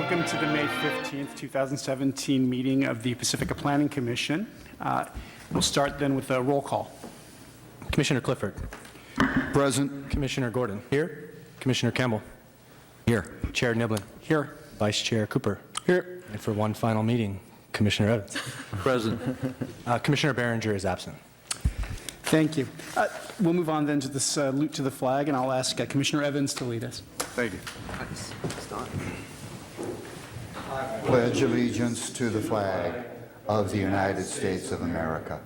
Welcome to the May 15th, 2017 meeting of the Pacifica Planning Commission. We'll start then with a roll call. Commissioner Clifford. Present. Commissioner Gordon. Here. Commissioner Campbell. Here. Chair Niblin. Here. Vice Chair Cooper. Here. And for one final meeting, Commissioner Evans. Present. Commissioner Behringer is absent. Thank you. We'll move on then to this salute to the flag, and I'll ask Commissioner Evans to lead us. Thank you. Pledge allegiance to the flag of the United States of America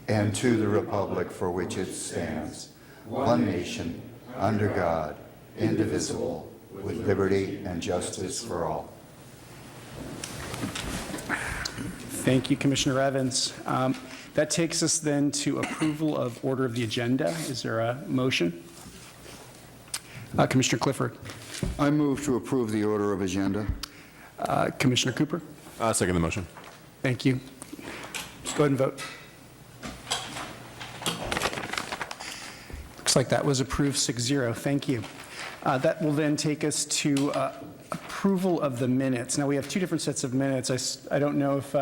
and to the republic for which it stands, one nation, under God, indivisible, with liberty and justice for all. Thank you, Commissioner Evans. That takes us then to approval of order of the agenda. Is there a motion? Commissioner Clifford. I move to approve the order of agenda. Commissioner Cooper. Second the motion. Thank you. Just go ahead and vote. Looks like that was approved 6-0. Thank you. That will then take us to approval of the minutes. Now, we have two different sets of minutes. I don't know if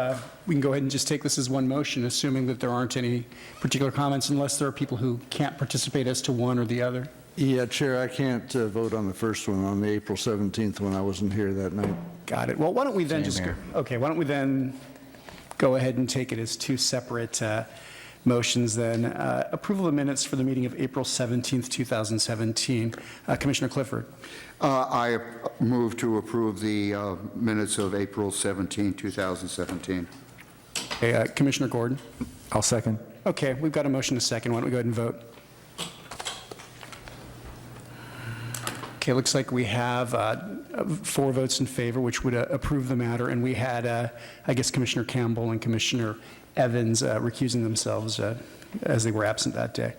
we can go ahead and just take this as one motion, assuming that there aren't any particular comments, unless there are people who can't participate as to one or the other. Yeah, Chair, I can't vote on the first one, on the April 17th one. I wasn't here that night. Got it. Well, why don't we then why don't we then go ahead and take it as two separate motions then. Approval of minutes for the meeting of April 17th, 2017. Commissioner Clifford. I move to approve the minutes of April 17, 2017. Okay, Commissioner Gordon. I'll second. Okay, we've got a motion to second. Why don't we go ahead and vote? Okay, looks like we have 4 votes in favor, which would approve the matter, and we had, I guess, Commissioner Campbell and Commissioner Evans recusing themselves as they were absent that day.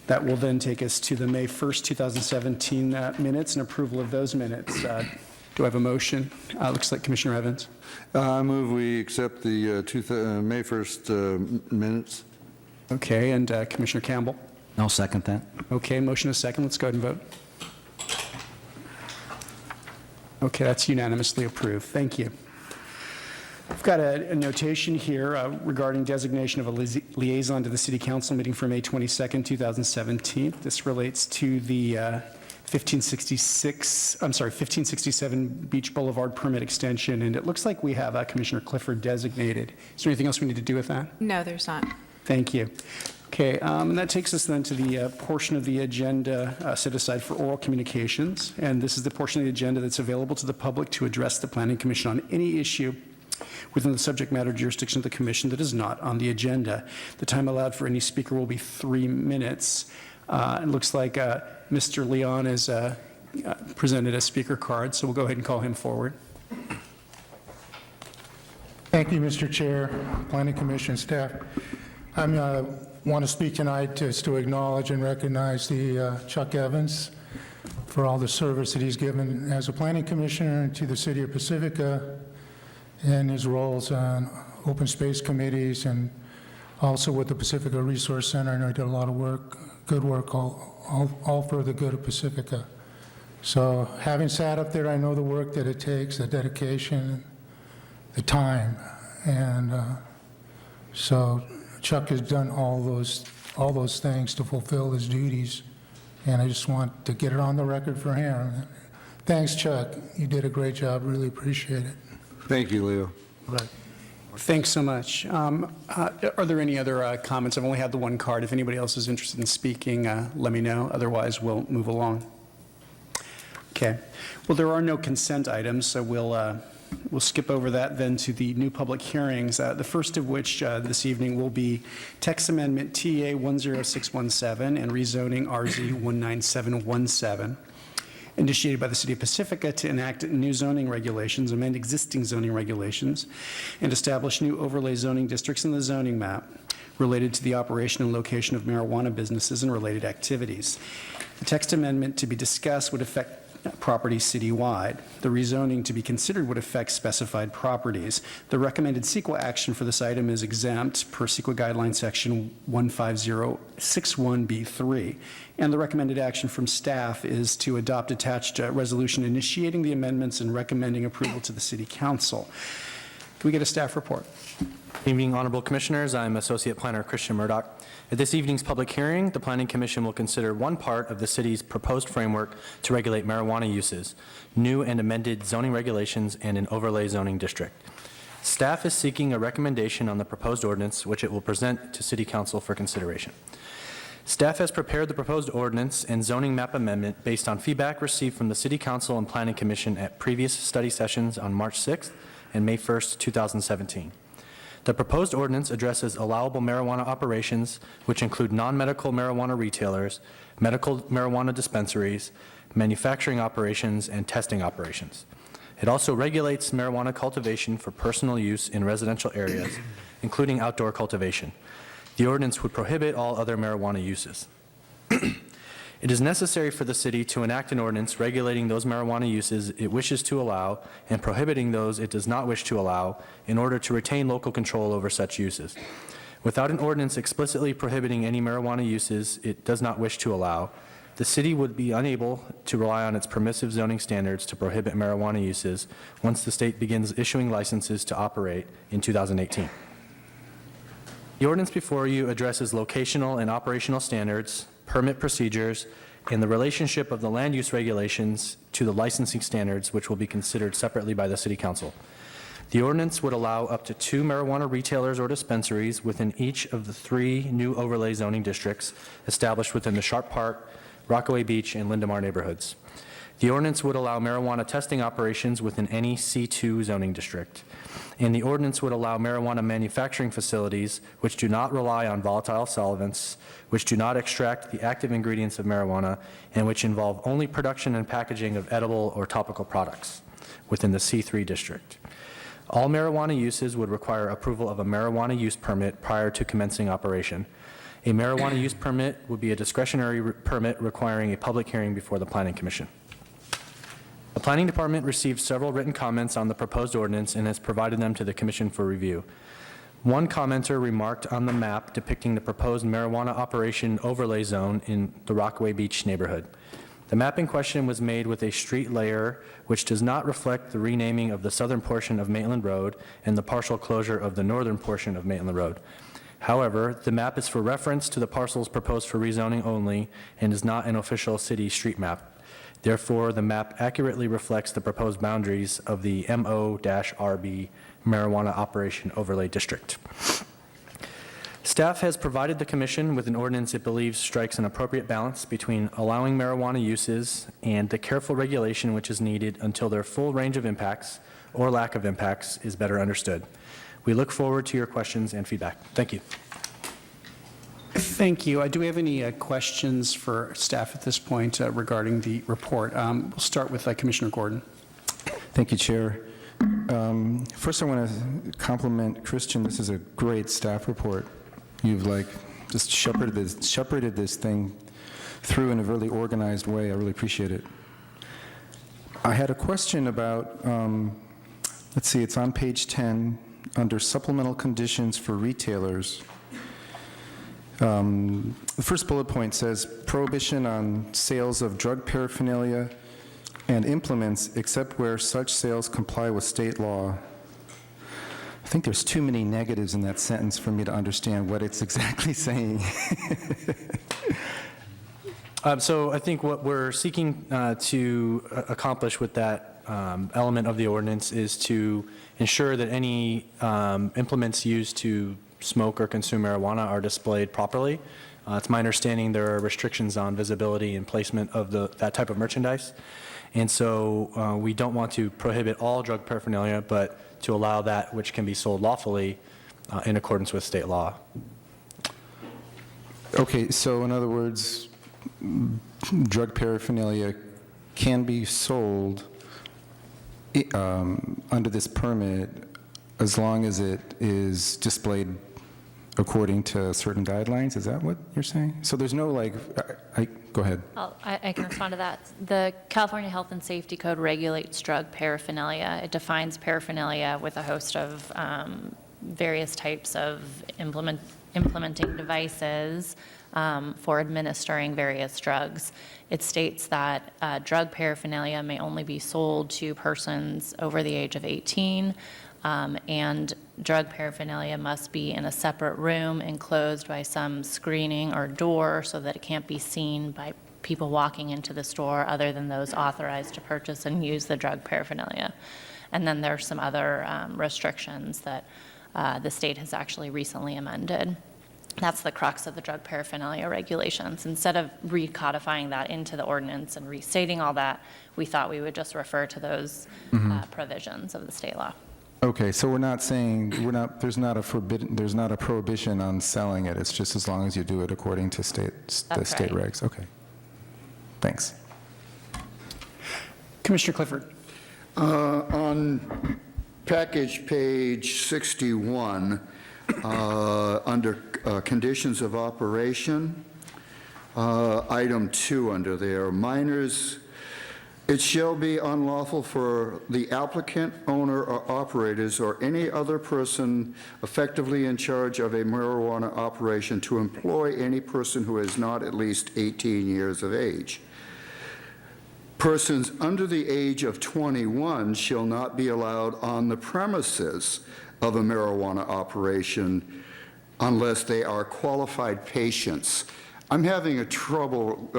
That will then take us to the May 1st, 2017 minutes and approval of those minutes. Do I have a motion? Looks like Commissioner Evans. I move we accept the May 1st minutes. Okay, and Commissioner Campbell. I'll second that. Okay, motion is second. Let's go ahead and vote. Okay, that's unanimously approved. Thank you. I've got a notation here regarding designation of a liaison to the City Council meeting for May 22nd, 2017. This relates to the 1567 Beach Boulevard permit extension, and it looks like we have Commissioner Clifford designated. Is there anything else we need to do with that? No, there's not. Thank you. Okay, and that takes us then to the portion of the agenda set aside for oral communications, and this is the portion of the agenda that's available to the public to address the Planning Commission on any issue within the subject matter jurisdiction of the Commission that is not on the agenda. The time allowed for any speaker will be 3 minutes. It looks like Mr. Leon has presented a speaker card, so we'll go ahead and call him forward. Thank you, Mr. Chair, Planning Commission staff. I want to speak tonight just to acknowledge and recognize the Chuck Evans for all the service that he's given as a planning commissioner to the city of Pacifica and his roles on open space committees and also with the Pacifica Resource Center. I know he did a lot of work, good work, all for the good of Pacifica. So having sat up there, I know the work that it takes, the dedication, the time, and so Chuck has done all those things to fulfill his duties, and I just want to get it on the record for him. Thanks, Chuck. You did a great job. Really appreciate it. Thank you, Leo. Right. Thanks so much. Are there any other comments? I've only had the one card. If anybody else is interested in speaking, let me know. Otherwise, we'll move along. Okay. Well, there are no consent items, so we'll skip over that then to the new public hearings, the first of which this evening will be text amendment TA 10617 and rezoning RZ 19717, initiated by the City of Pacifica to enact new zoning regulations, amend existing zoning regulations, and establish new overlay zoning districts in the zoning map related to the operation and location of marijuana businesses and related activities. The text amendment to be discussed would affect properties citywide. The rezoning to be considered would affect specified properties. The recommended CEQA action for this item is exempt per CEQA guideline section 15061B3. And the recommended action from staff is to adopt attached resolution initiating the amendments and recommending approval to the City Council. Can we get a staff report? Good evening, Honorable Commissioners. I'm Associate Planner Christian Murdoch. At this evening's public hearing, the Planning Commission will consider one part of the city's proposed framework to regulate marijuana uses, new and amended zoning regulations, and an overlay zoning district. Staff is seeking a recommendation on the proposed ordinance, which it will present to City Council for consideration. Staff has prepared the proposed ordinance and zoning map amendment based on feedback received from the City Council and Planning Commission at previous study sessions on March 6th and May 1st, 2017. The proposed ordinance addresses allowable marijuana operations, which include non-medical marijuana retailers, medical marijuana dispensaries, manufacturing operations, and testing operations. It also regulates marijuana cultivation for personal use in residential areas, including outdoor cultivation. The ordinance would prohibit all other marijuana uses. It is necessary for the city to enact an ordinance regulating those marijuana uses it wishes to allow and prohibiting those it does not wish to allow in order to retain local control over such uses. Without an ordinance explicitly prohibiting any marijuana uses it does not wish to allow, the city would be unable to rely on its permissive zoning standards to prohibit marijuana uses once the state begins issuing licenses to operate in 2018. The ordinance before you addresses locational and operational standards, permit procedures, and the relationship of the land use regulations to the licensing standards, which will be considered separately by the City Council. The ordinance would allow up to 2 marijuana retailers or dispensaries within each of the 3 new overlay zoning districts established within the Sharp Park, Rockaway Beach, and Lindemar neighborhoods. The ordinance would allow marijuana testing operations within any C2 zoning district. And the ordinance would allow marijuana manufacturing facilities which do not rely on volatile solvents, which do not extract the active ingredients of marijuana, and which involve only production and packaging of edible or topical products within the C3 district. All marijuana uses would require approval of a marijuana use permit prior to commencing operation. A marijuana use permit would be a discretionary permit requiring a public hearing before the Planning Commission. The Planning Department received several written comments on the proposed ordinance and has provided them to the Commission for review. One commenter remarked on the map depicting the proposed marijuana operation overlay zone in the Rockaway Beach neighborhood. The map in question was made with a street layer which does not reflect the renaming of the southern portion of Maitland Road and the partial closure of the northern portion of Maitland Road. However, the map is for reference to the parcels proposed for rezoning only and is not an official city street map. Therefore, the map accurately reflects the proposed boundaries of the MO-RB Marijuana Operation Overlay District. Staff has provided the Commission with an ordinance it believes strikes an appropriate balance between allowing marijuana uses and the careful regulation which is needed until their full range of impacts or lack of impacts is better understood. We look forward to your questions and feedback. Thank you. Thank you. Do we have any questions for staff at this point regarding the report? We'll start with Commissioner Gordon. Thank you, Chair. First, I want to compliment Christian. This is a great staff report. You've just shepherded this thing through in a really organized way. I really appreciate it. I had a question about, let's see, it's on page 10 under supplemental conditions for retailers. The first bullet point says prohibition on sales of drug paraphernalia and implements except where such sales comply with state law. I think there's too many negatives in that sentence for me to understand what it's exactly saying. So I think what we're seeking to accomplish with that element of the ordinance is to ensure that any implements used to smoke or consume marijuana are displayed properly. It's my understanding there are restrictions on visibility and placement of that type of merchandise. And so we don't want to prohibit all drug paraphernalia, but to allow that which can be sold lawfully in accordance with state law. Okay, so in other words, drug paraphernalia can be sold under this permit as long as it is displayed according to certain guidelines. Is that what you're saying? So there's no Go ahead. I can respond to that. The California Health and Safety Code regulates drug paraphernalia. It defines paraphernalia with a host of various types of implementing devices for administering various drugs. It states that drug paraphernalia may only be sold to persons over the age of 18, and drug paraphernalia must be in a separate room enclosed by some screening or door so that it can't be seen by people walking into the store other than those authorized to purchase and use the drug paraphernalia. And then there's some other restrictions that the state has actually recently amended. That's the crux of the drug paraphernalia regulations. Instead of recodifying that into the ordinance and restating all that, we thought we would just refer to those provisions of the state law. Okay, so we're not saying, there's not a prohibition on selling it. It's just as long as you do it according to the That's state right. regs. Okay. Thanks. Commissioner Clifford. On package page 61, under conditions of operation, item 2 under there, minors, it shall be unlawful for the applicant, owner, or operators, or any other person effectively in charge of a marijuana operation to employ any person who is not at least 18 years of age. Persons under the age of 21 shall not be allowed on the premises of a marijuana operation unless they are qualified patients. I'm having a trouble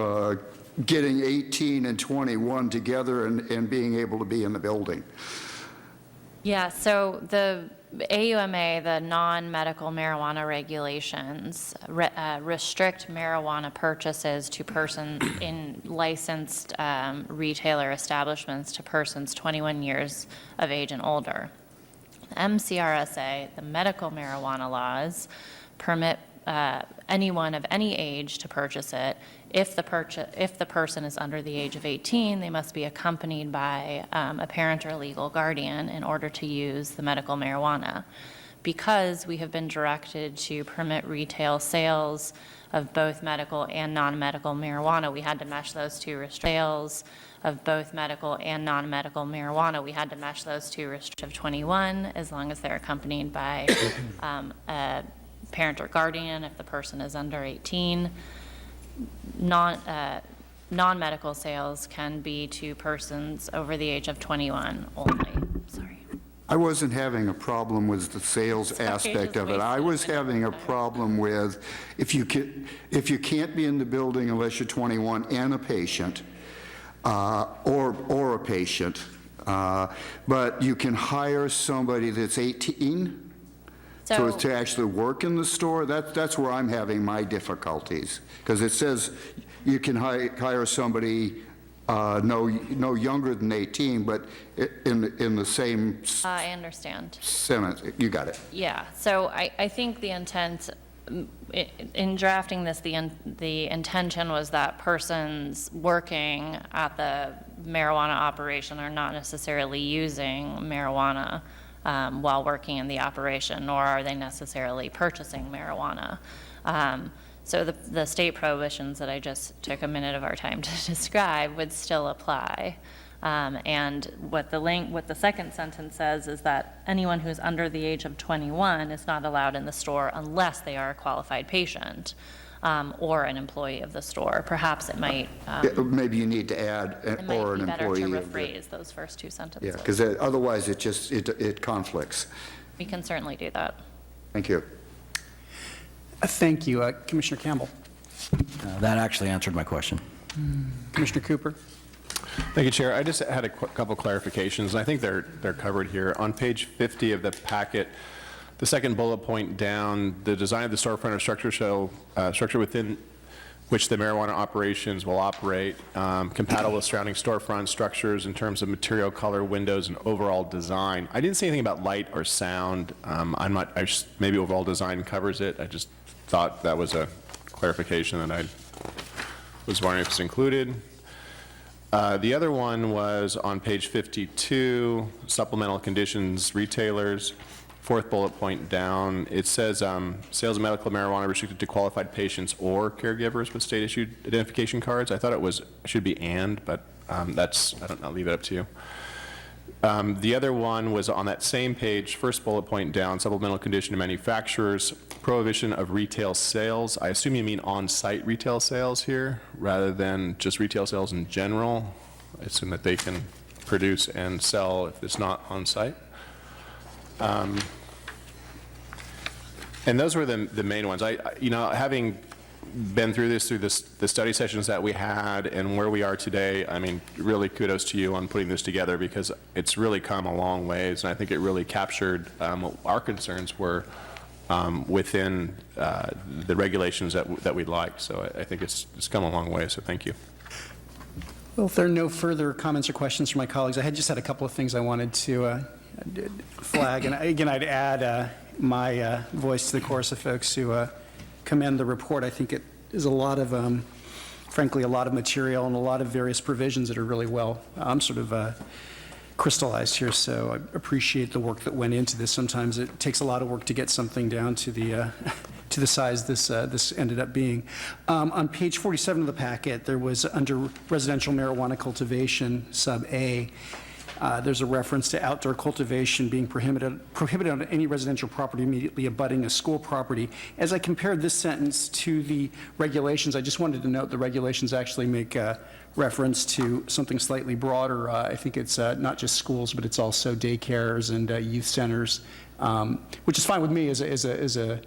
getting 18 and 21 together and being able to be in the building. Yeah, so the AUMA, the non-medical marijuana regulations, restrict marijuana purchases to persons in licensed retailer establishments to persons 21 years of age and older. MCRSA, the medical marijuana laws, permit anyone of any age to purchase it. If the person is under the age of 18, they must be accompanied by a parent or legal guardian in order to use the medical marijuana. Because we have been directed to permit retail sales of both medical and non-medical marijuana, we had to mesh those two sales of both medical and non-medical marijuana. We had to mesh those two restrictions of 21 as long as they're accompanied by a parent or guardian if the person is under 18. Non-medical sales can be to persons over the age of 21 only. Sorry. I wasn't having a problem with the sales Sorry, aspect just of it. I wasted was a minute having a there. problem with if you can't be in the building unless you're 21 and a patient, or a patient, but you can hire somebody that's 18 So, to actually work in the store. That's where I'm having my difficulties, because it says you can hire somebody no younger than 18, but in the same I understand. sentence. You got it. Yeah, so I think the intent, in drafting this, the intention was that persons working at the marijuana operation are not necessarily using marijuana while working in the operation, nor are they necessarily purchasing marijuana. So the state prohibitions that I just took a minute of our time to describe would still apply. And what the second sentence says is that anyone who's under the age of 21 is not allowed in the store unless they are a qualified patient or an employee of the store. Perhaps it might Maybe you need to add it or might an be better to employee. of the- rephrase those first two sentences. Yeah, because otherwise it conflicts. We can certainly do that. Thank you. Thank you. Commissioner Campbell. That actually answered my question. Commissioner Cooper. Thank you, Chair. I just had a couple clarifications, and I think they're covered here. On page 50 of the packet, the second bullet point down, the design of the storefront or structure within which the marijuana operations will operate, compatible with surrounding storefront structures in terms of material, color, windows, and overall design. I didn't see anything about light or sound. Maybe overall design covers it. I just thought that was a clarification that I was wondering if it's included. The other one was on page 52, supplemental conditions, retailers. fourth bullet point down, it says sales of medical marijuana restricted to qualified patients or caregivers with state-issued identification cards. I thought it should be and, but that's, I'll leave it up to you. The other one was on that same page, first bullet point down, supplemental condition to manufacturers, prohibition of retail sales. I assume you mean on-site retail sales here, rather than just retail sales in general. I assume that they can produce and sell if it's not on-site. And those were the main ones. Having been through the study sessions that we had and where we are today, I mean, really kudos to you on putting this together, because it's really come a long ways, and I think it really captured what our concerns were within the regulations that we'd like. So I think it's come a long way, so thank you. Well, if there are no further comments or questions from my colleagues, I just had a couple of things I wanted to flag. And again, I'd add my voice to the chorus of folks who commend the report. I think it is a lot of, frankly, a lot of material and a lot of various provisions that are really well crystallized here. So I appreciate the work that went into this. Sometimes it takes a lot of work to get something down to the size this ended up being. On page 47 of the packet, there was under residential marijuana cultivation, sub A, there's a reference to outdoor cultivation being prohibited on any residential property immediately abutting a school property. As I compared this sentence to the regulations, I just wanted to note the regulations actually make reference to something slightly broader. I think it's not just schools, but it's also daycares and youth centers, which is fine with me as a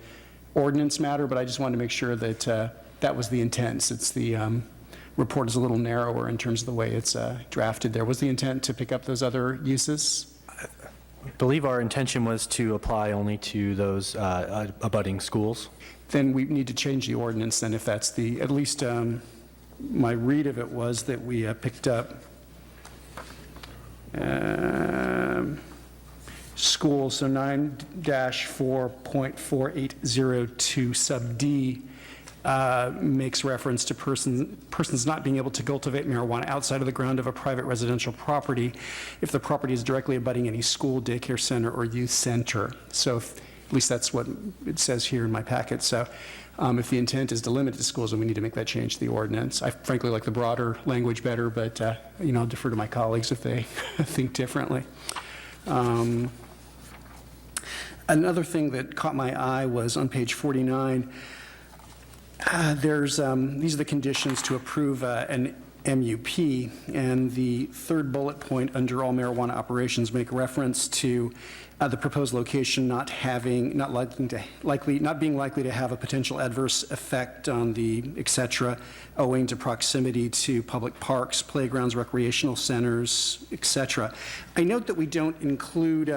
ordinance matter, but I just wanted to make sure that that was the intent. Since the report is a little narrower in terms of the way it's drafted there. Was the intent to pick up those other uses? I believe our intention was to apply only to those abutting schools. Then we need to change the ordinance then, if that's at least my read of it was that we picked up schools, so 9-4.4802 sub D makes reference to persons not being able to cultivate marijuana outside of the ground of a private residential property if the property is directly abutting any school, daycare center, or youth center. So at least that's what it says here in my packet. So if the intent is to limit it to schools, then we need to make that change to the ordinance. I frankly like the broader language better, but I'll defer to my colleagues if they think differently. Another thing that caught my eye was on page 49. These are the conditions to approve an MUP, and the third bullet point under all marijuana operations make reference to the proposed location not being likely to have a potential adverse effect on the et cetera, owing to proximity to public parks, playgrounds, recreational centers, et cetera. I note that we don't include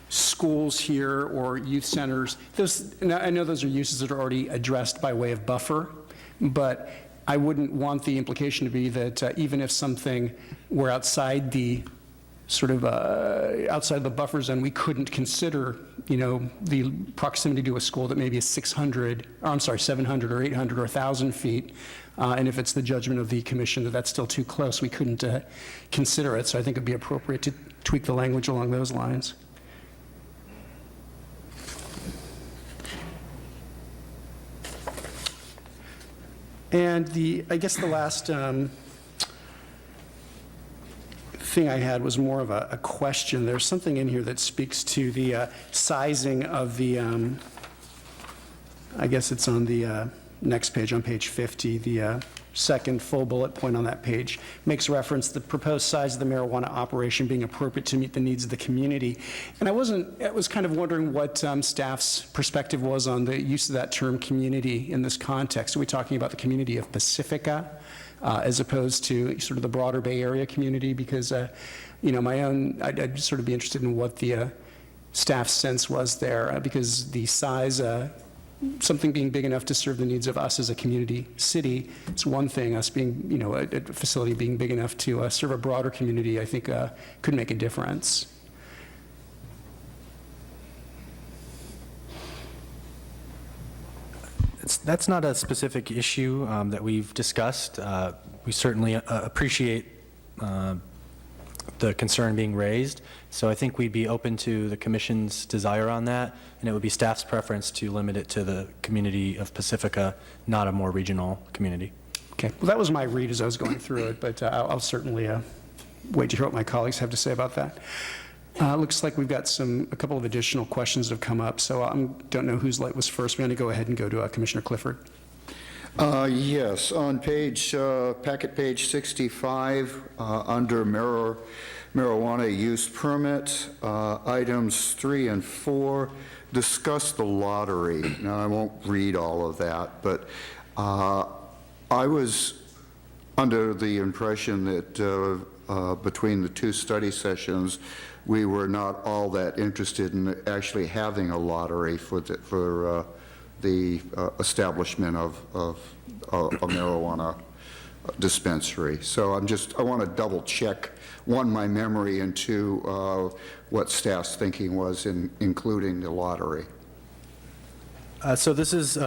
schools here or youth centers. I know those are uses that are already addressed by way of buffer, but I wouldn't want the implication to be that even if something were outside the outside the buffer zone, we couldn't consider, the proximity to a school that maybe is 700 or 800 or 1,000 feet. And if it's the judgment of the commission that that's still too close, we couldn't consider it. So I think it'd be appropriate to tweak the language along those lines. And I guess the last thing I had was more of a question. There's something in here that speaks to the sizing of the, I guess it's on the next page, on page 50, the second full bullet point on that page, makes reference to the proposed size of the marijuana operation being appropriate to meet the needs of the community. And I was kind of wondering what staff's perspective was on the use of that term community in this context. Are we talking about the community of Pacifica as opposed to sort of the broader Bay Area community? Because, I'd sort of be interested in what the staff's sense was there, because the size, something being big enough to serve the needs of us as a community city, it's one thing. Us being, a facility being big enough to serve a broader community, I think could make a difference. That's not a specific issue that we've discussed. We certainly appreciate the concern being raised. So I think we'd be open to the commission's desire on that, and it would be staff's preference to limit it to the community of Pacifica, not a more regional community. Okay, well, that was my read as I was going through it, but I'll certainly wait to hear what my colleagues have to say about that. Looks like we've got a couple of additional questions that have come up, so I don't know whose light was first. We're going to go ahead and go to Commissioner Clifford. Yes, on packet page 65, under marijuana use permit, items 3 and 4 discuss the lottery. Now, I won't read all of that, but I was under the impression that between the two study sessions, we were not all that interested in actually having a lottery for the establishment of a marijuana dispensary. So I want to double check, one, my memory, and two, what staff's thinking was in including the lottery. So this is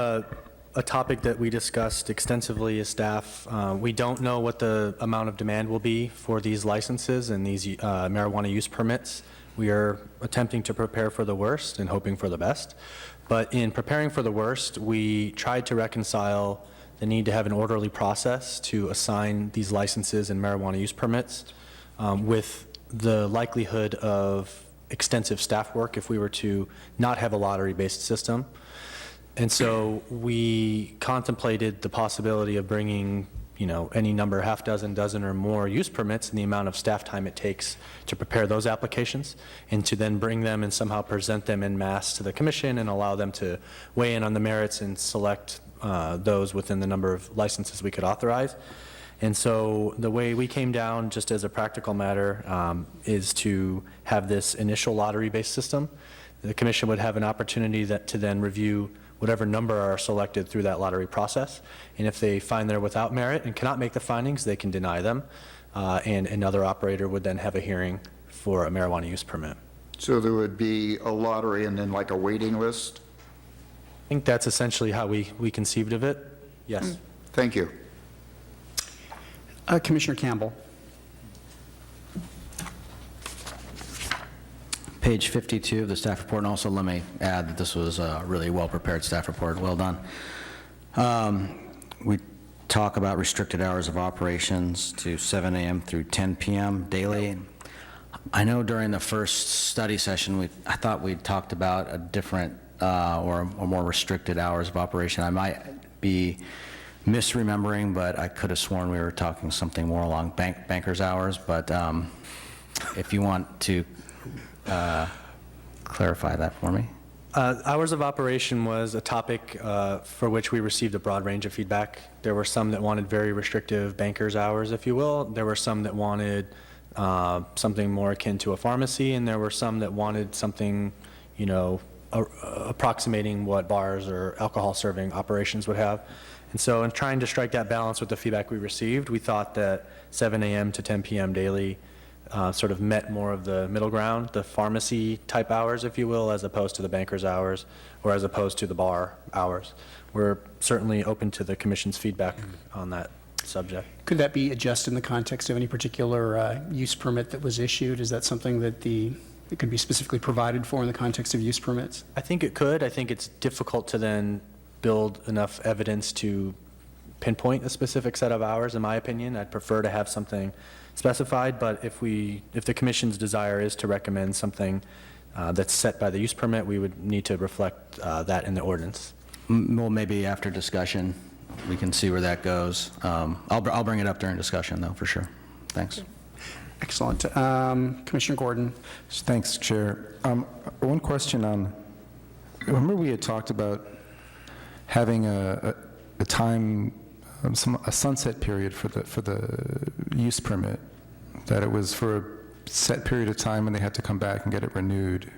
a topic that we discussed extensively as staff. We don't know what the amount of demand will be for these licenses and these marijuana use permits. We are attempting to prepare for the worst and hoping for the best. But in preparing for the worst, we tried to reconcile the need to have an orderly process to assign these licenses and marijuana use permits with the likelihood of extensive staff work if we were to not have a lottery-based system. And so we contemplated the possibility of bringing, any number, half dozen, dozen or more use permits and the amount of staff time it takes to prepare those applications, and to then bring them and somehow present them en masse to the commission and allow them to weigh in on the merits and select those within the number of licenses we could authorize. And so the way we came down, just as a practical matter, is to have this initial lottery-based system. The commission would have an opportunity to then review whatever number are selected through that lottery process. And if they find they're without merit and cannot make the findings, they can deny them. And another operator would then have a hearing for a marijuana use permit. So there would be a lottery and then like a waiting list? I think that's essentially how we conceived of it. Yes. Thank you. Commissioner Campbell. Page 52 of the staff report, and also let me add that this was a really well-prepared staff report. Well done. We talk about restricted hours of operations to 7 a.m. through 10 p.m. daily. I know during the first study session, I thought we talked about a different or more restricted hours of operation. I might be misremembering, but I could have sworn we were talking something more along banker's hours. But if you want to clarify that for me. Hours of operation was a topic for which we received a broad range of feedback. There were some that wanted very restrictive banker's hours, if you will. There were some that wanted something more akin to a pharmacy, and there were some that wanted something, approximating what bars or alcohol serving operations would have. And so in trying to strike that balance with the feedback we received, we thought that 7 a.m. to 10 p.m. daily sort of met more of the middle ground, the pharmacy type hours, if you will, as opposed to the banker's hours or as opposed to the bar hours. We're certainly open to the commission's feedback on that subject. Could that be adjusted in the context of any particular use permit that was issued? Is that something that it could be specifically provided for in the context of use permits? I think it could. I think it's difficult to then build enough evidence to pinpoint a specific set of hours, in my opinion. I'd prefer to have something specified, but if the commission's desire is to recommend something that's set by the use permit, we would need to reflect that in the ordinance. Well, maybe after discussion, we can see where that goes. I'll bring it up during discussion, though, for sure. Thanks. Excellent. Commissioner Gordon. Thanks, Chair. One question on, remember we had talked about having a time, a sunset period for the use permit, that it was for a set period of time and they had to come back and get it renewed.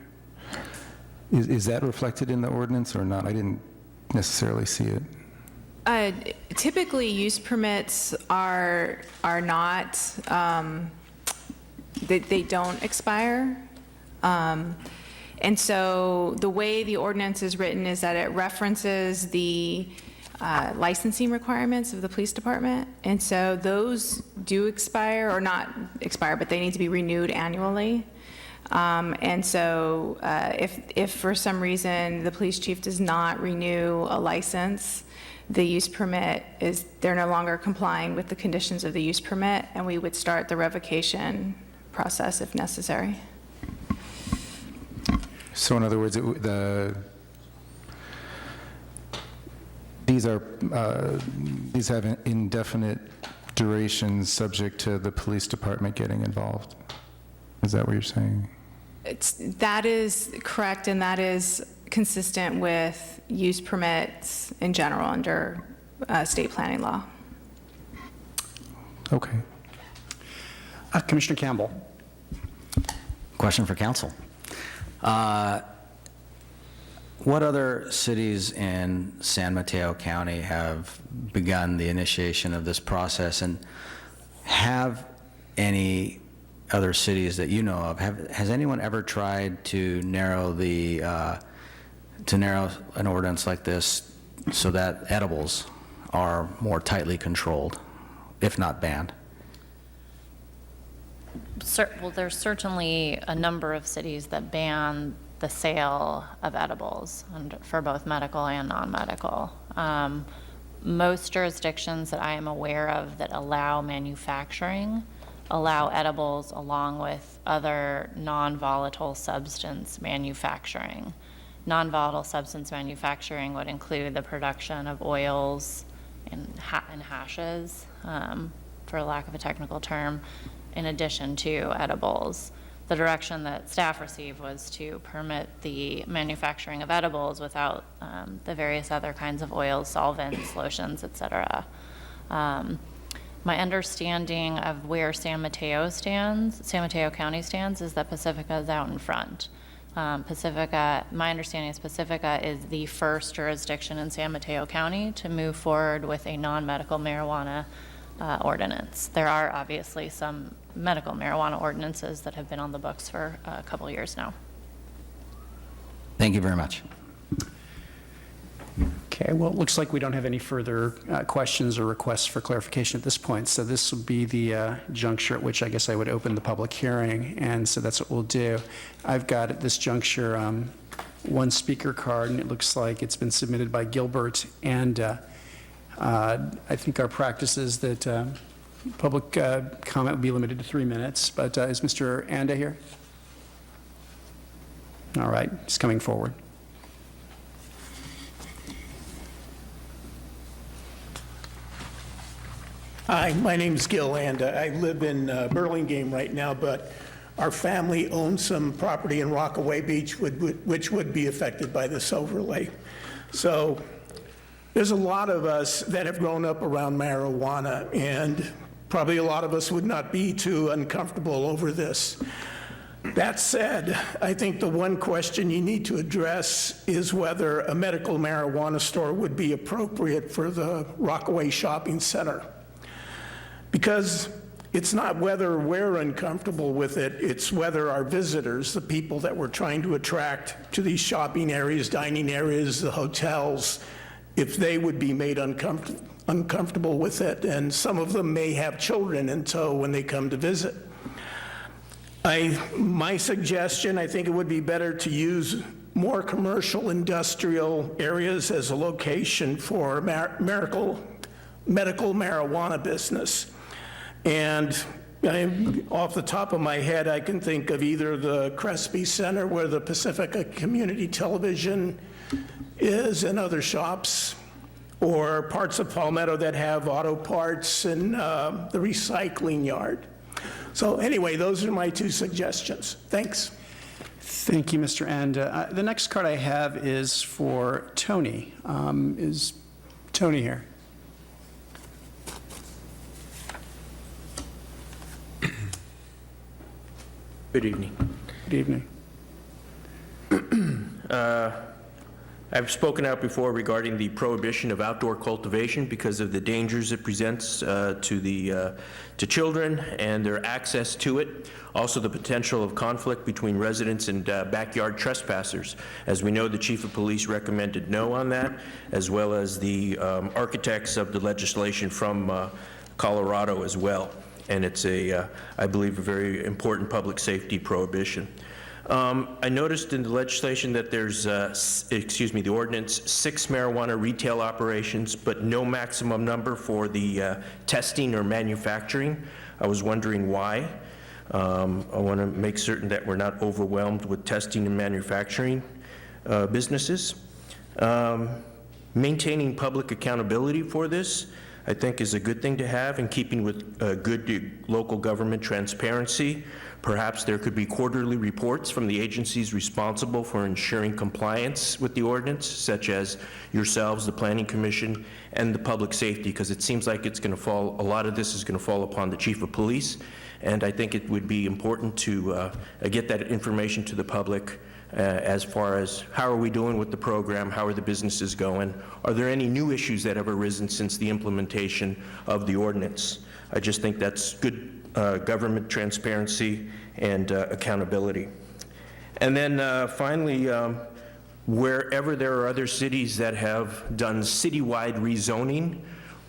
Is that reflected in the ordinance or not? I didn't necessarily see it. Typically, use permits are not, they don't expire. And so the way the ordinance is written is that it references the licensing requirements of the police department. And so those do expire, or not expire, but they need to be renewed annually. And so if for some reason the police chief does not renew a license, the use permit is, they're no longer complying with the conditions of the use permit, and we would start the revocation process if necessary. So in other words, these have an indefinite duration subject to the police department getting involved. Is that what you're saying? That is correct, and that is consistent with use permits in general under state planning law. Okay. Commissioner Campbell. Question for council. What other cities in San Mateo County have begun the initiation of this process, and have any other cities that you know of, has anyone ever tried to narrow an ordinance like this so that edibles are more tightly controlled, if not banned? Well, there's certainly a number of cities that ban the sale of edibles for both medical and non-medical. Most jurisdictions that I am aware of that allow manufacturing allow edibles along with other non-volatile substance manufacturing. Non-volatile substance manufacturing would include the production of oils and hashes, for lack of a technical term, in addition to edibles. The direction that staff received was to permit the manufacturing of edibles without the various other kinds of oils, solvents, lotions, et cetera. My understanding of where San Mateo County stands, is that Pacifica is out in front. Pacifica, my understanding is Pacifica is the first jurisdiction in San Mateo County to move forward with a non-medical marijuana ordinance. There are obviously some medical marijuana ordinances that have been on the books for a couple of years now. Thank you very much. Okay, well, it looks like we don't have any further questions or requests for clarification at this point, so this will be the juncture at which I guess I would open the public hearing, and so that's what we'll do. I've got at this juncture one speaker card, and it looks like it's been submitted by Gilbert, and I think our practice is that public comment will be limited to 3 minutes, but is Mr. Anda here? All right, he's coming forward. Hi, my name's Gil, and I live in Burlingame right now, but our family owns some property in Rockaway Beach, which would be affected by this overlay. So there's a lot of us that have grown up around marijuana, and probably a lot of us would not be too uncomfortable over this. That said, I think the one question you need to address is whether a medical marijuana store would be appropriate for the Rockaway Shopping Center. Because it's not whether we're uncomfortable with it, it's whether our visitors, the people that we're trying to attract to these shopping areas, dining areas, the hotels, if they would be made uncomfortable with it. And some of them may have children in tow when they come to visit. My suggestion, I think it would be better to use more commercial industrial areas as a location for medical marijuana business. And off the top of my head, I can think of either the Crespi Center where the Pacifica Community Television is and other shops, or parts of Palmetto that have auto parts and the recycling yard. So anyway, those are my two suggestions. Thanks. Thank you, Mr. Anda. The next card I have is for Tony. Is Tony here? Good evening. Good evening. I've spoken out before regarding the prohibition of outdoor cultivation because of the dangers it presents to children and their access to it. Also, the potential of conflict between residents and backyard trespassers. As we know, the Chief of Police recommended no on that, as well as the architects of the legislation from Colorado as well. and it's I believe, a very important public safety prohibition. I noticed in the legislation that there's, the ordinance, 6 marijuana retail operations, but no maximum number for the testing or manufacturing. I was wondering why. I want to make certain that we're not overwhelmed with testing and manufacturing businesses. Maintaining public accountability for this, I think, is a good thing to have, in keeping with good local government transparency. Perhaps there could be quarterly reports from the agencies responsible for ensuring compliance with the ordinance, such as yourselves, the Planning Commission, and the Public Safety, because it seems like it's going to fall, a lot of this is going to fall upon the Chief of Police, and I think it would be important to get that information to the public as far as how are we doing with the program, how are the businesses going, are there any new issues that have arisen since the implementation of the ordinance. I just think that's good government transparency and accountability. And then finally, wherever there are other cities that have done citywide rezoning,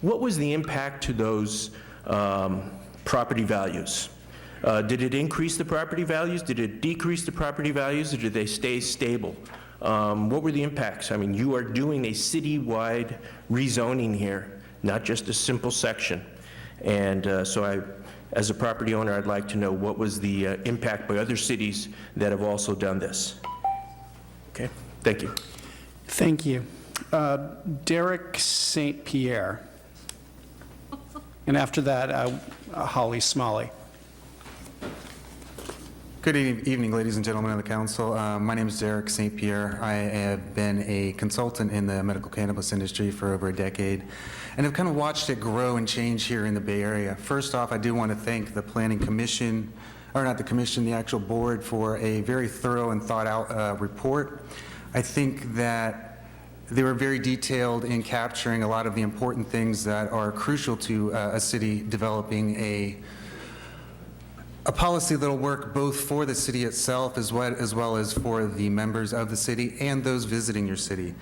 what was the impact to those property values? Did it increase the property values? Did it decrease the property values, or did they stay stable? What were the impacts? I mean, you are doing a citywide rezoning here, not just a simple section. And so as a property owner, I'd like to know what was the impact by other cities that have also done this. Okay, thank you. Thank you. Derek St. Pierre. And after that, Holly Smalley. Good evening, ladies and gentlemen of the council. My name is Derek St. Pierre. I have been a consultant in the medical cannabis industry for over a decade, and have kind of watched it grow and change here in the Bay Area. First off, I do want to thank the Planning Commission, or not the commission, the actual board, for a very thorough and thought-out report. I think that they were very detailed in capturing a lot of the important things that are crucial to a city developing a policy that will work both for the city itself as well as for the members of the city and those visiting your city.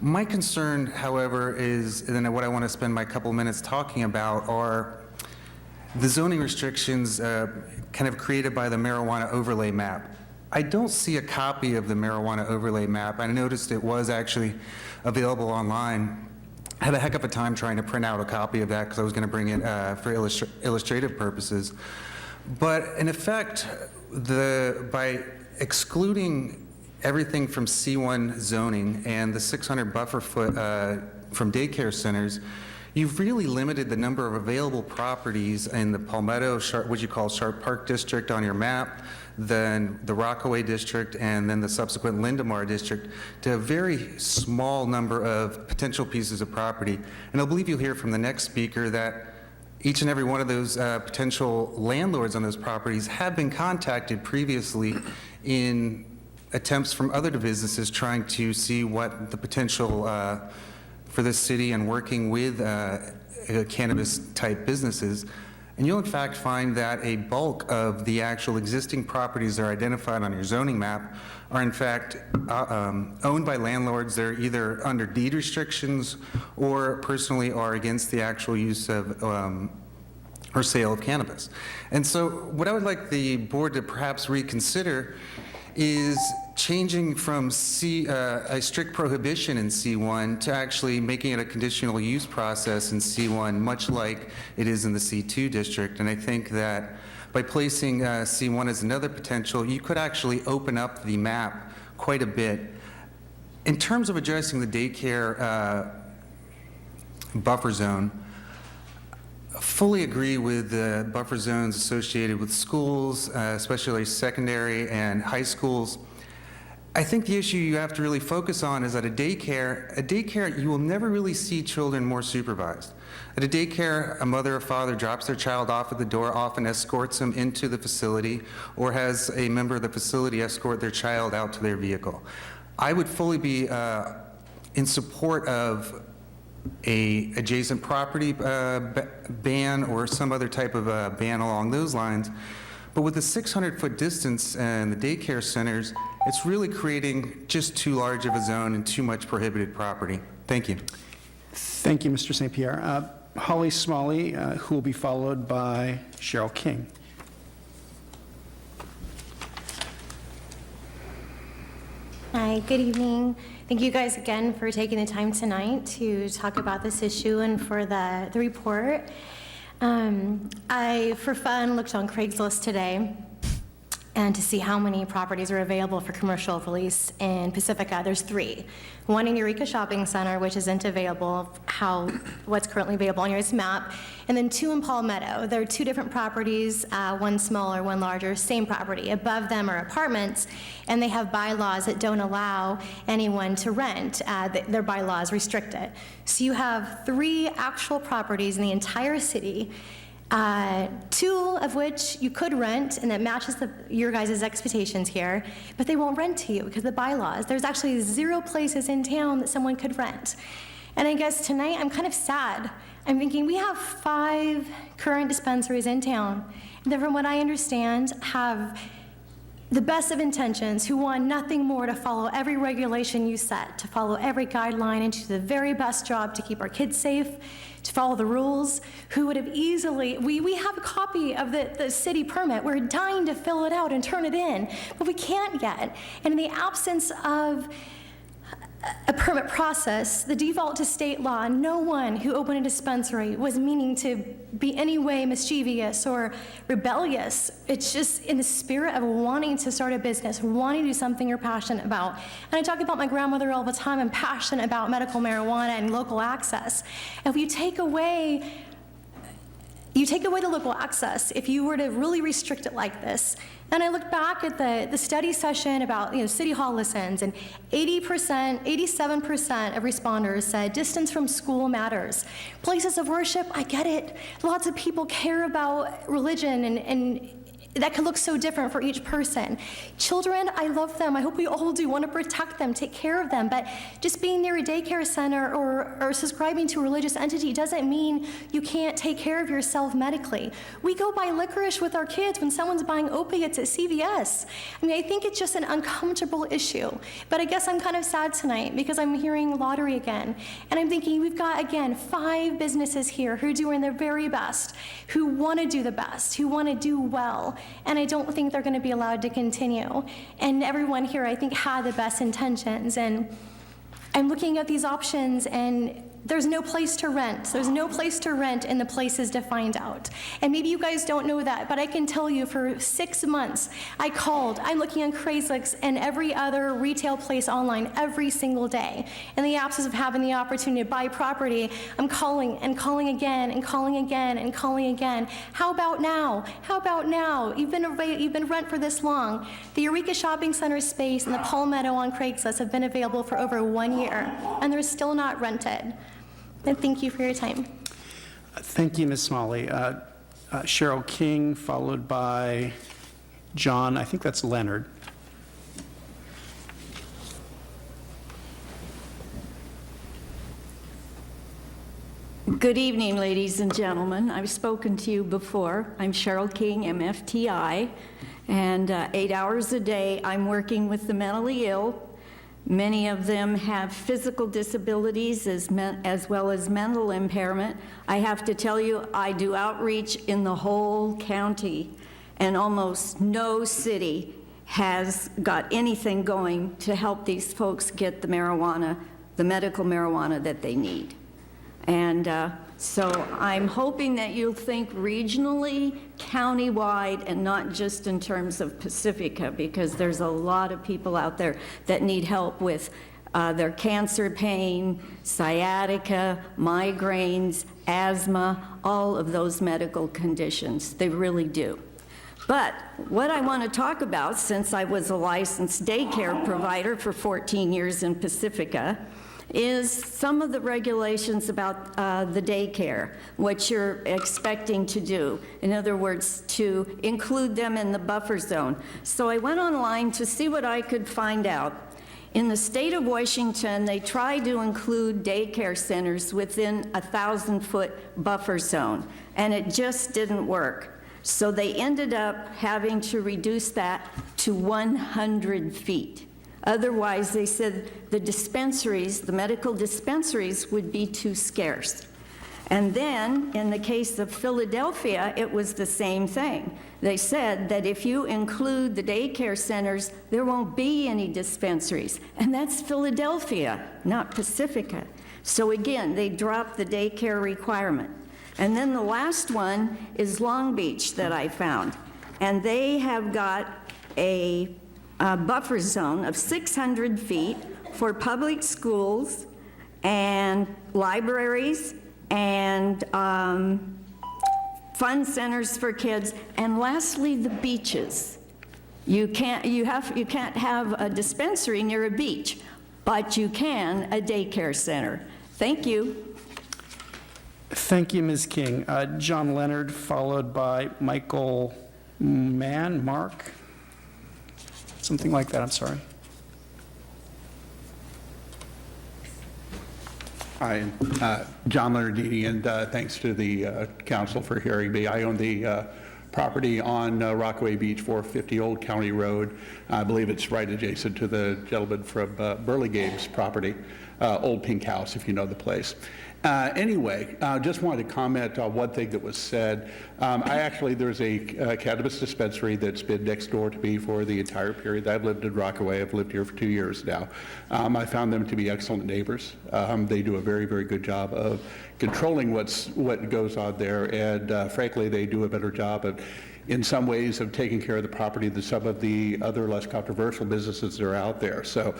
My concern, however, is, and what I want to spend my couple minutes talking about, are the zoning restrictions kind of created by the marijuana overlay map. I don't see a copy of the marijuana overlay map. I noticed it was actually available online. I had a heck of a time trying to print out a copy of that because I was going to bring it for illustrative purposes. But in effect, by excluding everything from C1 zoning and the 600 buffer foot from daycare centers, you've really limited the number of available properties in the Palmetto, what you call Sharp Park District on your map, then the Rockaway District, and then the subsequent Lindemar District, to a very small number of potential pieces of property. And I believe you'll hear from the next speaker that each and every one of those potential landlords on those properties have been contacted previously in attempts from other businesses trying to see what the potential for this city and working with cannabis-type businesses. And you'll in fact find that a bulk of the actual existing properties that are identified on your zoning map are in fact owned by landlords. They're either under deed restrictions or personally are against the actual use of or sale of cannabis. And so what I would like the board to perhaps reconsider is changing from a strict prohibition in C1 to actually making it a conditional use process in C1, much like it is in the C2 district. And I think that by placing C1 as another potential, you could actually open up the map quite a bit. In terms of addressing the daycare buffer zone, fully agree with the buffer zones associated with schools, especially secondary and high schools. I think the issue you have to really focus on is at a daycare, you will never really see children more supervised. At a daycare, a mother or father drops their child off at the door, often escorts them into the facility, or has a member of the facility escort their child out to their vehicle. I would fully be in support of a adjacent property ban or some other type of ban along those lines. But with the 600-foot distance and the daycare centers, it's really creating just too large of a zone and too much prohibited property. Thank you. Thank you, Mr. St. Pierre. Holly Smalley, who will be followed by Cheryl King. Hi, good evening. Thank you guys again for taking the time tonight to talk about this issue and for the report. I, for fun, looked on Craigslist today and to see how many properties are available for commercial release in Pacifica. There's 3. One in Eureka Shopping Center, which isn't available, what's currently available on your map, and then 2 in Palmetto. There are 2 different properties, one smaller, one larger, same property. Above them are apartments, and they have bylaws that don't allow anyone to rent. Their bylaws restrict it. So you have 3 actual properties in the entire city, 2 of which you could rent, and that matches your guys' expectations here, but they won't rent to you because of the bylaws. There's actually 0 places in town that someone could rent. And I guess tonight I'm kind of sad. I'm thinking we have 5 current dispensaries in town that, from what I understand, have the best of intentions, who want nothing more to follow every regulation you set, to follow every guideline, and to do the very best job to keep our kids safe, to follow the rules, who would have easily, we have a copy of the city permit. We're dying to fill it out and turn it in, but we can't yet. And in the absence of a permit process, the default to state law, no one who opened a dispensary was meaning to be any way mischievous or rebellious. It's just in the spirit of wanting to start a business, wanting to do something you're passionate about. And I talk about my grandmother all the time. I'm passionate about medical marijuana and local access. And if you take away the local access, if you were to really restrict it like this. And I looked back at the study session about, City Hall listens, and 87% of responders said distance from school matters. Places of worship, I get it. Lots of people care about religion, and that can look so different for each person. Children, I love them. I hope we all do want to protect them, take care of them. But just being near a daycare center or subscribing to a religious entity doesn't mean you can't take care of yourself medically. We go buy licorice with our kids when someone's buying opiates at CVS. I mean, I think it's just an uncomfortable issue. But I guess I'm kind of sad tonight because I'm hearing lottery again. And I'm thinking we've got, again, 5 businesses here who are doing their very best, who want to do the best, who want to do well. And I don't think they're going to be allowed to continue. And everyone here, I think, had the best intentions. And I'm looking at these options, and there's no place to rent. There's no place to rent in the places defined out. And maybe you guys don't know that, but I can tell you for 6 months, I'm looking on Craigslist and every other retail place online every single day. In the absence of having the opportunity to buy property, I'm calling and calling again and calling again and calling again. How about now? How about now? You've been rent for this long. The Eureka Shopping Center space and the Palmetto on Craigslist have been available for over 1 year, and they're still not rented. And thank you for your time. Thank you, Ms. Smalley. Cheryl King, followed by John, I think that's Leonard. Good evening, ladies and gentlemen. I've spoken to you before. I'm Cheryl King, MFTI, and 8 hours a day I'm working with the mentally ill. Many of them have physical disabilities as well as mental impairment. I have to tell you, I do outreach in the whole county, and almost no city has got anything going to help these folks get the marijuana, the medical marijuana that they need. And so I'm hoping that you'll think regionally, countywide, and not just in terms of Pacifica, because there's a lot of people out there that need help with their cancer pain, sciatica, migraines, asthma, all of those medical conditions. They really do. But what I want to talk about, since I was a licensed daycare provider for 14 years in Pacifica, is some of the regulations about the daycare, what you're expecting to do. In other words, to include them in the buffer zone. So I went online to see what I could find out. In the state of Washington, they tried to include daycare centers within a 1,000-foot buffer zone, and it just didn't work. So they ended up having to reduce that to 100 feet. Otherwise, they said the dispensaries, the medical dispensaries, would be too scarce. And then, in the case of Philadelphia, it was the same thing. They said that if you include the daycare centers, there won't be any dispensaries. And that's Philadelphia, not Pacifica. So again, they dropped the daycare requirement. And then the last one is Long Beach that I found. And they have got a buffer zone of 600 feet for public schools and libraries and fun centers for kids, and lastly, the beaches. You can't have a dispensary near a beach, but you can a daycare center. Thank you. Thank you, Ms. King. John Leonard, followed by Michael Mark? Something like that, I'm sorry. Hi, John Leonardini, and thanks to the council for hearing me. I own the property on Rockaway Beach, 450 Old County Road. I believe it's right adjacent to the gentleman from Burlingame's property, Old Pink House, if you know the place. Anyway, just wanted to comment on one thing that was said. There's a cannabis dispensary that's been next door to me for the entire period that I've lived in Rockaway. I've lived here for 2 years now. I found them to be excellent neighbors. They do a very, very good job of controlling what goes on there, and frankly, they do a better job of, in some ways, of taking care of the property than some of the other less controversial businesses that are out there. So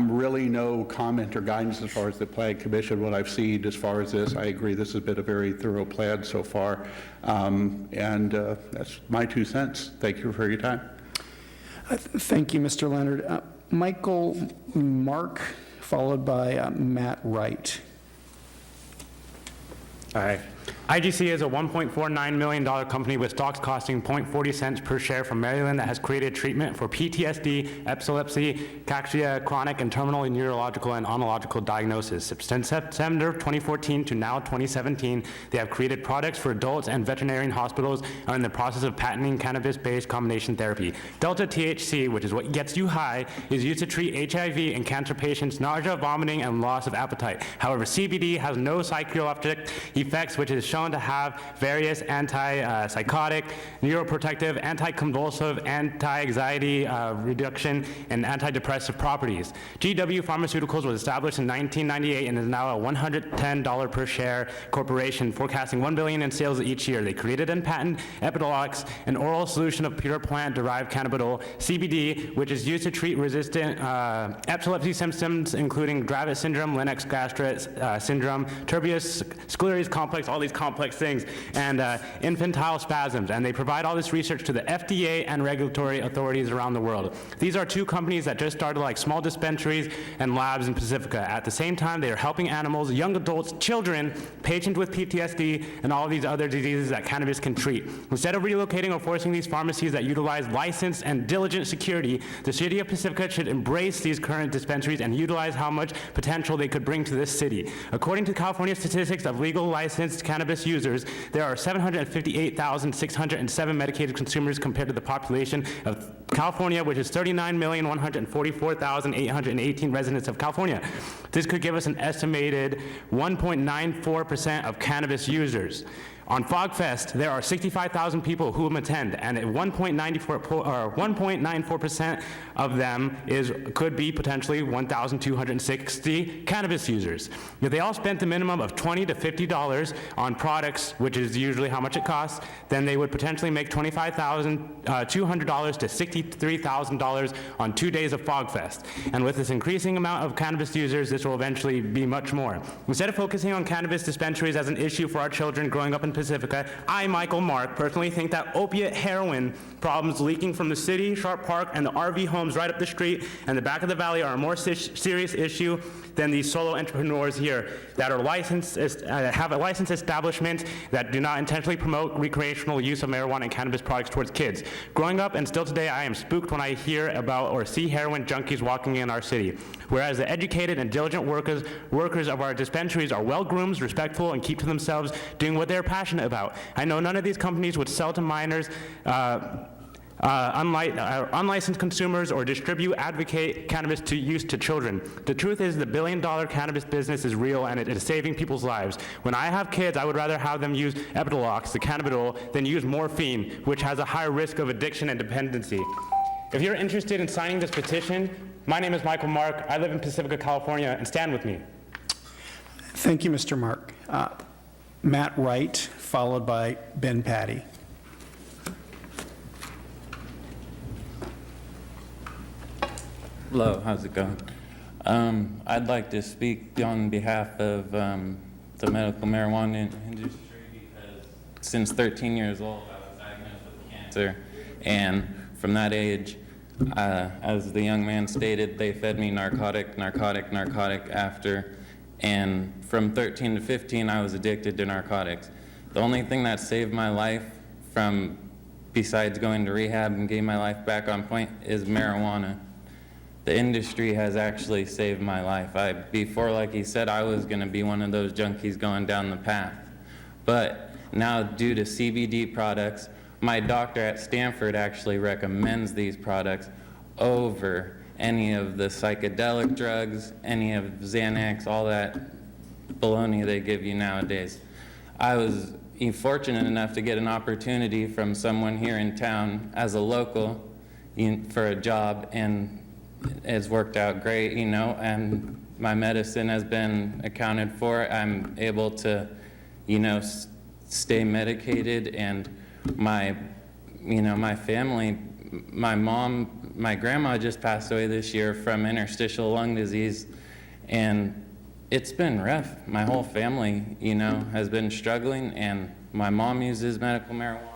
really no comment or guidance as far as the Plan Commission, what I've seen as far as this. I agree this has been a very thorough plan so far, and that's my 2 cents. Thank you for your time. Thank you, Mr. Leonard. Michael Mark, followed by Matt Wright. Hi. IGC is a $1.49 million company with stocks costing 0.40 cents per share from Maryland that has created treatment for PTSD, epilepsy, cachexia, chronic and terminal neurological and oncological diagnosis. Since September 2014 to now 2017, they have created products for adults and veterinarian hospitals and are in the process of patenting cannabis-based combination therapy. Delta THC, which is what gets you high, is used to treat HIV and cancer patients, nausea, vomiting, and loss of appetite. However, CBD has no psychoactive effects, which is shown to have various anti-psychotic, neuroprotective, anti-convulsive, anti-anxiety reduction, and antidepressive properties. GW Pharmaceuticals was established in 1998 and is now a $110 per share corporation, forecasting $1 billion in sales each year. They created and patented Epidiolex, an oral solution of pure plant-derived cannabidiol, CBD, which is used to treat resistant epilepsy symptoms, including Dravet syndrome, Lennox-Gastaut syndrome, Tuberous sclerosis complex, all these complex things, and infantile spasms. And they provide all this research to the FDA and regulatory authorities around the world. These are 2 companies that just started like small dispensaries and labs in Pacifica. At the same time, they are helping animals, young adults, children, patients with PTSD, and all these other diseases that cannabis can treat. Instead of relocating or forcing these pharmacies that utilize licensed and diligent security, the city of Pacifica should embrace these current dispensaries and utilize how much potential they could bring to this city. According to California statistics of legal licensed cannabis users, there are 758,607 medicated consumers compared to the population of California, which is 39,144,818 residents of California. This could give us an estimated 1.94% of cannabis users. On FogFest, there are 65,000 people who will attend, and 1.94% of them could be potentially 1,260 cannabis users. If they all spent the minimum of $20 to $50 on products, which is usually how much it costs, then they would potentially make $25,200 to $63,000 on 2 days of FogFest. And with this increasing amount of cannabis users, this will eventually be much more. Instead of focusing on cannabis dispensaries as an issue for our children growing up in Pacifica, I, Michael Mark, personally think that opiate heroin problems leaking from the city, Sharp Park, and the RV homes right up the street and the back of the valley are a more serious issue than these solo entrepreneurs here that are licensed, have a licensed establishment that do not intentionally promote recreational use of marijuana and cannabis products towards kids. Growing up and still today, I am spooked when I hear about or see heroin junkies walking in our city. Whereas the educated and diligent workers of our dispensaries are well-groomed, respectful, and keep to themselves, doing what they're passionate about. I know none of these companies would sell to minors unlicensed consumers or distribute, advocate cannabis to use to children. The truth is the billion-dollar cannabis business is real and it is saving people's lives. When I have kids, I would rather have them use Epidiolex, the cannabidiol, than use morphine, which has a higher risk of addiction and dependency. If you're interested in signing this petition, my name is Michael Mark. I live in Pacifica, California, and stand with me. Thank you, Mr. Mark. Matt Wright, followed by Ben Patty. Hello, how's it going? I'd like to speak on behalf of the medical marijuana industry because since 13 years old, I was diagnosed with cancer, and from that age, as the young man stated, they fed me narcotic after, and from 13 to 15, I was addicted to narcotics. The only thing that saved my life from, besides going to rehab and getting my life back on point, is marijuana. The industry has actually saved my life. Before, like he said, I was gonna be one of those junkies going down the path. But now, due to CBD products, my doctor at Stanford actually recommends these products over any of the psychedelic drugs, any of Xanax, all that baloney they give you nowadays. I was fortunate enough to get an opportunity from someone here in town as a local for a job, and it's worked out great, you know, and my medicine has been accounted for. I'm able to, you know, stay medicated, and my family, my mom, my grandma just passed away this year from interstitial lung disease, and it's been rough. My whole family, you know, has been struggling, and my mom uses medical marijuana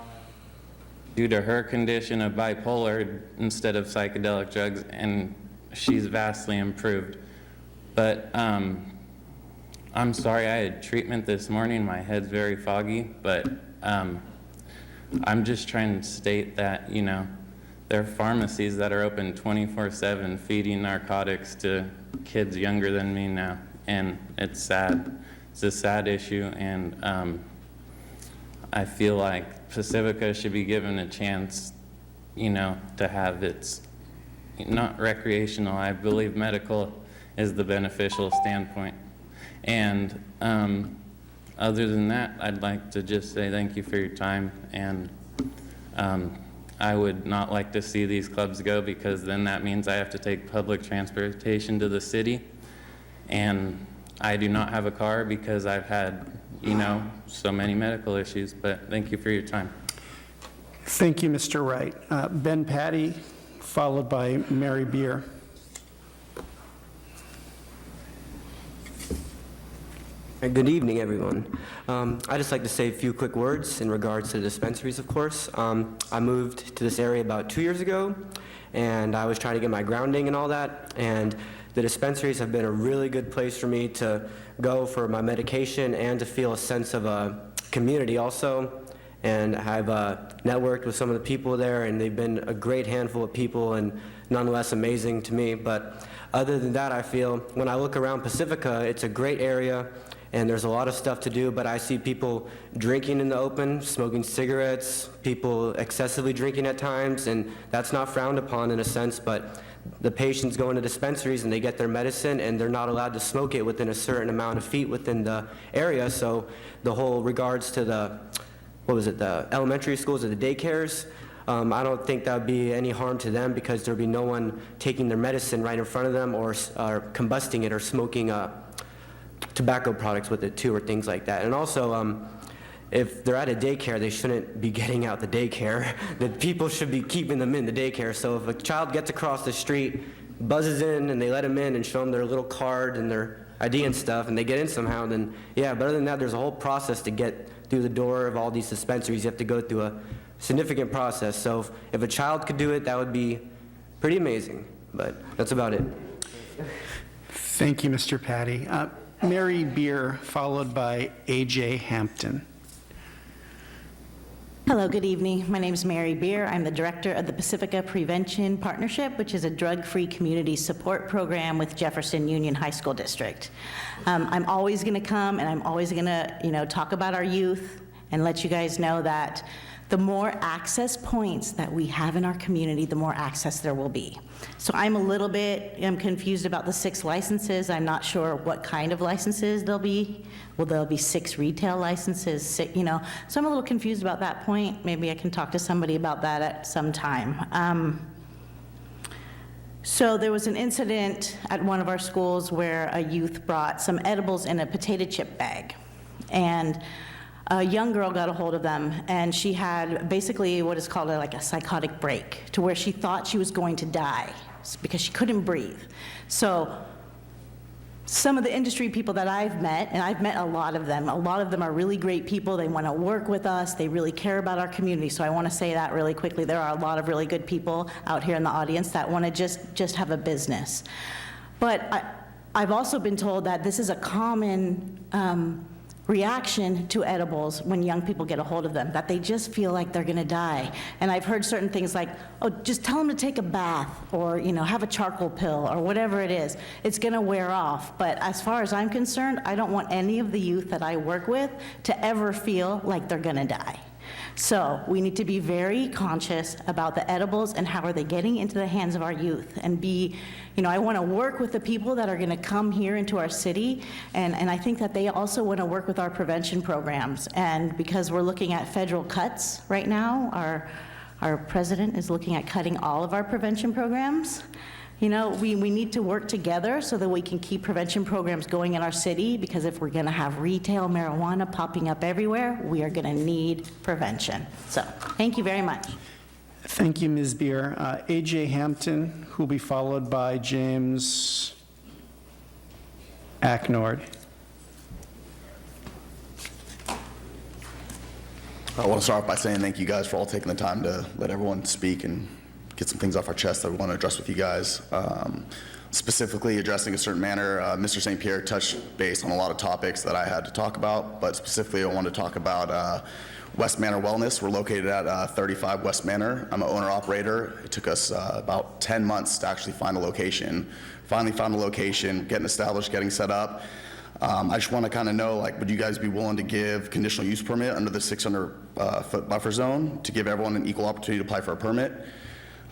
due to her condition of bipolar instead of psychedelic drugs, and she's vastly improved. But I'm sorry, I had treatment this morning. My head's very foggy, but I'm just trying to state that, you know, there are pharmacies that are open 24/7 feeding narcotics to kids younger than me now, and it's sad. It's a sad issue, and I feel like Pacifica should be given a chance, you know, to have its, not recreational, I believe medical is the beneficial standpoint. And other than that, I'd like to just say thank you for your time, and I would not like to see these clubs go, because then that means I have to take public transportation to the city, and I do not have a car because I've had, you know, so many medical issues. But thank you for your time. Thank you, Mr. Wright. Ben Patty, followed by Mary Beer. Good evening, everyone. I'd just like to say a few quick words in regards to the dispensaries, of course. I moved to this area about 2 years ago, and I was trying to get my grounding and all that, and the dispensaries have been a really good place for me to go for my medication and to feel a sense of a community also. And I've networked with some of the people there, and they've been a great handful of people and nonetheless amazing to me. But other than that, I feel when I look around Pacifica, it's a great area, and there's a lot of stuff to do, but I see people drinking in the open, smoking cigarettes, people excessively drinking at times, and that's not frowned upon in a sense, but the patients go into dispensaries and they get their medicine, and they're not allowed to smoke it within a certain amount of feet within the area. So the whole regards to the, the elementary schools or the daycares, I don't think that would be any harm to them, because there would be no one taking their medicine right in front of them or combusting it or smoking tobacco products with it too, or things like that. And also, if they're at a daycare, they shouldn't be getting out the daycare. The people should be keeping them in the daycare. So if a child gets across the street, buzzes in, and they let them in and show them their little card and their ID and stuff, and they get in somehow, then yeah, but other than that, there's a whole process to get through the door of all these dispensaries. You have to go through a significant process. So if a child could do it, that would be pretty amazing. But that's about it. Thank you, Mr. Patty. Mary Beer, followed by A.J. Hampton. Hello, good evening. My name is Mary Beer. I'm the director of the Pacifica Prevention Partnership, which is a drug-free community support program with Jefferson Union High School District. I'm always going to come, and I'm always going to, talk about our youth and let you guys know that the more access points that we have in our community, the more access there will be. So I'm confused about the 6 licenses. I'm not sure what kind of licenses there'll be. Will there be 6 retail licenses, so I'm a little confused about that point. Maybe I can talk to somebody about that at some time. So there was an incident at one of our schools where a youth brought some edibles in a potato chip bag. And a young girl got a hold of them, and she had basically what is called a psychotic break, to where she thought she was going to die because she couldn't breathe. So some of the industry people that I've met, and I've met a lot of them are really great people. They want to work with us. They really care about our community. So I want to say that really quickly. There are a lot of really good people out here in the audience that want to just have a business. But I've also been told that this is a common reaction to edibles when young people get a hold of them, that they just feel like they're going to die. And I've heard certain things like, oh, just tell them to take a bath, or have a charcoal pill, or whatever it is. It's going to wear off. But as far as I'm concerned, I don't want any of the youth that I work with to ever feel like they're going to die. So we need to be very conscious about the edibles and how are they getting into the hands of our youth, and I want to work with the people that are going to come here into our city, and I think that they also want to work with our prevention programs. And because we're looking at federal cuts right now, our president is looking at cutting all of our prevention programs. We need to work together so that we can keep prevention programs going in our city, because if we're going to have retail marijuana popping up everywhere, we are going to need prevention. So, thank you very much. Thank you, Ms. Beer. A.J. Hampton, who will be followed by James Acknord. I want to start off by saying thank you guys for all taking the time to let everyone speak and get some things off our chest that we want to address with you guys. Specifically addressing a certain manner, Mr. St. Pierre touched base on a lot of topics that I had to talk about, but specifically I wanted to talk about West Manor Wellness. We're located at 35 West Manor. I'm an owner-operator. It took us about 10 months to actually find a location. Finally found a location, getting established, getting set up. I just want to kind of know, would you guys be willing to give conditional use permit under the 600-foot buffer zone to give everyone an equal opportunity to apply for a permit?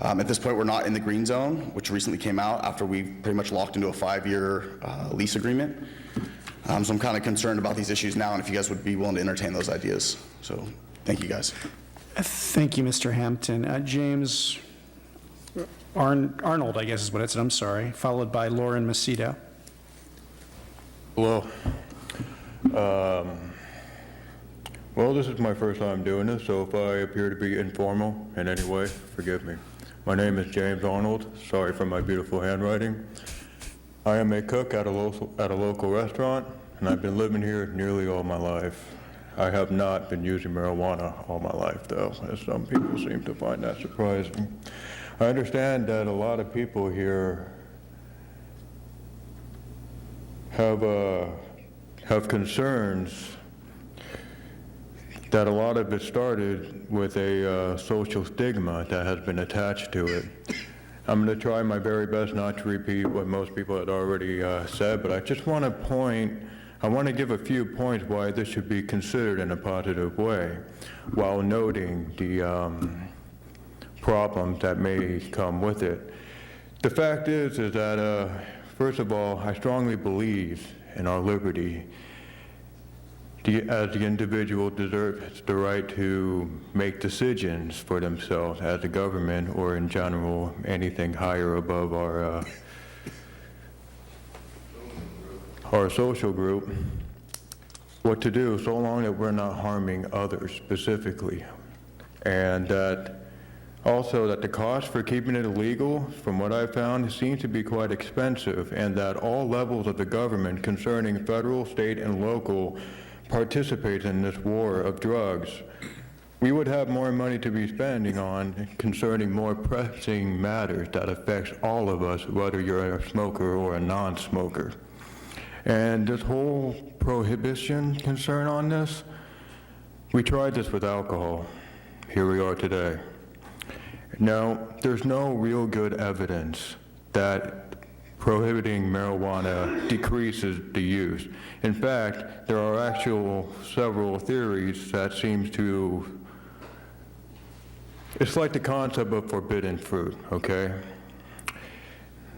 At this point, we're not in the green zone, which recently came out after we pretty much locked into a 5-year lease agreement. So I'm kind of concerned about these issues now, and if you guys would be willing to entertain those ideas. So thank you, guys. Thank you, Mr. Hampton. James Arnold, I guess is what it said, I'm sorry, followed by Lauren Macedo. Hello. Well, this is my first time doing this, so if I appear to be informal in any way, forgive me. My name is James Arnold. Sorry for my beautiful handwriting. I am a cook at a local restaurant, and I've been living here nearly all my life. I have not been using marijuana all my life, though, as some people seem to find that surprising. I understand that a lot of people here have concerns that a lot of it started with a social stigma that has been attached to it. I'm going to try my very best not to repeat what most people had already said, but I just want to give a few points why this should be considered in a positive way, while noting the problems that may come with it. The fact is that, first of all, I strongly believe in our liberty. As the individual deserves the right to make decisions for themselves as a government, or in general, anything higher above our social group, what to do, so long that we're not harming others specifically. And that also that the cost for keeping it illegal, from what I've found, seems to be quite expensive, and that all levels of the government concerning federal, state, and local participate in this war of drugs. We would have more money to be spending on concerning more pressing matters that affects all of us, whether you're a smoker or a non-smoker. And this whole prohibition concern on this, we tried this with alcohol. Here we are today. Now, there's no real good evidence that prohibiting marijuana decreases the use. In fact, there are several theories that seem to It's like the concept of forbidden fruit, okay?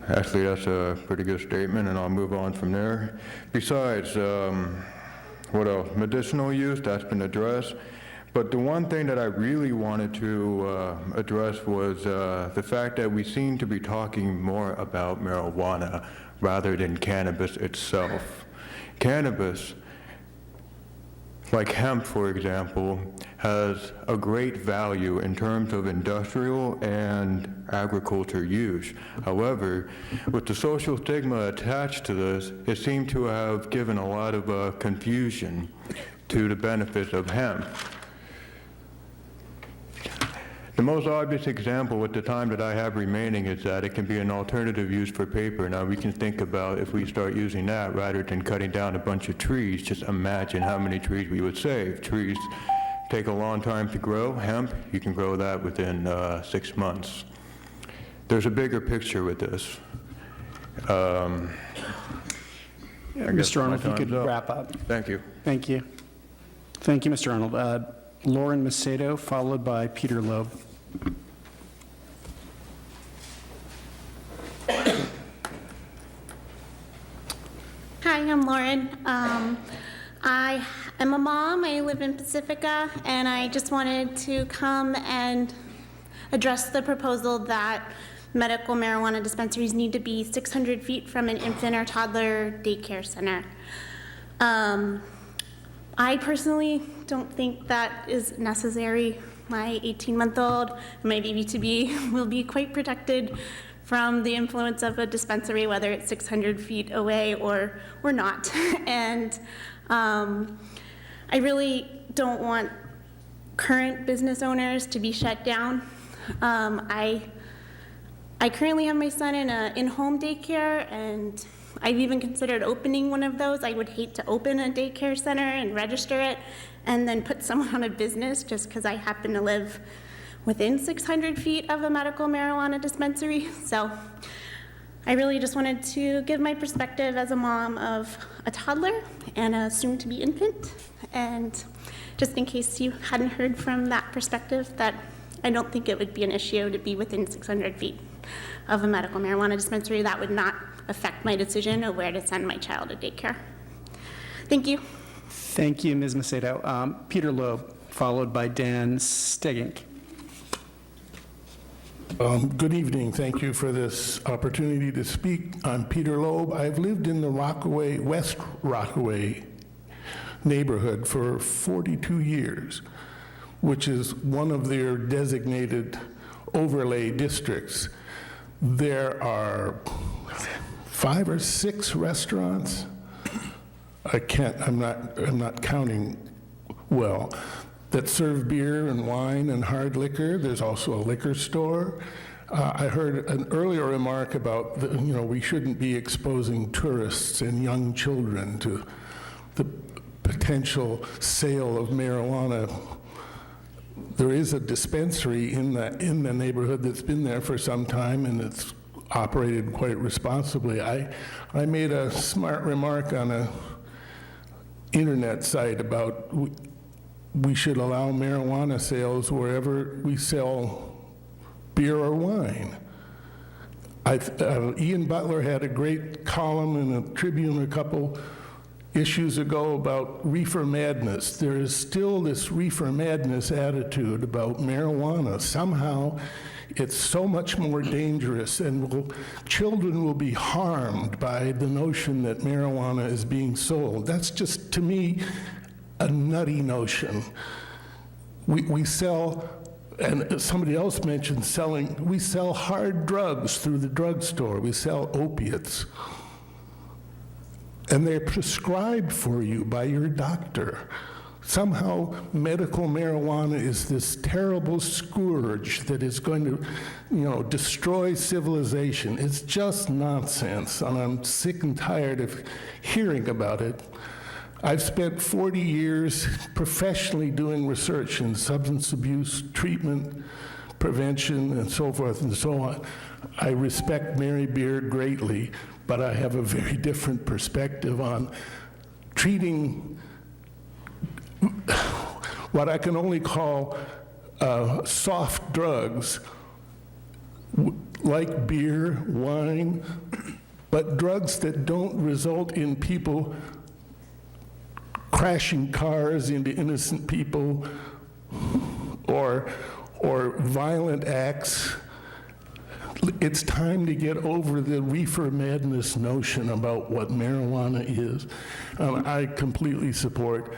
Actually, that's a pretty good statement, and I'll move on from there. Besides, what else? Medicinal use, that's been addressed. But the one thing that I really wanted to address was the fact that we seem to be talking more about marijuana rather than cannabis itself. Cannabis, like hemp, for example, has a great value in terms of industrial and agriculture use. However, with the social stigma attached to this, it seemed to have given a lot of confusion to the benefits of hemp. The most obvious example with the time that I have remaining is that it can be an alternative use for paper. Now, we can think about if we start using that rather than cutting down a bunch of trees, just imagine how many trees we would save. Trees take a long time to grow. Hemp, you can grow that within 6 months. There's a bigger picture with this. Mr. Arnold, if you could wrap up. Thank you. Thank you. Thank you, Mr. Arnold. Lauren Macedo, followed by Peter Loeb. Hi, I'm Lauren. I am a mom. I live in Pacifica, and I just wanted to come and address the proposal that medical marijuana dispensaries need to be 600 feet from an infant or toddler daycare center. I personally don't think that is necessary. My 18-month-old, my baby-to-be, will be quite protected from the influence of a dispensary, whether it's 600 feet away or not. And I really don't want current business owners to be shut down. I currently have my son in an in-home daycare, and I've even considered opening one of those. I would hate to open a daycare center and register it and then put someone on a business just because I happen to live within 600 feet of a medical marijuana dispensary. So I really just wanted to give my perspective as a mom of a toddler and a soon-to-be infant. And just in case you hadn't heard from that perspective, that I don't think it would be an issue to be within 600 feet of a medical marijuana dispensary. That would not affect my decision of where to send my child to daycare. Thank you. Thank you, Ms. Macedo. Peter Loeb, followed by Dan Stegink. Good evening. Thank you for this opportunity to speak. I'm Peter Loeb. I've lived in the Rockaway, West Rockaway neighborhood for 42 years, which is one of their designated overlay districts. There are 5 or 6 restaurants. I'm not counting well, that serve beer and wine and hard liquor. There's also a liquor store. I heard an earlier remark about we shouldn't be exposing tourists and young children to the potential sale of marijuana. There is a dispensary in the neighborhood that's been there for some time, and it's operated quite responsibly. I made a smart remark on a internet site about we should allow marijuana sales wherever we sell beer or wine. Ian Butler had a great column in the Tribune a couple issues ago about reefer madness. There is still this reefer madness attitude about marijuana. Somehow it's so much more dangerous, and children will be harmed by the notion that marijuana is being sold. That's just, to me, a nutty notion. We sell, and somebody else mentioned we sell hard drugs through the drugstore. We sell opiates. And they're prescribed for you by your doctor. Somehow medical marijuana is this terrible scourge that is going to, destroy civilization. It's just nonsense, and I'm sick and tired of hearing about it. I've spent 40 years professionally doing research in substance abuse treatment, prevention, and so forth and so on. I respect Mary Beard greatly, but I have a very different perspective on treating what I can only call soft drugs like beer, wine, but drugs that don't result in people crashing cars into innocent people or violent acts. It's time to get over the reefer madness notion about what marijuana is. I completely support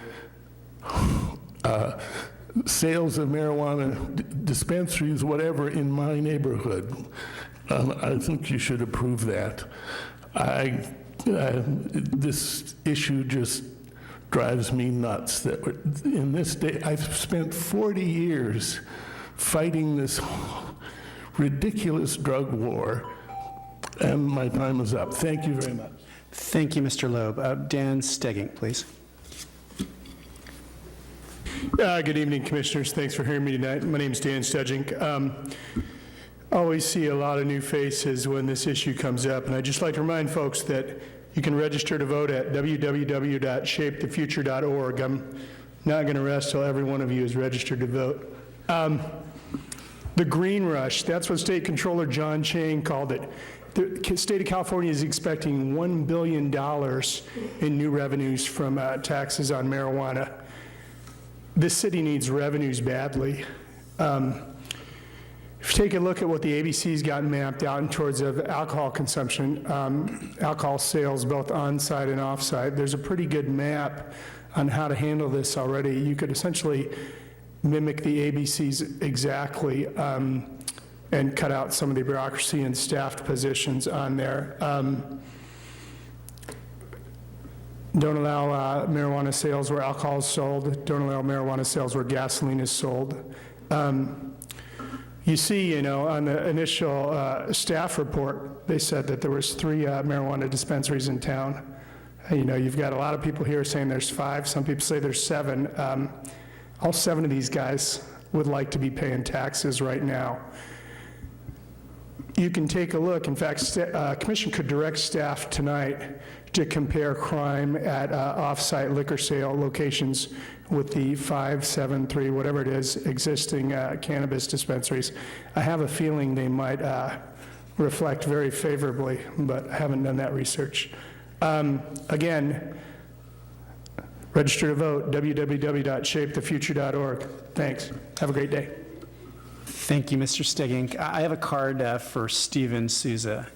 sales of marijuana dispensaries, whatever, in my neighborhood. I think you should approve that. This issue just drives me nuts that in this day, I've spent 40 years fighting this ridiculous drug war, and my time is up. Thank you very much. Thank you, Mr. Loeb. Dan Stegging, please. Good evening, Commissioners. Thanks for hearing me tonight. My name is Dan Studgink. Always see a lot of new faces when this issue comes up, and I'd just like to remind folks that you can register to vote at www.shapethefuture.org. I'm not going to rest till every one of you is registered to vote. The green rush, that's what State Controller John Chang called it. The state of California is expecting $1 billion in new revenues from taxes on marijuana. This city needs revenues badly. If you take a look at what the ABC's got mapped out in towards of alcohol consumption, alcohol sales both on-site and off-site, there's a pretty good map on how to handle this already. You could essentially mimic the ABC's exactly and cut out some of the bureaucracy and staffed positions on there. Don't allow marijuana sales where alcohol is sold. Don't allow marijuana sales where gasoline is sold. You see, on the initial staff report, they said that there was 3 marijuana dispensaries in town. You've got a lot of people here saying there's 5. Some people say there's 7. All 7 of these guys would like to be paying taxes right now. You can take a look. In fact, Commission could direct staff tonight to compare crime at off-site liquor sale locations with the 5, 7, 3, whatever it is, existing cannabis dispensaries. I have a feeling they might reflect very favorably, but I haven't done that research. Again, register to vote, www.shapethefuture.org. Thanks. Have a great day. Thank you, Mr. Stegging. I have a card for Stephen Souza.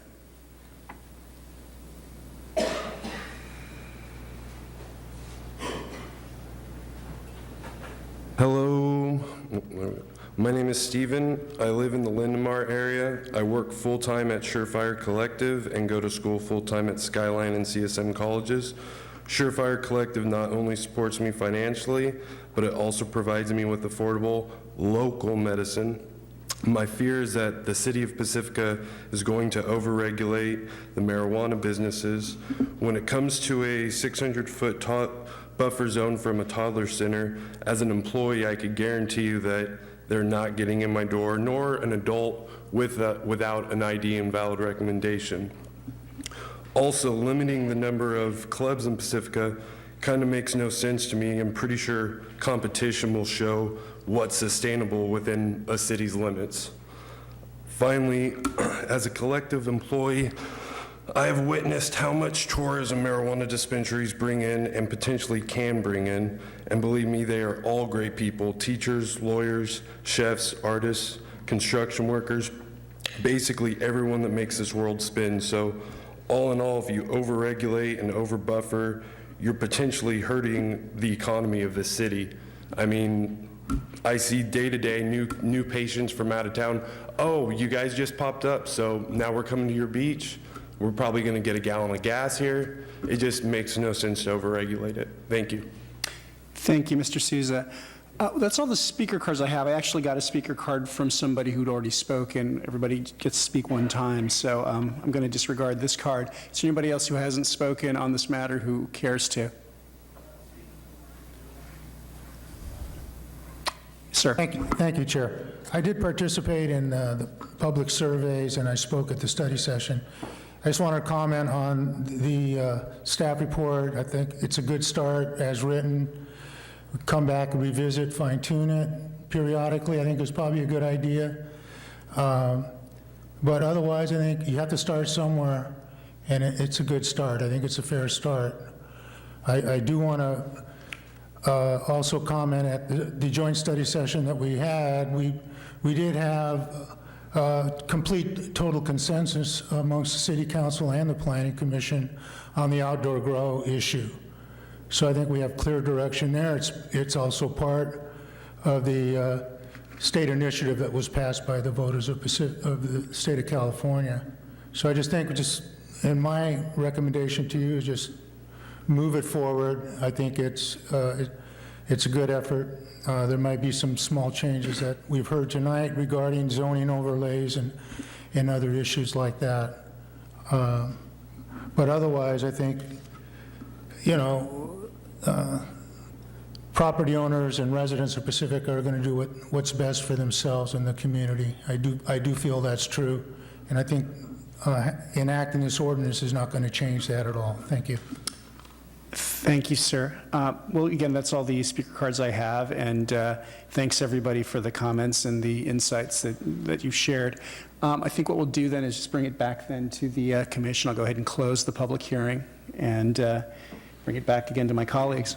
Hello, my name is Steven. I live in the Lindemar area. I work full-time at Surefire Collective and go to school full-time at Skyline and CSM colleges. Surefire Collective not only supports me financially, but it also provides me with affordable local medicine. My fear is that the city of Pacifica is going to overregulate the marijuana businesses. When it comes to a 600-foot buffer zone from a toddler center, as an employee, I could guarantee you that they're not getting in my door, nor an adult without an ID and valid recommendation. Also, limiting the number of clubs in Pacifica kind of makes no sense to me. I'm pretty sure competition will show what's sustainable within a city's limits. Finally, as a collective employee, I have witnessed how much tourism marijuana dispensaries bring in and potentially can bring in, and believe me, they are all great people: teachers, lawyers, chefs, artists, construction workers, basically everyone that makes this world spin. So all in all, if you overregulate and overbuffer, you're potentially hurting the economy of the city. I mean, I see day to day new patients from out of town. Oh, you guys just popped up, so now we're coming to your beach. We're probably going to get a gallon of gas here. It just makes no sense to overregulate it. Thank you. Thank you, Mr. Souza. That's all the speaker cards I have. I actually got a speaker card from somebody who'd already spoken. Everybody gets to speak one time, so I'm going to disregard this card. Is there anybody else who hasn't spoken on this matter who cares to? Sir. Thank you, Chair. I did participate in the public surveys, and I spoke at the study session. I just want to comment on the staff report. I think it's a good start as written. Come back and revisit, fine-tune it, periodically, I think is probably a good idea. But otherwise, I think you have to start somewhere, and it's a good start. I think it's a fair start. I do want to also comment at the joint study session that we had, we did have complete total consensus amongst the City Council and the Planning Commission on the outdoor grow issue. So I think we have clear direction there. It's also part of the state initiative that was passed by the voters of the state of California. So I just think, and my recommendation to you is just move it forward. I think it's a good effort. There might be some small changes that we've heard tonight regarding zoning overlays and other issues like that. But otherwise, I think, property owners and residents of Pacifica are going to do what's best for themselves and the community. I do feel that's true, and I think enacting this ordinance is not going to change that at all. Thank you. Thank you, sir. Well, again, that's all the speaker cards I have, and thanks everybody for the comments and the insights that you shared. I think what we'll do then is just bring it back then to the commission. I'll go ahead and close the public hearing and bring it back again to my colleagues.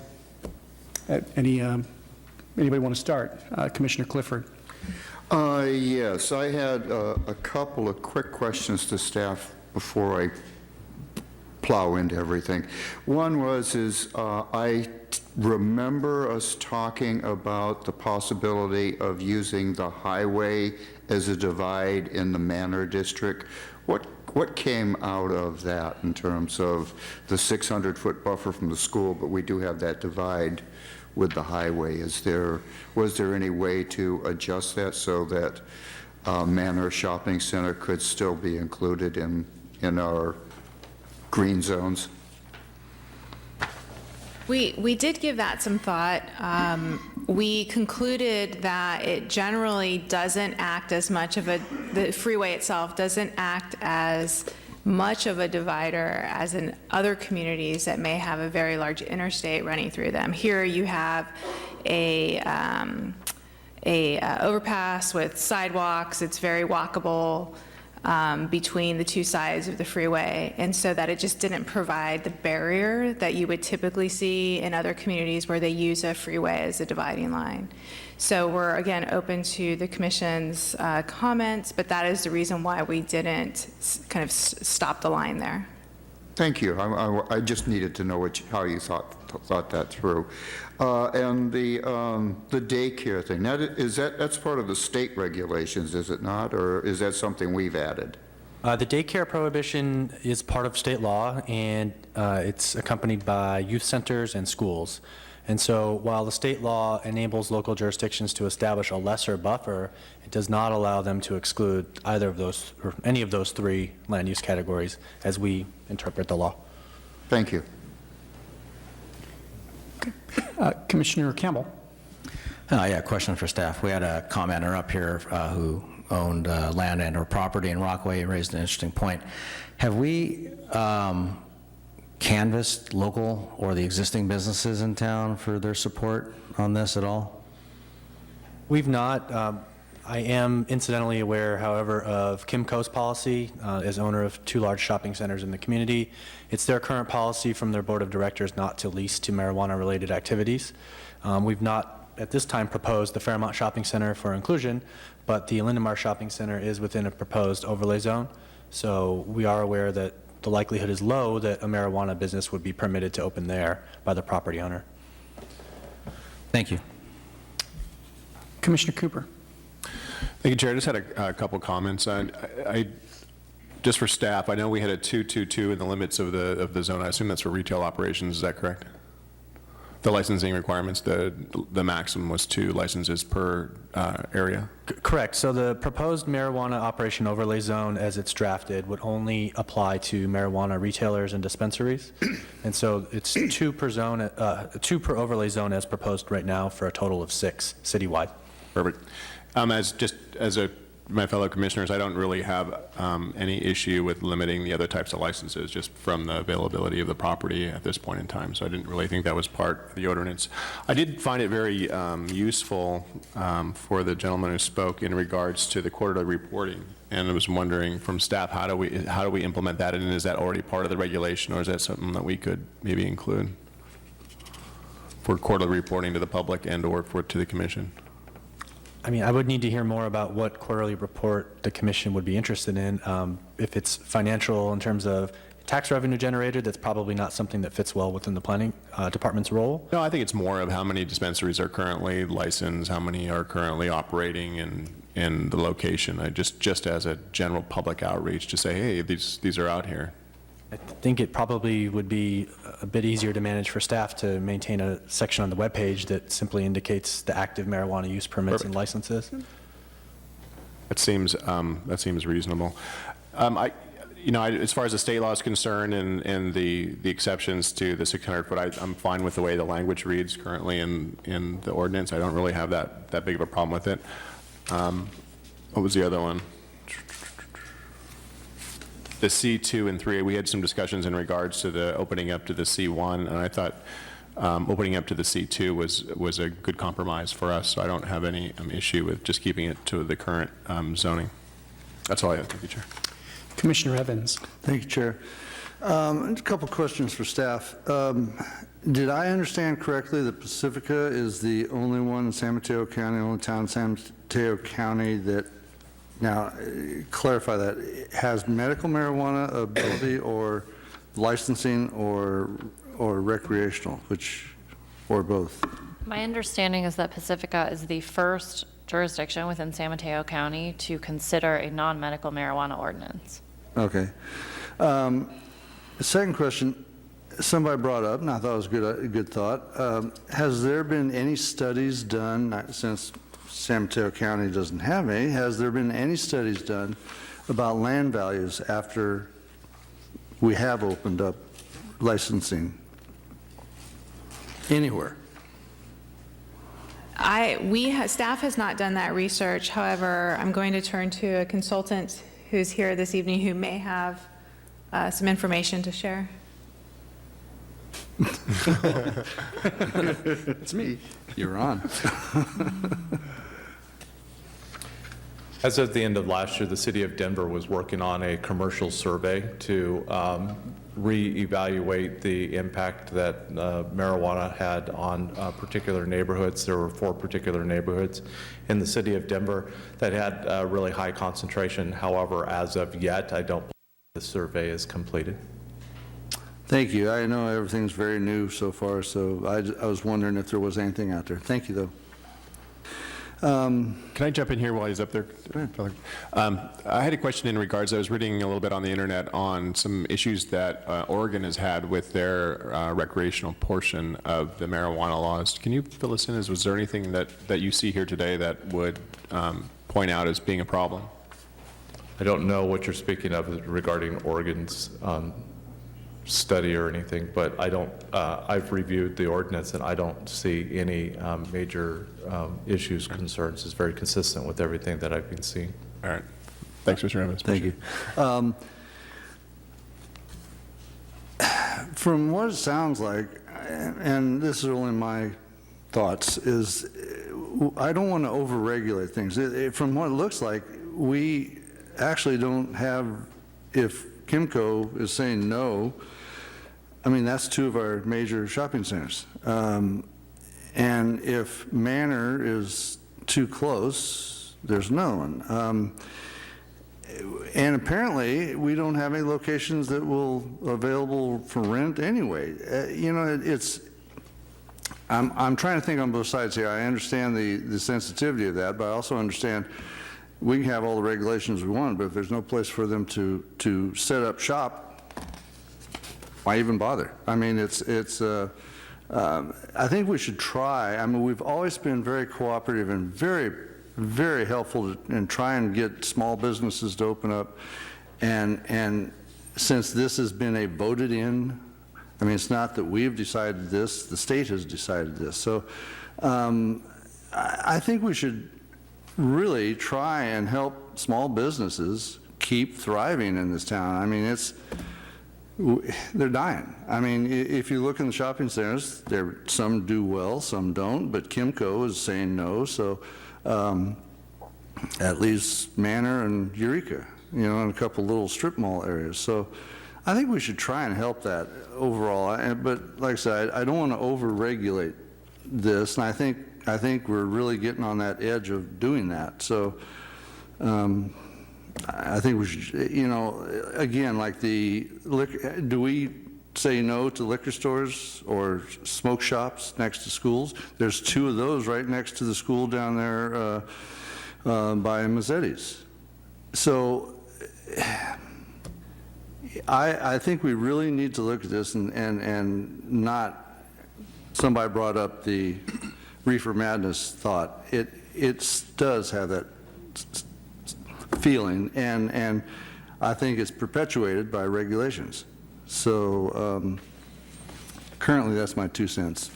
Anybody want to start? Commissioner Clifford. Yes, I had a couple of quick questions to staff before I plow into everything. One was, I remember us talking about the possibility of using the highway as a divide in the Manor District. What came out of that in terms of the 600-foot buffer from the school, but we do have that divide with the highway? Was there any way to adjust that so that Manor Shopping Center could still be included in our green zones? We did give that some thought. We concluded that it generally doesn't act as much of the freeway itself doesn't act as much of a divider as in other communities that may have a very large interstate running through them. Here you have a overpass with sidewalks. It's very walkable between the two sides of the freeway, and so that it just didn't provide the barrier that you would typically see in other communities where they use a freeway as a dividing line. So we're, again, open to the commission's comments, but that is the reason why we didn't kind of stop the line there. Thank you. I just needed to know how you thought that through. And the daycare thing, that's part of the state regulations, is it not? Or is that something we've added? The daycare prohibition is part of state law, and it's accompanied by youth centers and schools. And so while the state law enables local jurisdictions to establish a lesser buffer, it does not allow them to exclude either of those or any of those three land use categories as we interpret the law. Thank you. Commissioner Campbell. Yeah, question for staff. We had a commenter up here who owned land and or property in Rockaway and raised an interesting point. Have we canvassed local or the existing businesses in town for their support on this at all? We've not. I am incidentally aware, however, of Kimco's policy as owner of 2 large shopping centers in the community. It's their current policy from their board of directors not to lease to marijuana-related activities. We've not, at this time, proposed the Fairmont Shopping Center for inclusion, but the Lindemar Shopping Center is within a proposed overlay zone. So we are aware that the likelihood is low that a marijuana business would be permitted to open there by the property owner. Thank you. Commissioner Cooper. Thank you, Chair. I just had a couple comments. Just for staff, I know we had a 222 in the limits of the zone. I assume that's for retail operations. Is that correct? The licensing requirements, the maximum was 2 licenses per area? Correct. So the proposed marijuana operation overlay zone as it's drafted would only apply to marijuana retailers and dispensaries. And so it's 2 per zone, 2 per overlay zone as proposed right now for a total of 6 citywide. Perfect. As a my fellow commissioners, I don't really have any issue with limiting the other types of licenses just from the availability of the property at this point in time. So I didn't really think that was part of the ordinance. I did find it very useful for the gentleman who spoke in regards to the quarterly reporting. And I was wondering from staff, how do we implement that? And is that already part of the regulation, or is that something that we could maybe include for quarterly reporting to the public and or to the commission? I mean, I would need to hear more about what quarterly report the commission would be interested in. If it's financial in terms of tax revenue generated, that's probably not something that fits well within the planning department's role. No, I think it's more of how many dispensaries are currently licensed, how many are currently operating, and the location. Just as a general public outreach to say, hey, these are out here. I think it probably would be a bit easier to manage for staff to maintain a section on the webpage that simply indicates the active marijuana use permits and licenses. That seems reasonable. As far as the state law is concerned and the exceptions to the 600-foot, I'm fine with the way the language reads currently in the ordinance. I don't really have that big of a problem with it. What was the other one? The C2 and 3, we had some discussions in regards to the opening up to the C1, and I thought opening up to the C2 was a good compromise for us, so I don't have any issue with just keeping it to the current zoning. That's all I have. Thank you, Chair. Commissioner Evans. Thank you, Chair. A couple questions for staff. Did I understand correctly that Pacifica is the only one in San Mateo County, only town in San Mateo County that, now clarify that, has medical marijuana ability or licensing or recreational, or both? My understanding is that Pacifica is the first jurisdiction within San Mateo County to consider a non-medical marijuana ordinance. Okay. The second question, somebody brought up, and I thought it was a good thought. Has there been any studies done, since San Mateo County doesn't have any, has there been any studies done about land values after we have opened up licensing anywhere? Staff has not done that research. However, I'm going to turn to a consultant who's here this evening who may have some information to share. It's me. You're on. As of the end of last year, the city of Denver was working on a commercial survey to reevaluate the impact that marijuana had on particular neighborhoods. There were 4 particular neighborhoods in the city of Denver that had a really high concentration. However, as of yet, I don't believe the survey is completed. Thank you. I know everything's very new so far, so I was wondering if there was anything out there. Thank you, though. Can I jump in here while he's up there? I had a question in regards, I was reading a little bit on the internet on some issues that Oregon has had with their recreational portion of the marijuana laws. Can you fill us in? Was there anything that you see here today that would point out as being a problem? I don't know what you're speaking of regarding Oregon's study or anything, but I don't, I've reviewed the ordinance and I don't see any major issues, concerns. It's very consistent with everything that I've been seeing. All right. Thanks, Mr. Evans. Thank you. From what it sounds like, and this is only my thoughts, is I don't want to over-regulate things. From what it looks like, we actually don't have, if Kimco is saying no, I mean, that's 2 of our major shopping centers. And if Manor is too close, there's no one. And apparently, we don't have any locations that will available for rent anyway. I'm trying to think on both sides here. I understand the sensitivity of that, but I also understand we can have all the regulations we want, but if there's no place for them to set up shop, why even bother? I mean, I think we should try. I mean, we've always been very cooperative and very, very helpful in trying to get small businesses to open up. And since this has been a voted in, I mean, it's not that we've decided this, the state has decided this. So I think we should really try and help small businesses keep thriving in this town. I mean, they're dying. I mean, if you look in the shopping centers, some do well, some don't, but Kimco is saying no, so at least Manor and Eureka, and a couple little strip mall areas. So I think we should try and help that overall. But like I said, I don't want to over-regulate this, and I think we're really getting on that edge of doing that. So I think we should, again, like the liquor, do we say no to liquor stores or smoke shops next to schools? There's 2 of those right next to the school down there by Mazzetti's. So I think we really need to look at this and not, somebody brought up the reefer madness thought. It does have that feeling, and I think it's perpetuated by regulations. So currently, that's my 2 cents.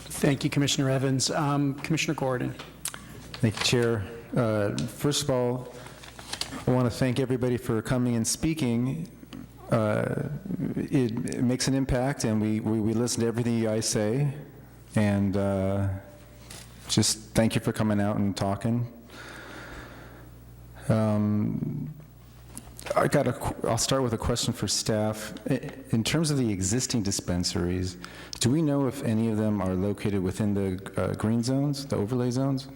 Thank you, Commissioner Evans. Commissioner Gordon. Thank you, Chair. First of all, I want to thank everybody for coming and speaking. It makes an impact, and we listen to everything you guys say, and just thank you for coming out and talking. I'll start with a question for staff. In terms of the existing dispensaries, do we know if any of them are located within the green zones, the overlay zones?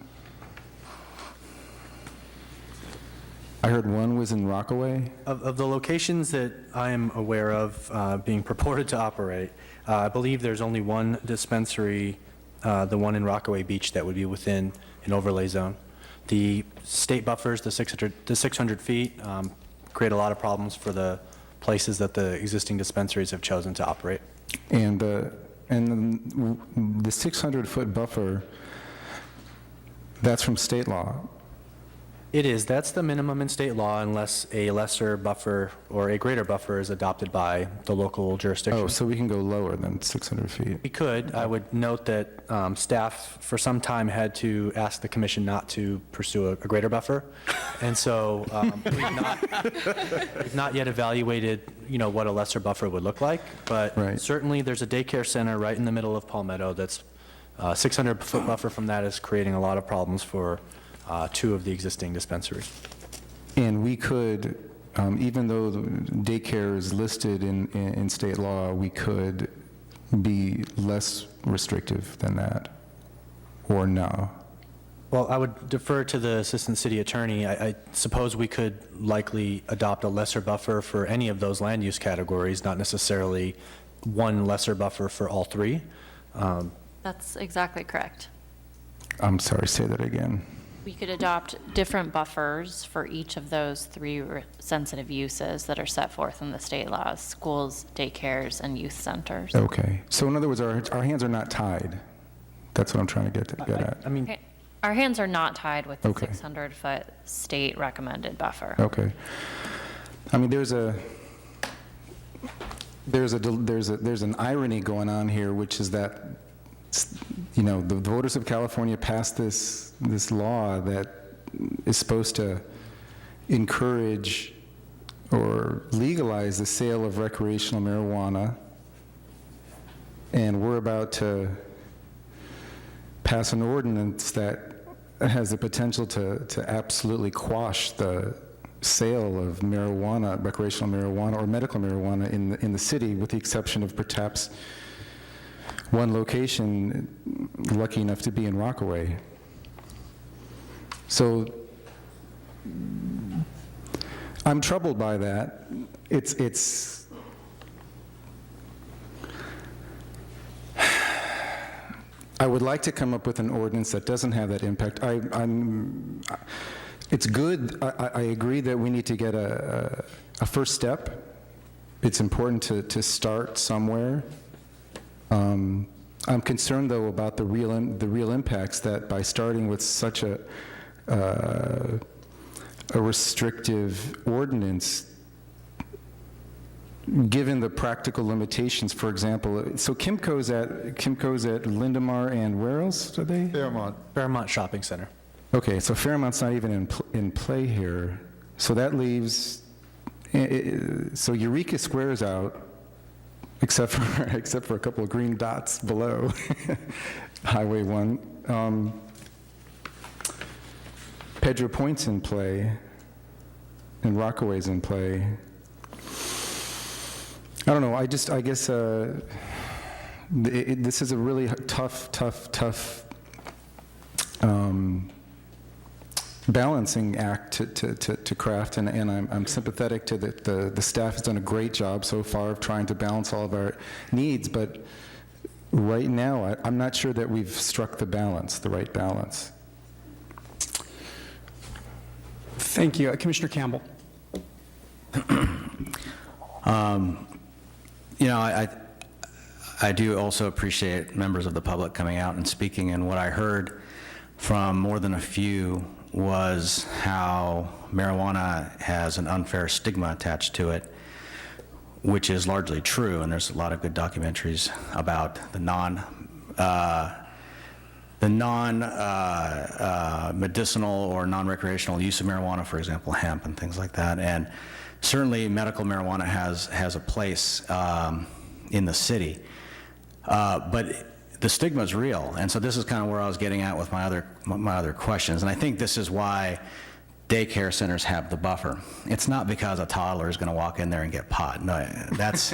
I heard one was in Rockaway. Of the locations that I am aware of being purported to operate, I believe there's only one dispensary, the one in Rockaway Beach, that would be within an overlay zone. The state buffers, the 600 feet, create a lot of problems for the places that the existing dispensaries have chosen to operate. And the 600-foot buffer, that's from state law. It is. That's the minimum in state law unless a lesser buffer or a greater buffer is adopted by the local jurisdiction. Oh, so we can go lower than 600 feet. We could. I would note that staff for some time had to ask the commission not to pursue a greater buffer. And so we've not yet evaluated, what a lesser buffer would look like. But certainly there's a daycare center right in the middle of Palmetto that's 600-foot buffer from that is creating a lot of problems for 2 of the existing dispensaries. And we could, even though the daycare is listed in state law, we could be less restrictive than that, or no? Well, I would defer to the assistant city attorney. I suppose we could likely adopt a lesser buffer for any of those land use categories, not necessarily one lesser buffer for all 3. That's exactly correct. I'm sorry, say that again. We could adopt different buffers for each of those 3 sensitive uses that are set forth in the state laws: schools, daycares, and youth centers. Okay. So in other words, our hands are not tied. That's what I'm trying to get at. I mean, our hands are not tied with the Okay. 600-foot state recommended buffer. Okay. I mean, there's an irony going on here, which is that the voters of California passed this law that is supposed to encourage or legalize the sale of recreational marijuana, and we're about to pass an ordinance that has the potential to absolutely quash the sale of marijuana, recreational marijuana, or medical marijuana in the city, with the exception of perhaps one location lucky enough to be in Rockaway. So I'm troubled by that. It's I would like to come up with an ordinance that doesn't have that impact. It's good. I agree that we need to get a first step. It's important to start somewhere. I'm concerned, though, about the real impacts that by starting with such a restrictive ordinance, given the practical limitations. For example, so Kimco's at Lindemar, and where else are they? Fairmont. Fairmont Shopping Center. Okay, so Fairmont's not even in play here. So that leaves, so Eureka Square's out, except for a couple of green dots below Highway 1. Pedro Point's in play, and Rockaway's in play. I don't know, I guess this is a really tough balancing act to craft, and I'm sympathetic to the staff has done a great job so far of trying to balance all of our needs, but right now I'm not sure that we've struck the right balance. Thank you. Commissioner Campbell. You know, I do also appreciate members of the public coming out and speaking, and what I heard from more than a few was how marijuana has an unfair stigma attached to it, which is largely true, and there's a lot of good documentaries about the non-medicinal or non-recreational use of marijuana, for example, hemp and things like that. And certainly medical marijuana has a place in the city, but the stigma is real. And so this is kind of where I was getting at with my other questions. And I think this is why daycare centers have the buffer. It's not because a toddler is going to walk in there and get pot. No, that's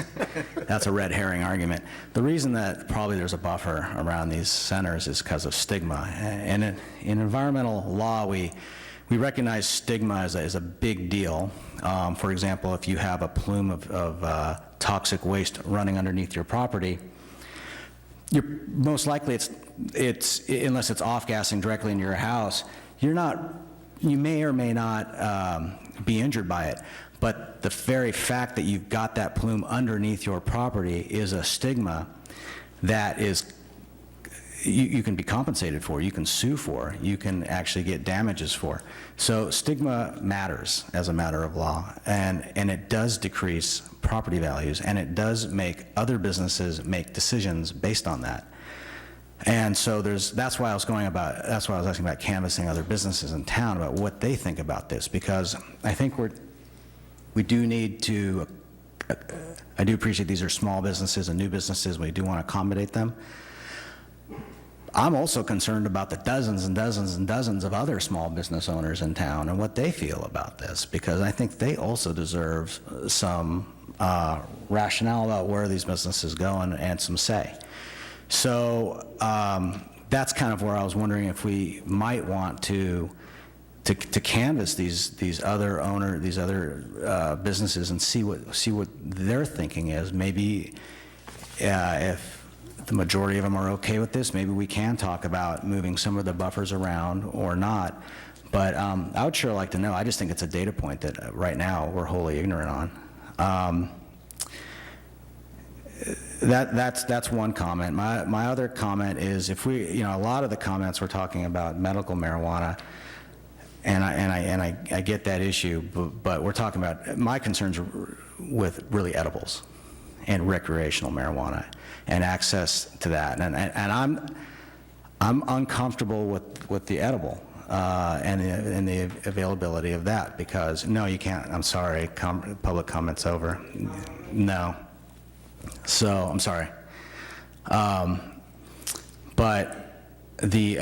a red herring argument. The reason that probably there's a buffer around these centers is because of stigma. And in environmental law, we recognize stigma as a big deal. For example, if you have a plume of toxic waste running underneath your property, you're most likely it's unless it's off-gassing directly into your house, you may or may not be injured by it. But the very fact that you've got that plume underneath your property is a stigma that is you can be compensated for, you can sue for, you can actually get damages for. So stigma matters as a matter of law, and it does decrease property values, and it does make other businesses make decisions based on that. And so that's why I was asking about canvassing other businesses in town about what they think about this, because I think we do need to, I do appreciate these are small businesses and new businesses, we do want to accommodate them. I'm also concerned about the dozens and dozens and dozens of other small business owners in town and what they feel about this, because I think they also deserve some rationale about where these businesses go and some say. So that's kind of where I was wondering if we might want to canvass these other businesses and see what their thinking is. Maybe if the majority of them are okay with this, maybe we can talk about moving some of the buffers around or not. But I would sure like to know. I just think it's a data point that right now we're wholly ignorant on. That's one comment. My other comment is if a lot of the comments we're talking about medical marijuana, and I get that issue, but we're talking about, my concerns are with really edibles and recreational marijuana and access to that. And I'm uncomfortable with the edible and the availability of that, because no, you can't. I'm sorry, public comment's over. No. So I'm sorry. But the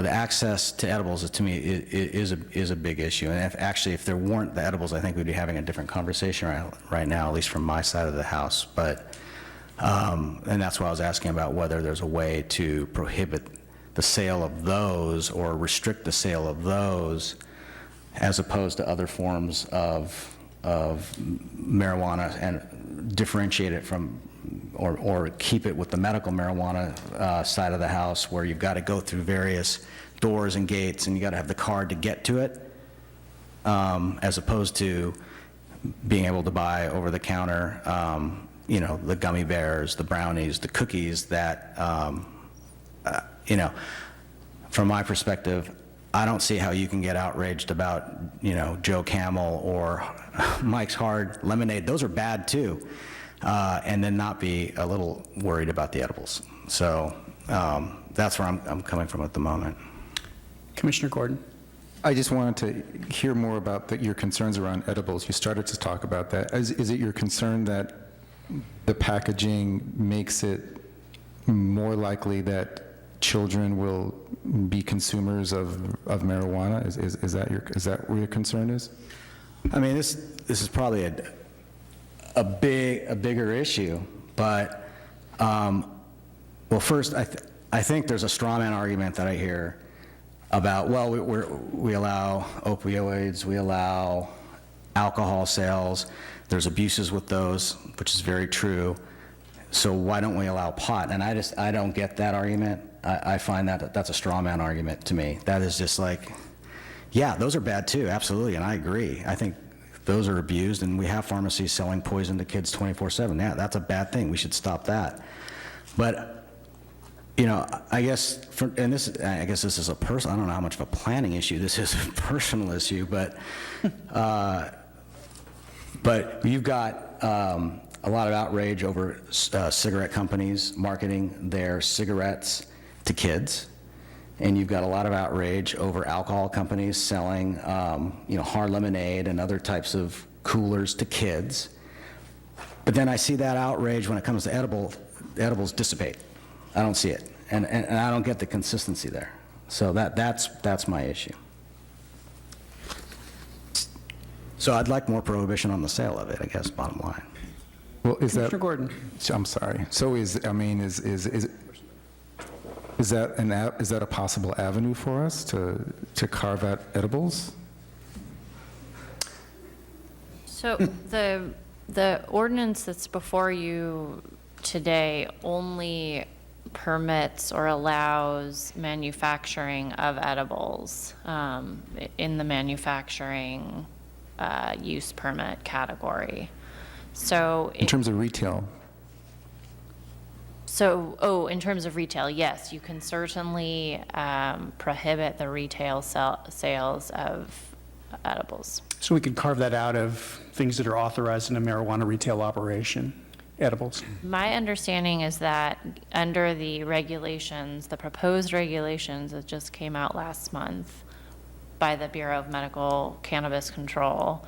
access to edibles to me is a big issue. And if there weren't the edibles, I think we'd be having a different conversation right now, at least from my side of the house. But and that's why I was asking about whether there's a way to prohibit the sale of those or restrict the sale of those, as opposed to other forms of marijuana, and differentiate it from or keep it with the medical marijuana side of the house, where you've got to go through various doors and gates and you got to have the card to get to it, as opposed to being able to buy over the counter the gummy bears, the brownies, the cookies that from my perspective, I don't see how you can get outraged about, Joe Camel or Mike's Hard Lemonade. Those are bad too. And then not be a little worried about the edibles. So that's where I'm coming from at the moment. Commissioner Gordon. I just wanted to hear more about your concerns around edibles. You started to talk about that. Is it your concern that the packaging makes it more likely that children will be consumers of marijuana? Is that where your concern is? I mean, this is probably a bigger issue, but, well, first, I think there's a straw man argument that I hear about, well, we allow opioids, we allow alcohol sales, there's abuses with those, which is very true, so why don't we allow pot? And I don't get that argument. I find that's a straw man argument to me. That is just like, yeah, those are bad too, absolutely, and I agree. I think those are abused, and we have pharmacies selling poison to kids 24/7. Yeah, that's a bad thing. We should stop that. But you know, I guess this is a personal. I don't know how much of a planning issue this is, a personal issue, but you've got a lot of outrage over cigarette companies marketing their cigarettes to kids, and you've got a lot of outrage over alcohol companies selling, hard lemonade and other types of coolers to kids. But then I see that outrage when it comes to edibles dissipate. I don't see it, and I don't get the consistency there. So that's my issue. So I'd like more prohibition on the sale of it, I guess, bottom line. Well, is Commissioner Gordon. I'm sorry. So is that a possible avenue for us to carve out edibles? So the ordinance that's before you today only permits or allows manufacturing of edibles in the manufacturing use permit category. So in terms of retail? In terms of retail, yes, you can certainly prohibit the retail sales of edibles. So we could carve that out of things that are authorized in a marijuana retail operation, edibles. My understanding is that under the regulations, the proposed regulations that just came out last month by the Bureau of Medical Cannabis Control,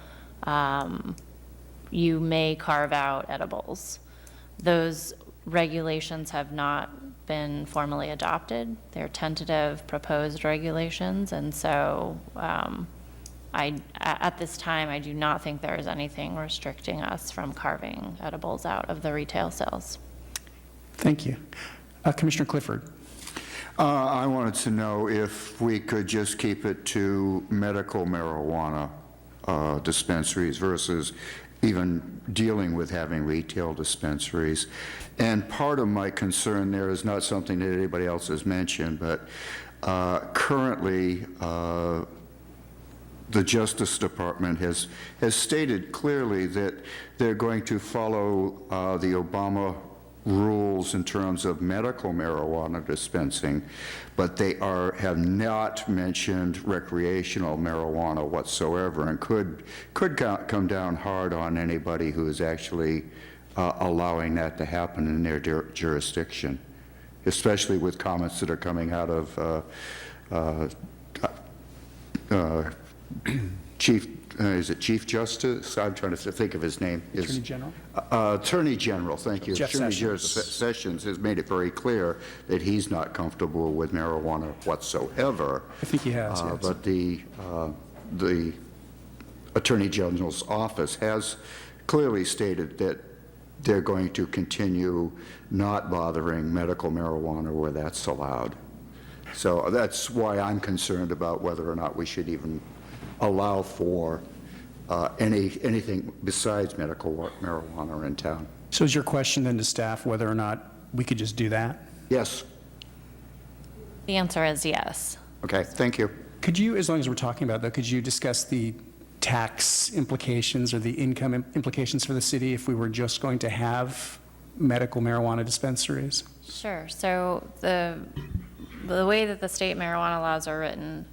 you may carve out edibles. Those regulations have not been formally adopted. They're tentative proposed regulations, and so at this time, I do not think there is anything restricting us from carving edibles out of the retail sales. Thank you. Commissioner Clifford. I wanted to know if we could just keep it to medical marijuana dispensaries versus even dealing with having retail dispensaries. And part of my concern there is not something that anybody else has mentioned, but currently the Justice Department has stated clearly that they're going to follow the Obama rules in terms of medical marijuana dispensing, but they have not mentioned recreational marijuana whatsoever, and could come down hard on anybody who is actually allowing that to happen in their jurisdiction, especially with comments that are coming out of is it Chief Justice? I'm trying to think of his name. Attorney General? Attorney General, thank you. Jeff Attorney Sessions. Sessions has made it very clear that he's not comfortable with marijuana whatsoever. I think he has, yes. But the Attorney General's office has clearly stated that they're going to continue not bothering medical marijuana where that's allowed. So that's why I'm concerned about whether or not we should even allow for anything besides medical marijuana in town. So is your question then to staff whether or not we could just do that? Yes. The answer is yes. Okay, thank you. Could you, as long as we're talking about that, could you discuss the tax implications or the income implications for the city if we were just going to have medical marijuana dispensaries? Sure. So the way that the state marijuana laws are written,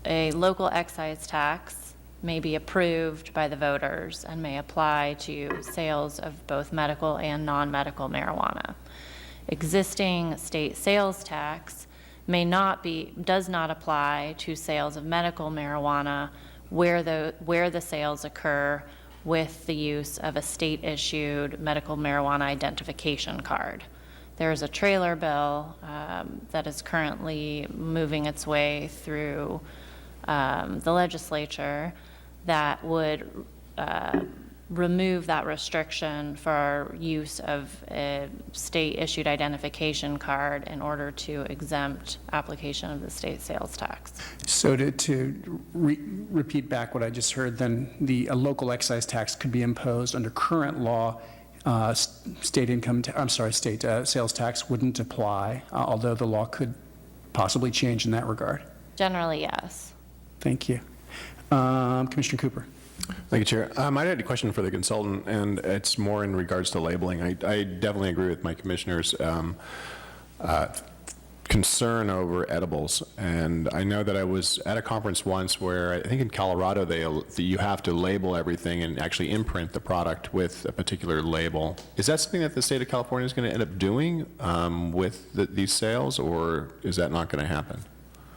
a local excise tax may be approved by the voters and may apply to sales of both medical and non-medical marijuana. Existing state sales tax does not apply to sales of medical marijuana where the sales occur with the use of a state-issued medical marijuana identification card. There's a trailer bill that is currently moving its way through the legislature that would remove that restriction for use of a state-issued identification card in order to exempt application of the state sales tax. So to repeat back what I just heard, then a local excise tax could be imposed under current law. State sales tax wouldn't apply, although the law could possibly change in that regard. Generally, yes. Thank you. Commissioner Cooper. Thank you, Chair. I had a question for the consultant, and it's more in regards to labeling. I definitely agree with my commissioner's concern over edibles. And I know that I was at a conference once where I think in Colorado you have to label everything and actually imprint the product with a particular label. Is that something that the state of California is going to end up doing with these sales, or is that not going to happen?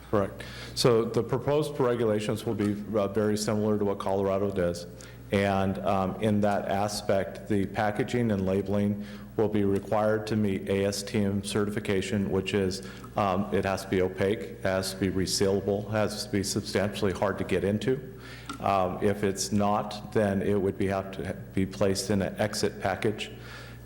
Correct. So the proposed regulations will be very similar to what Colorado does. And in that aspect, the packaging and labeling will be required to meet ASTM certification, which is it has to be opaque, it has to be resealable, it has to be substantially hard to get into. If it's not, then it would have to be placed in an exit package.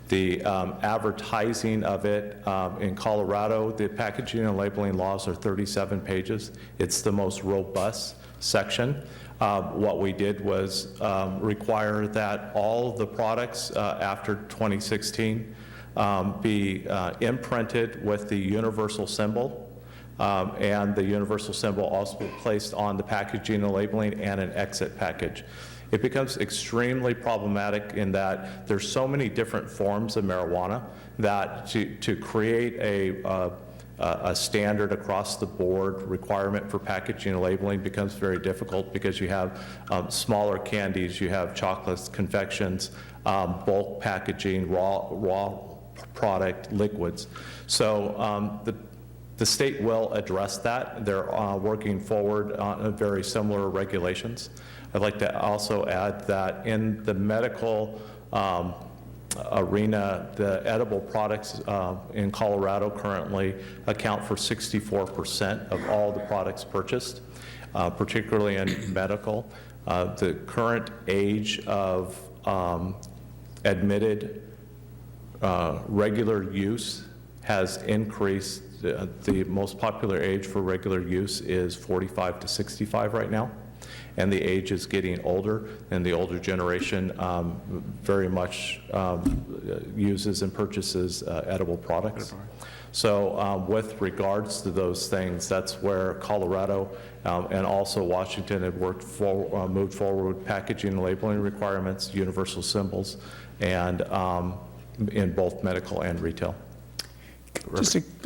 The advertising of it in Colorado, the packaging and labeling laws are 37 pages. It's the most robust section. What we did was require that all the products after 2016 be imprinted with the universal symbol, and the universal symbol also be placed on the packaging and labeling and an exit package. It becomes extremely problematic in that there's so many different forms of marijuana that to create a standard across the board requirement for packaging and labeling becomes very difficult, because you have smaller candies, you have chocolates, confections, bulk packaging, raw product, liquids. So the state will address that. They're working forward on very similar regulations. I'd like to also add that in the medical arena, the edible products in Colorado currently account for 64% of all the products purchased, particularly in medical. The current age of admitted regular use has increased. The most popular age for regular use is 45 to 65 right now. And the age is getting older, and the older generation very much uses and purchases edible products. So with regards to those things, that's where Colorado and also Washington had moved forward with packaging and labeling requirements, universal symbols, and in both medical and retail.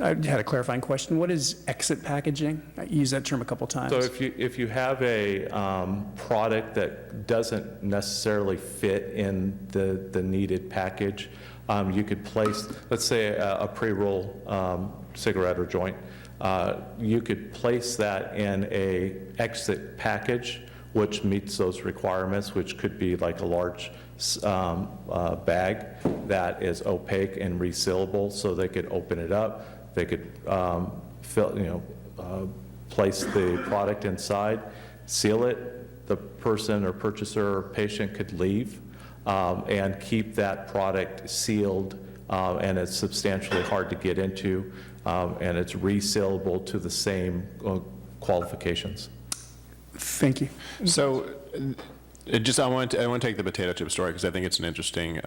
I had a clarifying question. What is exit packaging? I used that term a couple times. So if you have a product that doesn't necessarily fit in the needed package, you could place, let's say a pre-roll cigarette or joint, you could place that in a exit package which meets those requirements, which could be like a large bag that is opaque and resealable, so they could open it up, they could place the product inside, seal it, the person or purchaser or patient could leave and keep that product sealed, and it's substantially hard to get into, and it's resealable to the same qualifications. Thank you. So I want to take the potato chip story because I think it's an interesting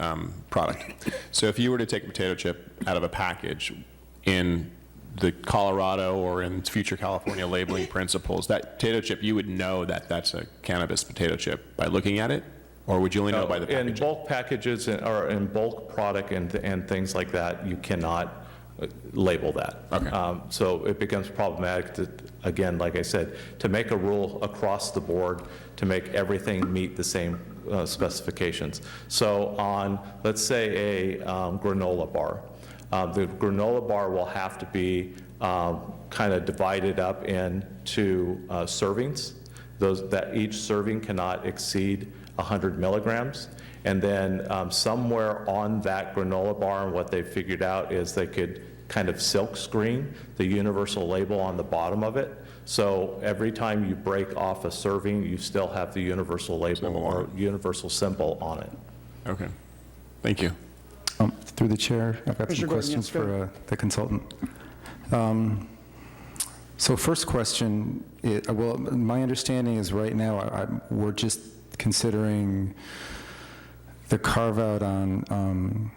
product. So if you were to take a potato chip out of a package in the Colorado or in future California labeling principles, that potato chip, you would know that that's a cannabis potato chip by looking at it? Or would you only know by the packaging? In bulk packages or in bulk product and things like that, you cannot label that. Okay. So it becomes problematic to, again, like I said, to make a rule across the board to make everything meet the same specifications. So on, let's say, a granola bar, the granola bar will have to be kind of divided up into servings. That each serving cannot exceed 100 milligrams. And then somewhere on that granola bar, and what they figured out is they could kind of silk screen the universal label on the bottom of it. So every time you break off a serving, you still have the universal label or universal symbol on it. Okay. Thank you. Through the chair, I've got some Commissioner Gordon, questions yes, go for the consultant. So first question, well, my understanding is right now, we're just considering the carve-out on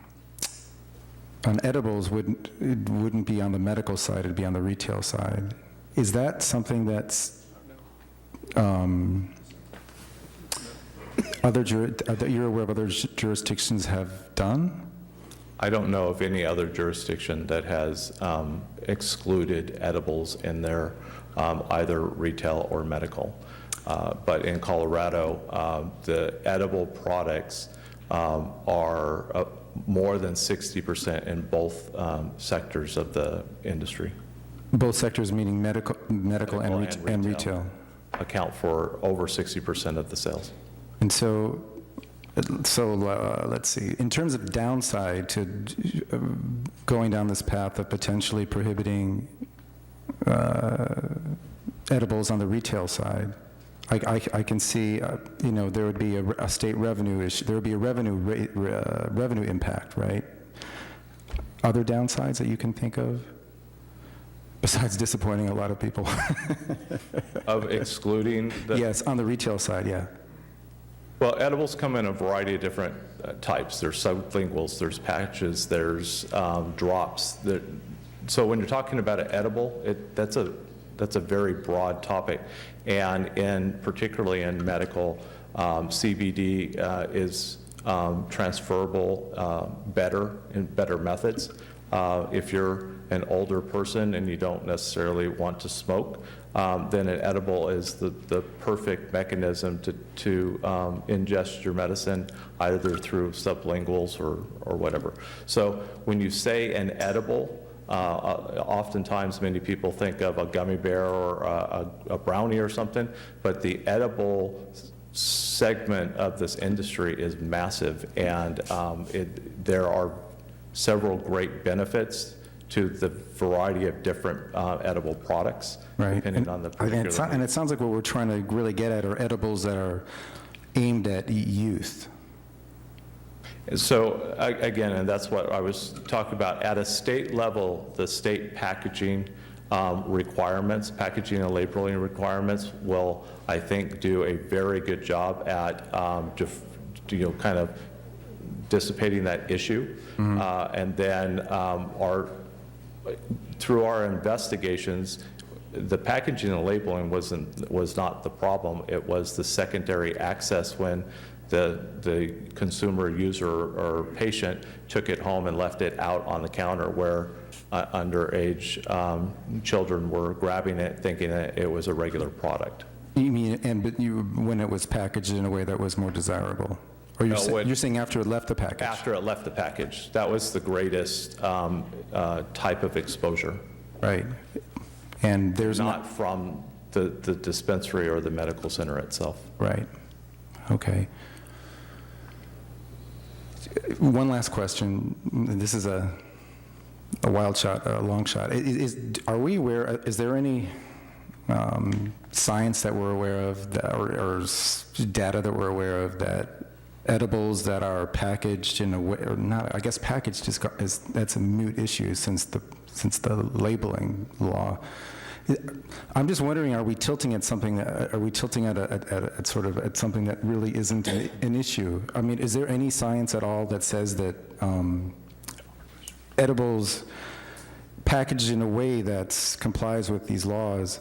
edibles wouldn't be on the medical side, it'd be on the retail side. Is that something that's you're aware of other jurisdictions have done? I don't know of any other jurisdiction that has excluded edibles in their either retail or medical. But in Colorado, the edible products are more than 60% in both sectors of the industry. Both sectors, meaning medical and retail. Account for over 60% of the sales. And so let's see. In terms of downside to going down this path of potentially prohibiting edibles on the retail side, I can see, there would be a state revenue issue. There would be a revenue impact, right? Other downsides that you can think of, besides disappointing a lot of people? Of excluding the... Yes, on the retail side, yeah. Well, edibles come in a variety of different types. There's sublinguals, there's patches, there's drops. So when you're talking about an edible, that's a very broad topic. And particularly in medical, CBD is transferable better in better methods. If you're an older person and you don't necessarily want to smoke, then an edible is the perfect mechanism to ingest your medicine, either through sublinguals or whatever. So when you say an edible, oftentimes many people think of a gummy bear or a brownie or something, but the edible segment of this industry is massive, and there are several great benefits to the variety of different edible products, right, depending on the particular. And it sounds like what we're trying to really get at are edibles that are aimed at youth. So again, and that's what I was talking about, at a state level, the state packaging requirements, packaging and labeling requirements will, I think, do a very good job at kind of dissipating that issue. And then through our investigations, the packaging and labeling was not the problem. It was the secondary access when the consumer, user, or patient took it home and left it out on the counter, where underage children were grabbing it, thinking that it was a regular product. You mean, when it was packaged in a way that was more desirable? Or you're saying after it left the package? After it left the package. That was the greatest type of exposure. Right. And there's not from the dispensary or the medical center itself. Right. Okay. One last question. This is a wild shot, a long shot. Are we aware, is there any science that we're aware of, or data that we're aware of, that edibles that are packaged in a way, or not, I guess packaged that's a moot issue since the labeling law. I'm just wondering, are we tilting at something at something that really isn't an issue? I mean, is there any science at all that says that edibles packaged in a way that complies with these laws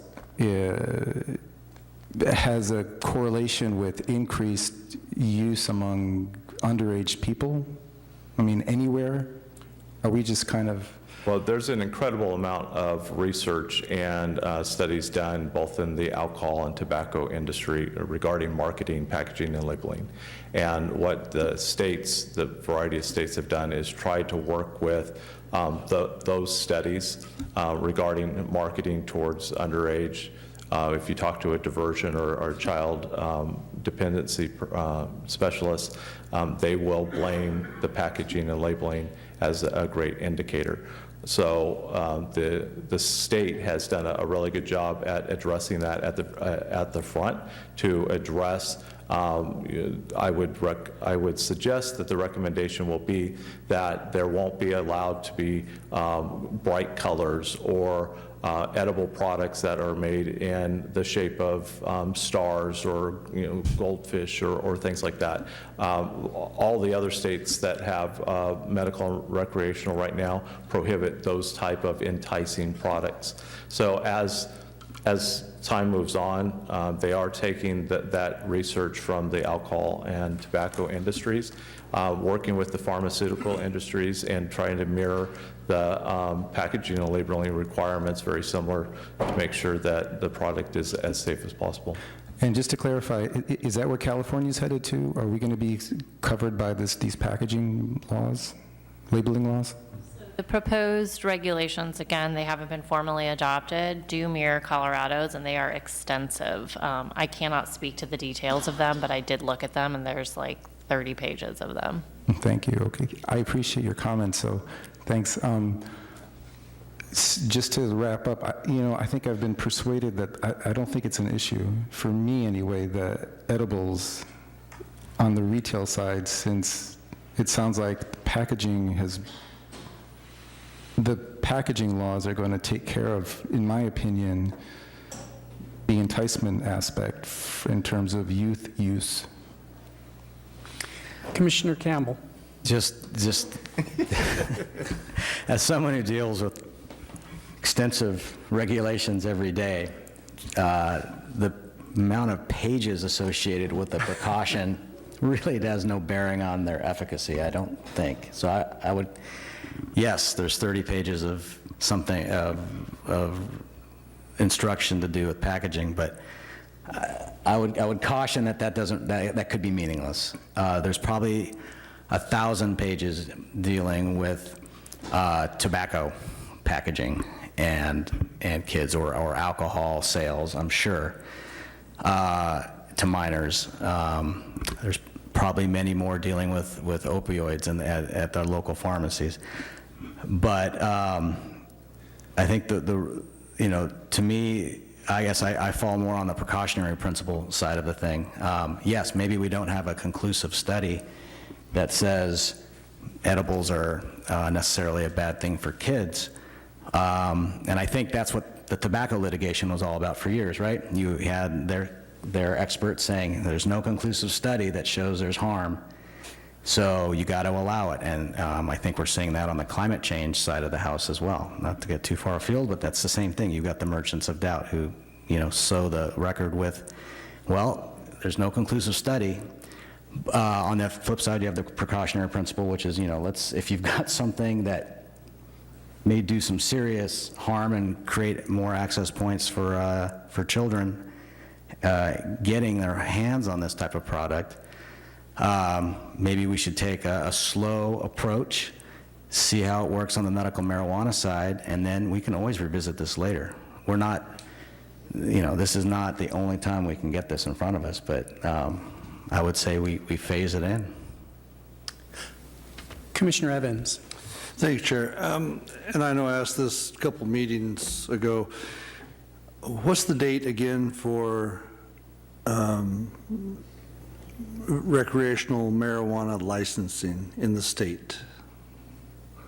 has a correlation with increased use among underage people? I mean, anywhere? are we just kind of, Well, there's an incredible amount of research and studies done both in the alcohol and tobacco industry regarding marketing, packaging, and labeling. And what the states, the variety of states have done is try to work with those studies regarding marketing towards underage. If you talk to a diversion or child dependency specialist, they will blame the packaging and labeling as a great indicator. So the state has done a really good job at addressing that at the front to address. I would suggest that the recommendation will be that there won't be allowed to be bright colors or edible products that are made in the shape of stars or goldfish or things like that. All the other states that have medical and recreational right now prohibit those type of enticing products. So as time moves on, they are taking that research from the alcohol and tobacco industries, working with the pharmaceutical industries and trying to mirror the packaging and labeling requirements very similar to make sure that the product is as safe as possible. and just to clarify, is that where California's headed to? Are we going to be covered by these packaging laws, labeling laws? The proposed regulations, again, they haven't been formally adopted, do mirror Colorado's, and they are extensive. I cannot speak to the details of them, but I did look at them, and there's like 30 pages of them. Thank you. Okay. I appreciate your comments, so thanks. Just to wrap up, I think I've been persuaded that I don't think it's an issue, for me anyway, the edibles on the retail side, since it sounds like the packaging laws are going to take care of, in my opinion, the enticement aspect in terms of youth use. Commissioner Campbell. Just as someone who deals with extensive regulations every day, the amount of pages associated with the precaution really has no bearing on their efficacy, I don't think. So I would, yes, there's 30 pages of something, of instruction to do with packaging, but I would caution that could be meaningless. There's probably 1,000 pages dealing with tobacco packaging and kids or alcohol sales, I'm sure, to minors. There's probably many more dealing with opioids at the local pharmacies. But I think to me, I guess I fall more on the precautionary principle side of the thing. Yes, maybe we don't have a conclusive study that says edibles are necessarily a bad thing for kids. And I think that's what the tobacco litigation was all about for years, right? You had their experts saying there's no conclusive study that shows there's harm, so you got to allow it. And I think we're seeing that on the climate change side of the house as well. Not to get too far afield, but that's the same thing. You've got the merchants of doubt who, sow the record with, well, there's no conclusive study. On the flip side, you have the precautionary principle, which is, if you've got something that may do some serious harm and create more access points for children getting their hands on this type of product, maybe we should take a slow approach, see how it works on the medical marijuana side, and then we can always revisit this later. We're not, this is not the only time we can get this in front of us, but I would say we phase it in. Commissioner Evans. Thank you, Chair. And I know I asked this a couple meetings ago. What's the date again for recreational marijuana licensing in the state?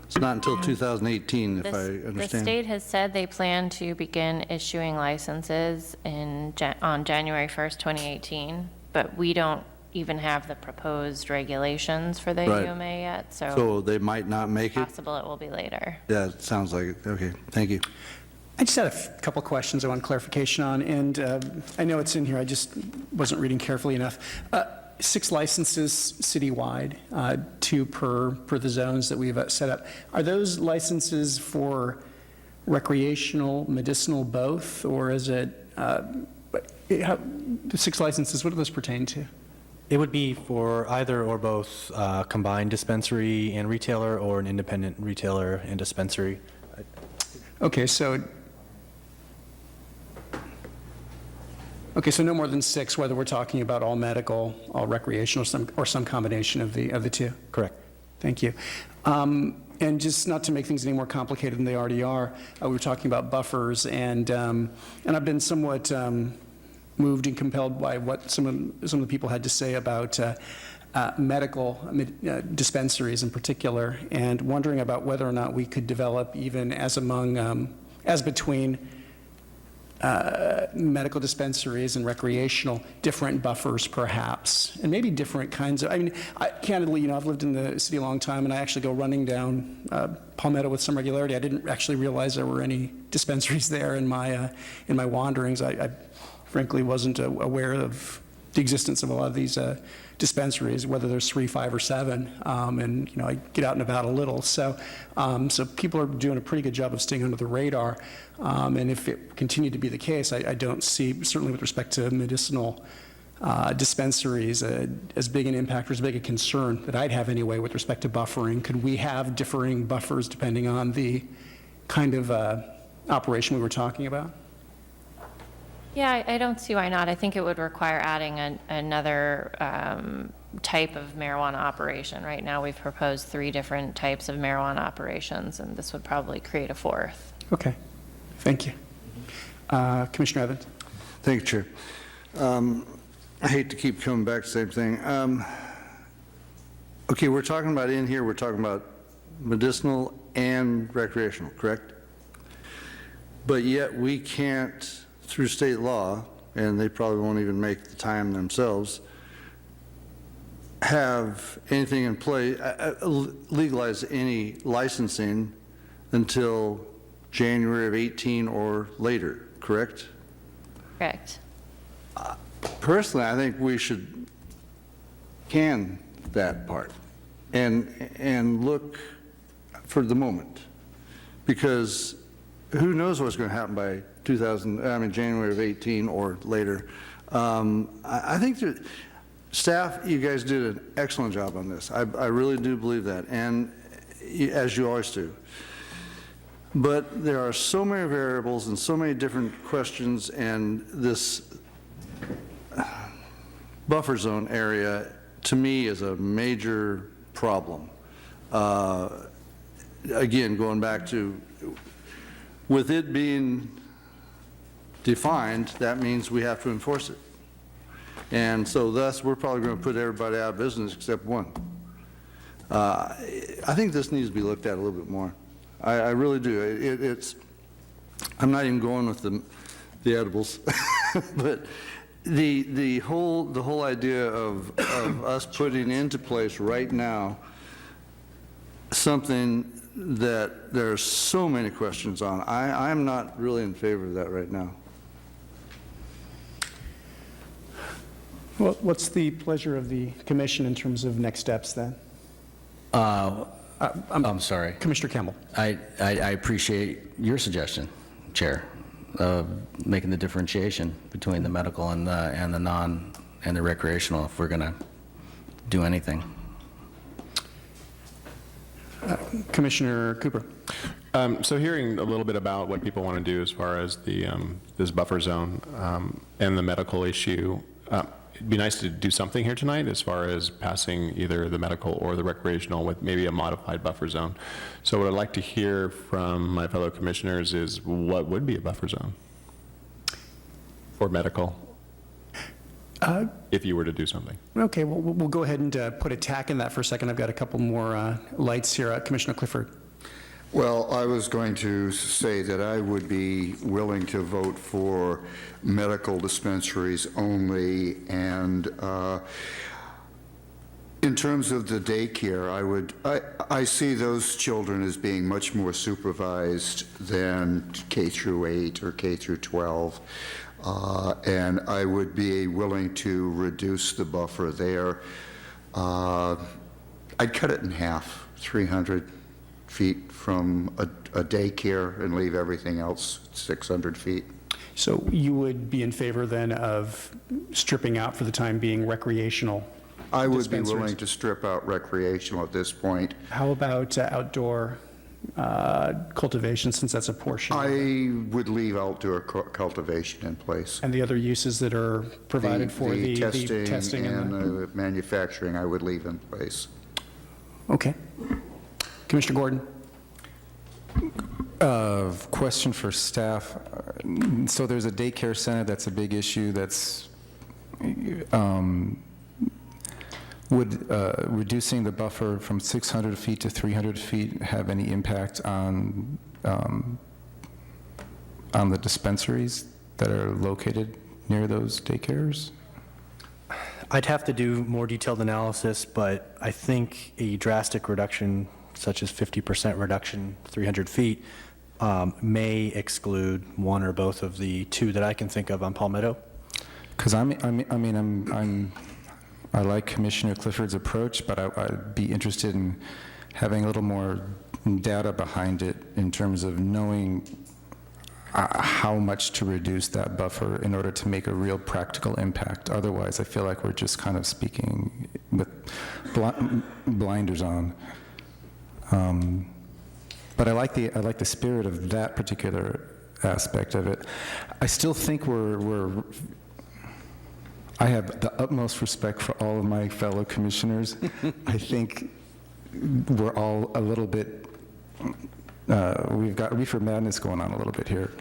It's not until 2018, if I understand. The state has said they plan to begin issuing licenses on January 1st, 2018, but we don't even have the proposed regulations for the UMA yet, so they might not make it? Possible it will be later. Yeah, it sounds like it. Okay, thank you. I just had a couple questions I want clarification on, and I know it's in here, I just wasn't reading carefully enough. 6 licenses citywide, 2 per the zones that we've set up. Are those licenses for recreational, medicinal, both, or is it, the 6 licenses, what do those pertain to? It would be for either or both combined dispensary and retailer, or an independent retailer and dispensary. Okay, so no more than 6, whether we're talking about all medical, all recreational, or some combination of the two? Correct. Thank you. And just not to make things any more complicated than they already are, we were talking about buffers, and I've been somewhat moved and compelled by what some of the people had to say about medical dispensaries in particular, and wondering about whether or not we could develop, even as between medical dispensaries and recreational, different buffers perhaps, and maybe different kinds of, candidly, I've lived in the city a long time, and I actually go running down Palmetto with some regularity. I didn't actually realize there were any dispensaries there in my wanderings. I frankly wasn't aware of the existence of a lot of these dispensaries, whether there's 3, 5, or 7, and I get out and about a little. So people are doing a pretty good job of staying under the radar, and if it continued to be the case, I don't see, certainly with respect to medicinal dispensaries, as big an impact or as big a concern that I'd have anyway with respect to buffering. Could we have differing buffers depending on the kind of operation we were talking about? Yeah, I don't see why not. I think it would require adding another type of marijuana operation. Right now, we've proposed 3 different types of marijuana operations, and this would probably create a 4th. Okay, thank you. Commissioner Evans? Thank you, Chair. I hate to keep coming back to the same thing. Okay, we're talking about medicinal and recreational, correct? But yet we can't, through state law, and they probably won't even make the time themselves, have anything in place, legalize any licensing until January of 18 or later, correct? Correct. Personally, I think we should can that part and look for the moment, because who knows what's going to happen by January of 18 or later. I think that staff, you guys did an excellent job on this. I really do believe that, and as you always do. But there are so many variables and so many different questions, and this buffer zone area, to me, is a major problem. Again, going back to, with it being defined, that means we have to enforce it. And so thus, we're probably going to put everybody out of business except one. I think this needs to be looked at a little bit more. I really do. I'm not even going with the edibles, but the whole idea of us putting into place right now something that there are so many questions on. I'm not really in favor of that right now. Well, what's the pleasure of the commission in terms of next steps then? I'm sorry. Commissioner Campbell. I appreciate your suggestion, Chair, of making the differentiation between the medical and the non and the recreational if we're going to do anything. Commissioner Cooper. So hearing a little bit about what people want to do as far as this buffer zone and the medical issue, it'd be nice to do something here tonight as far as passing either the medical or the recreational with maybe a modified buffer zone. So what I'd like to hear from my fellow commissioners is what would be a buffer zone for medical if you were to do something. Okay, well, we'll go ahead and put a tack in that for a second. I've got a couple more lights here. Commissioner Clifford. Well, I was going to say that I would be willing to vote for medical dispensaries only, and in terms of the daycare, I see those children as being much more supervised than K through 8 or K through 12. and I would be willing to reduce the buffer there. I'd cut it in half, 300 feet from a daycare and leave everything else 600 feet. So you would be in favor then of stripping out for the time being recreational I would be dispensaries? willing to strip out recreational at this point. How about outdoor cultivation, since that's a portion? I would leave outdoor cultivation in place. And the other uses that are provided for the testing and the manufacturing, I would leave in place. Okay. Commissioner Gordon? Question for staff. So there's a daycare center that's a big issue that's, would reducing the buffer from 600 feet to 300 feet have any impact on the dispensaries that are located near those daycares? I'd have to do more detailed analysis, but I think a drastic reduction, such as 50% reduction, 300 feet, may exclude one or both of the two that I can think of on Palmetto. Because I like Commissioner Clifford's approach, but I'd be interested in having a little more data behind it in terms of knowing how much to reduce that buffer in order to make a real practical impact. Otherwise, I feel like we're just kind of speaking with blinders on. But I like the spirit of that particular aspect of it. I still think I have the utmost respect for all of my fellow commissioners. I think we're all a little bit, we've got reefer madness going on a little bit here.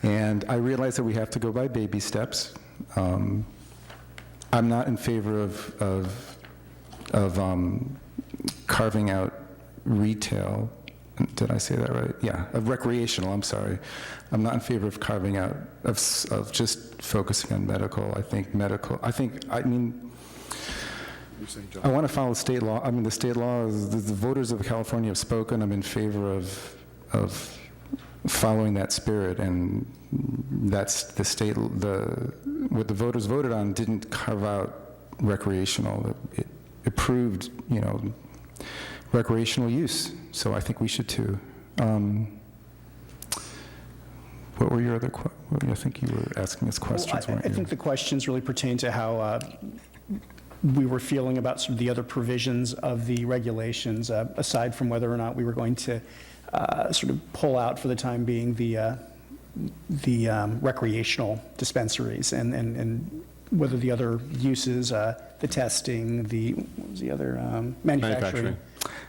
And I realize that we have to go by baby steps. I'm not in favor of carving out retail. Did I say that right? Yeah, of recreational, I'm sorry. I'm not in favor of carving out, of just focusing on medical. I want to follow state law. I mean, the state law, the voters of California have spoken. I'm in favor of following that spirit, and that's the state, what the voters voted on didn't carve out recreational. It approved, recreational use, so I think we should too. What were your other I think you were asking us questions, weren't you? I think the questions really pertain to how we were feeling about sort of the other provisions of the regulations, aside from whether or not we were going to sort of pull out for the time being the recreational dispensaries, and whether the other uses, the testing, what was the other, manufacturing.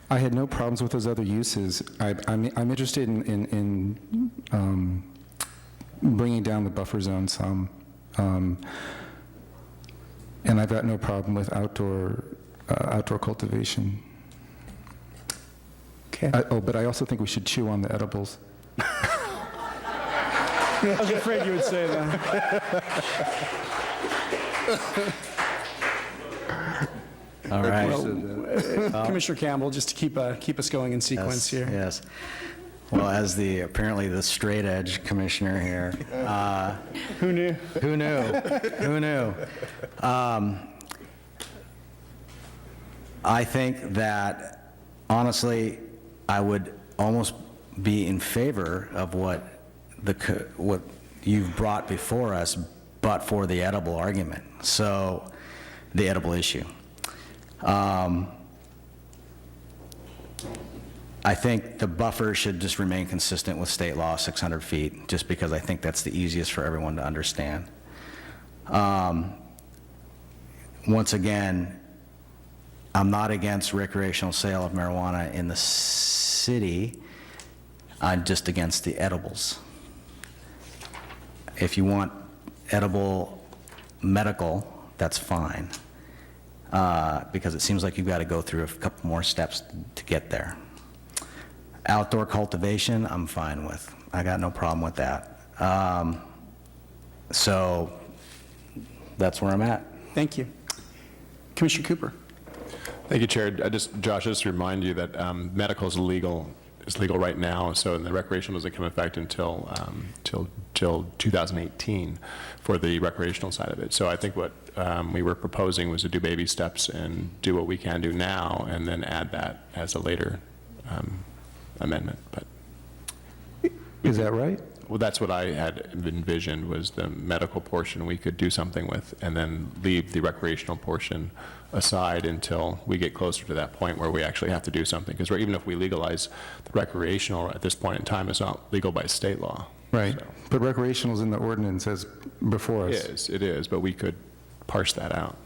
I had no problems with those other uses. I'm interested in bringing down the buffer zone some, and I've got no problem with outdoor cultivation. Okay. But I also think we should chew on the edibles. I was afraid you would say that. All right. Well, Commissioner Campbell, just to keep us going in sequence here. Yes. Well, as apparently the straight edge commissioner here. Who knew? Who knew? Who knew? I think that, honestly, I would almost be in favor of what you've brought before us, but for the edible argument, so the edible issue. I think the buffer should just remain consistent with state law, 600 feet, just because I think that's the easiest for everyone to understand. Once again, I'm not against recreational sale of marijuana in the city. I'm just against the edibles. If you want edible medical, that's fine, because it seems like you've got to go through a couple more steps to get there. Outdoor cultivation, I'm fine with. I got no problem with that. So that's where I'm at. Thank you. Commissioner Cooper. Thank you, Chair. Josh, just to remind you that medical is legal is legal right now, so the recreational doesn't come into effect until till 2018 for the recreational side of it. So I think what we were proposing was to do baby steps and do what we can do now, and then add that as a later amendment. But Is that right? well, that's what I had envisioned, was the medical portion we could do something with, and then leave the recreational portion aside until we get closer to that point where we actually have to do something. Because even if we legalize the recreational at this point in time, it's not legal by state law. Right. So, But recreational's in the ordinance as before us. it is, but we could parse that out.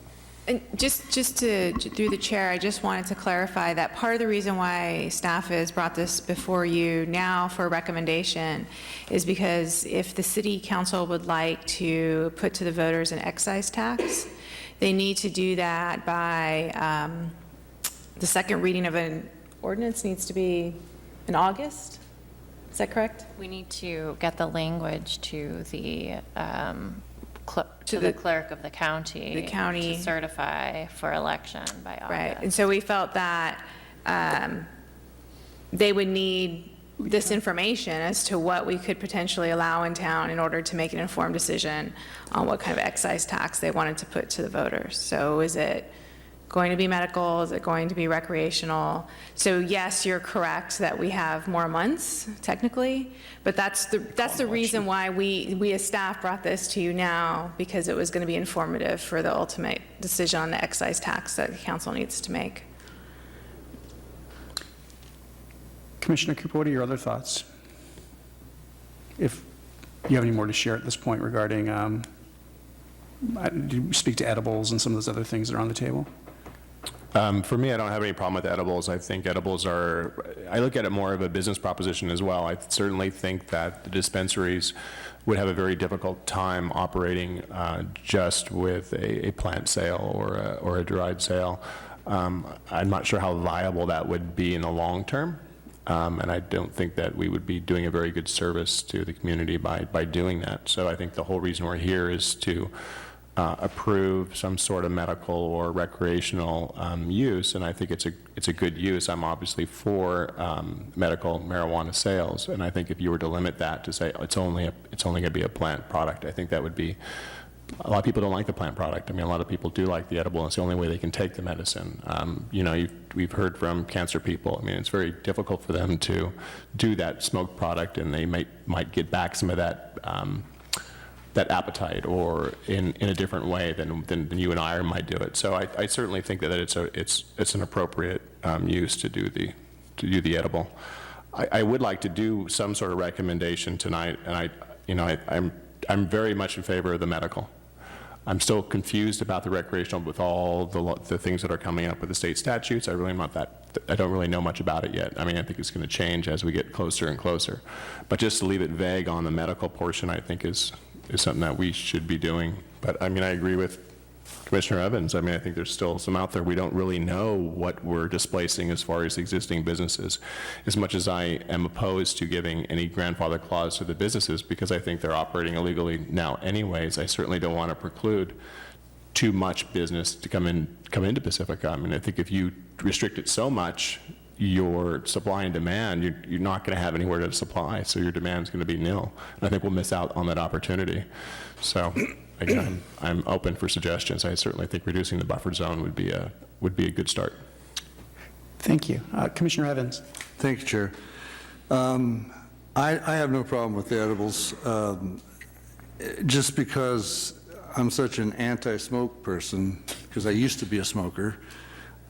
And just to, through the chair, I just wanted to clarify that part of the reason why staff has brought this before you now for recommendation is because if the city council would like to put to the voters an excise tax, they need to do that by, the second reading of an ordinance needs to be in August? Is that correct? We need to get the language to the clerk of the county. The county. To certify for election by August. Right, and so we felt that they would need this information as to what we could potentially allow in town in order to make an informed decision on what kind of excise tax they wanted to put to the voters. So is it going to be medical? Is it going to be recreational? So yes, you're correct that we have more months technically, but that's the reason why we as staff brought this to you now, because it was going to be informative for the ultimate decision on the excise tax that the council needs to make. Commissioner Cooper, what are your other thoughts? If you have any more to share at this point regarding, do you speak to edibles and some of those other things that are on the table? For me, I don't have any problem with edibles. I think edibles I look at it more of a business proposition as well. I certainly think that the dispensaries would have a very difficult time operating just with a plant sale or a dried sale. I'm not sure how viable that would be in the long term. And I don't think that we would be doing a very good service to the community by doing that. So I think the whole reason we're here is to approve some sort of medical or recreational use, and I think it's a good use. I'm obviously for medical marijuana sales, and I think if you were to limit that to say it's only going to be a plant product, I think that would be. A lot of people don't like the plant product. I mean, a lot of people do like the edible. It's the only way they can take the medicine. We've heard from cancer people. I mean, it's very difficult for them to do that smoked product, and they might get back some of that appetite, or in a different way than you and I might do it. So I certainly think that it's an appropriate use to do the edible. I would like to do some sort of recommendation tonight, and I'm very much in favor of the medical. I'm still confused about the recreational with all the things that are coming up with the state statutes. I don't really know much about it yet. I mean, I think it's going to change as we get closer and closer. But just to leave it vague on the medical portion, I think is something that we should be doing. But I mean, I agree with Commissioner Evans. I mean, I think there's still some out there. We don't really know what we're displacing as far as existing businesses. As much as I am opposed to giving any grandfather clause to the businesses, because I think they're operating illegally now anyways, I certainly don't want to preclude too much business to come into Pacifica. I mean, I think if you restrict it so much, your supply and demand, you're not going to have anywhere to supply, so your demand is going to be nil. And I think we'll miss out on that opportunity. So again, I'm open for suggestions. I certainly think reducing the buffer zone would be a good start. Thank you. Commissioner Evans. Thank you, Chair. I have no problem with the edibles, just because I'm such an anti-smoke person, because I used to be a smoker,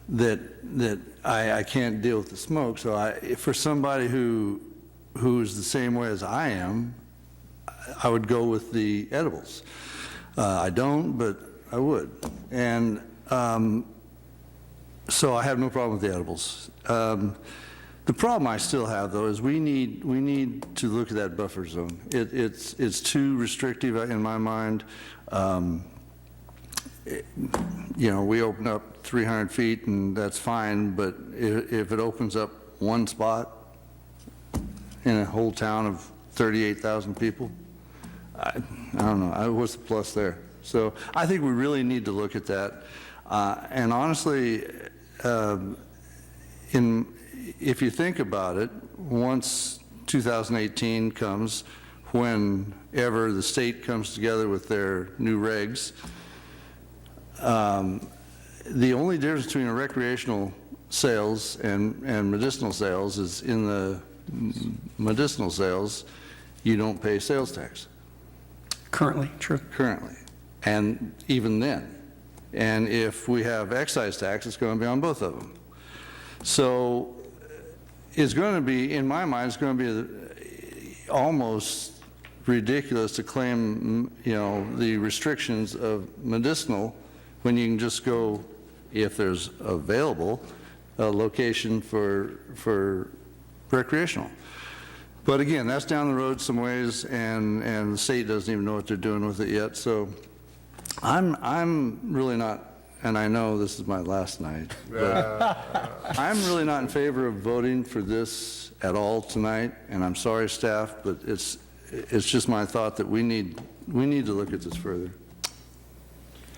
that I can't deal with the smoke. So for somebody who's the same way as I am, I would go with the edibles. I don't, but I would. And so I have no problem with the edibles. The problem I still have, though, is we need to look at that buffer zone. It's too restrictive in my mind. We open up 300 feet and that's fine, but if it opens up one spot in a whole town of 38,000 people, I don't know, what's the plus there? So I think we really need to look at that. And honestly, in if you think about it, once 2018 comes, whenever the state comes together with their new regs, the only difference between a recreational sales and medicinal sales is in the medicinal sales, you don't pay sales tax. Currently, true. Currently. And even then. And if we have excise tax, it's going to be on both of them. So it's going to be, in my mind, it's going to be almost ridiculous to claim, the restrictions of medicinal when you can just go, if there's available, a location for recreational. But again, that's down the road some ways, and the state doesn't even know what they're doing with it yet. So I'm really not, and I know this is my last night, but I'm really not in favor of voting for this at all tonight, and I'm sorry, staff, but it's just my thought that we need to look at this further.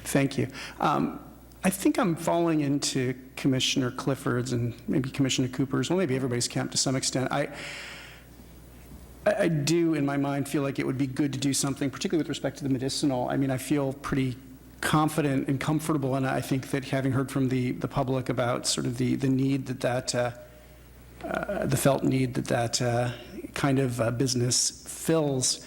Thank you. I think I'm falling into Commissioner Clifford's and maybe Commissioner Cooper's, well, maybe everybody's camp to some extent. I do, in my mind, feel like it would be good to do something, particularly with respect to the medicinal. I mean, I feel pretty confident and comfortable, and I think that having heard from the public about sort of the need the felt need that kind of business fills,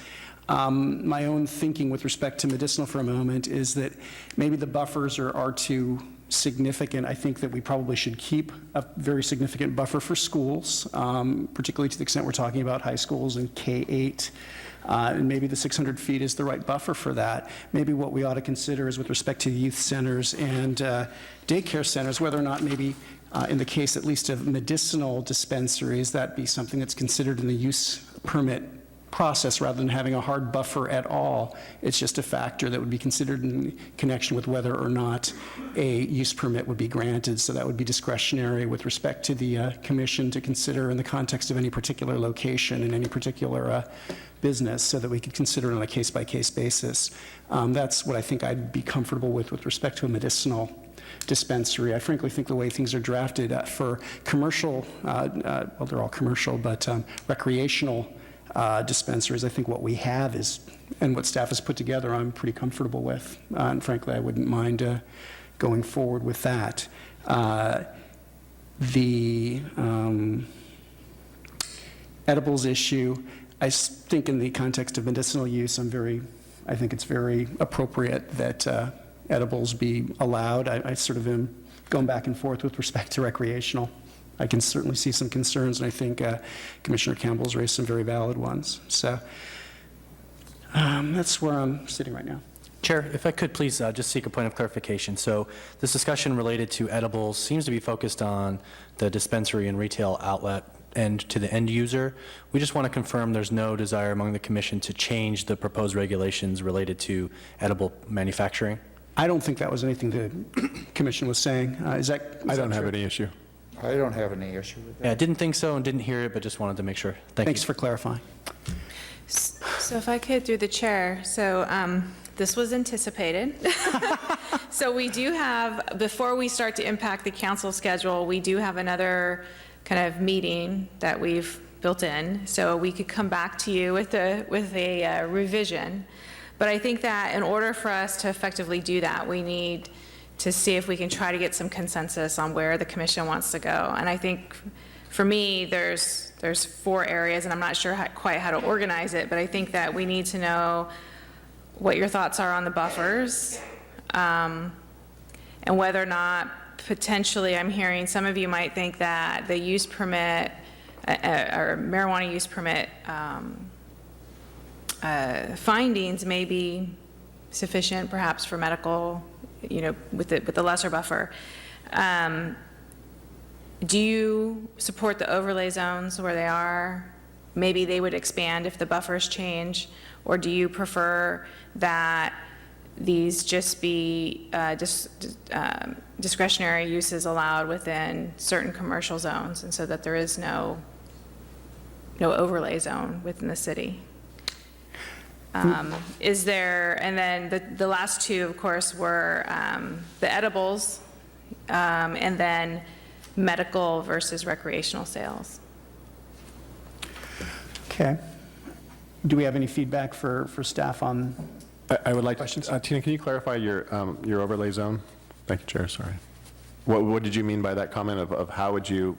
my own thinking with respect to medicinal for a moment is that maybe the buffers are too significant. I think that we probably should keep a very significant buffer for schools, particularly to the extent we're talking about high schools and K-8. And maybe the 600 feet is the right buffer for that. Maybe what we ought to consider is with respect to youth centers and daycare centers, whether or not maybe in the case at least of medicinal dispensaries, that be something that's considered in the use permit process rather than having a hard buffer at all. It's just a factor that would be considered in connection with whether or not a use permit would be granted. So that would be discretionary with respect to the commission to consider in the context of any particular location and any particular business, so that we could consider it on a case-by-case basis. That's what I think I'd be comfortable with respect to a medicinal dispensary. I frankly think the way things are drafted for commercial, well, they're all commercial, but recreational dispensaries, I think what we have is, and what staff has put together, I'm pretty comfortable with. And frankly, I wouldn't mind going forward with that. The edibles issue, I think in the context of medicinal use, I think it's very appropriate that edibles be allowed. I sort of am going back and forth with respect to recreational. I can certainly see some concerns, and I think Commissioner Campbell's raised some very valid ones. So that's where I'm sitting right now. Chair, if I could please just seek a point of clarification. So this discussion related to edibles seems to be focused on the dispensary and retail outlet and to the end user. We just want to confirm there's no desire among the commission to change the proposed regulations related to edible manufacturing? I don't think that was anything the commission was saying. Is that I don't have true? any issue. I don't have any issue with that. Yeah, I didn't think so and didn't hear it, but just wanted to make sure. Thanks for clarifying. So if I could, through the chair, so this was anticipated. So we do have, before we start to impact the council schedule, we do have another kind of meeting that we've built in. So we could come back to you with a revision. But I think that in order for us to effectively do that, we need to see if we can try to get some consensus on where the commission wants to go. And I think for me, there's 4 areas, and I'm not sure quite how to organize it, but I think that we need to know what your thoughts are on the buffers, and whether or not potentially, I'm hearing some of you might think that the use permit, or marijuana use permit findings may be sufficient perhaps for medical, with the lesser buffer. Do you support the overlay zones where they are? Maybe they would expand if the buffers change, or do you prefer that these just be discretionary uses allowed within certain commercial zones, and so that there is no overlay zone within the city? Is there, and then the last 2, of course, were the edibles, and then medical versus recreational sales. Okay. Do we have any feedback for staff on? I would like, questions? Tina, can you clarify your overlay zone? Thank you, Chair, sorry. What did you mean by that comment of how would you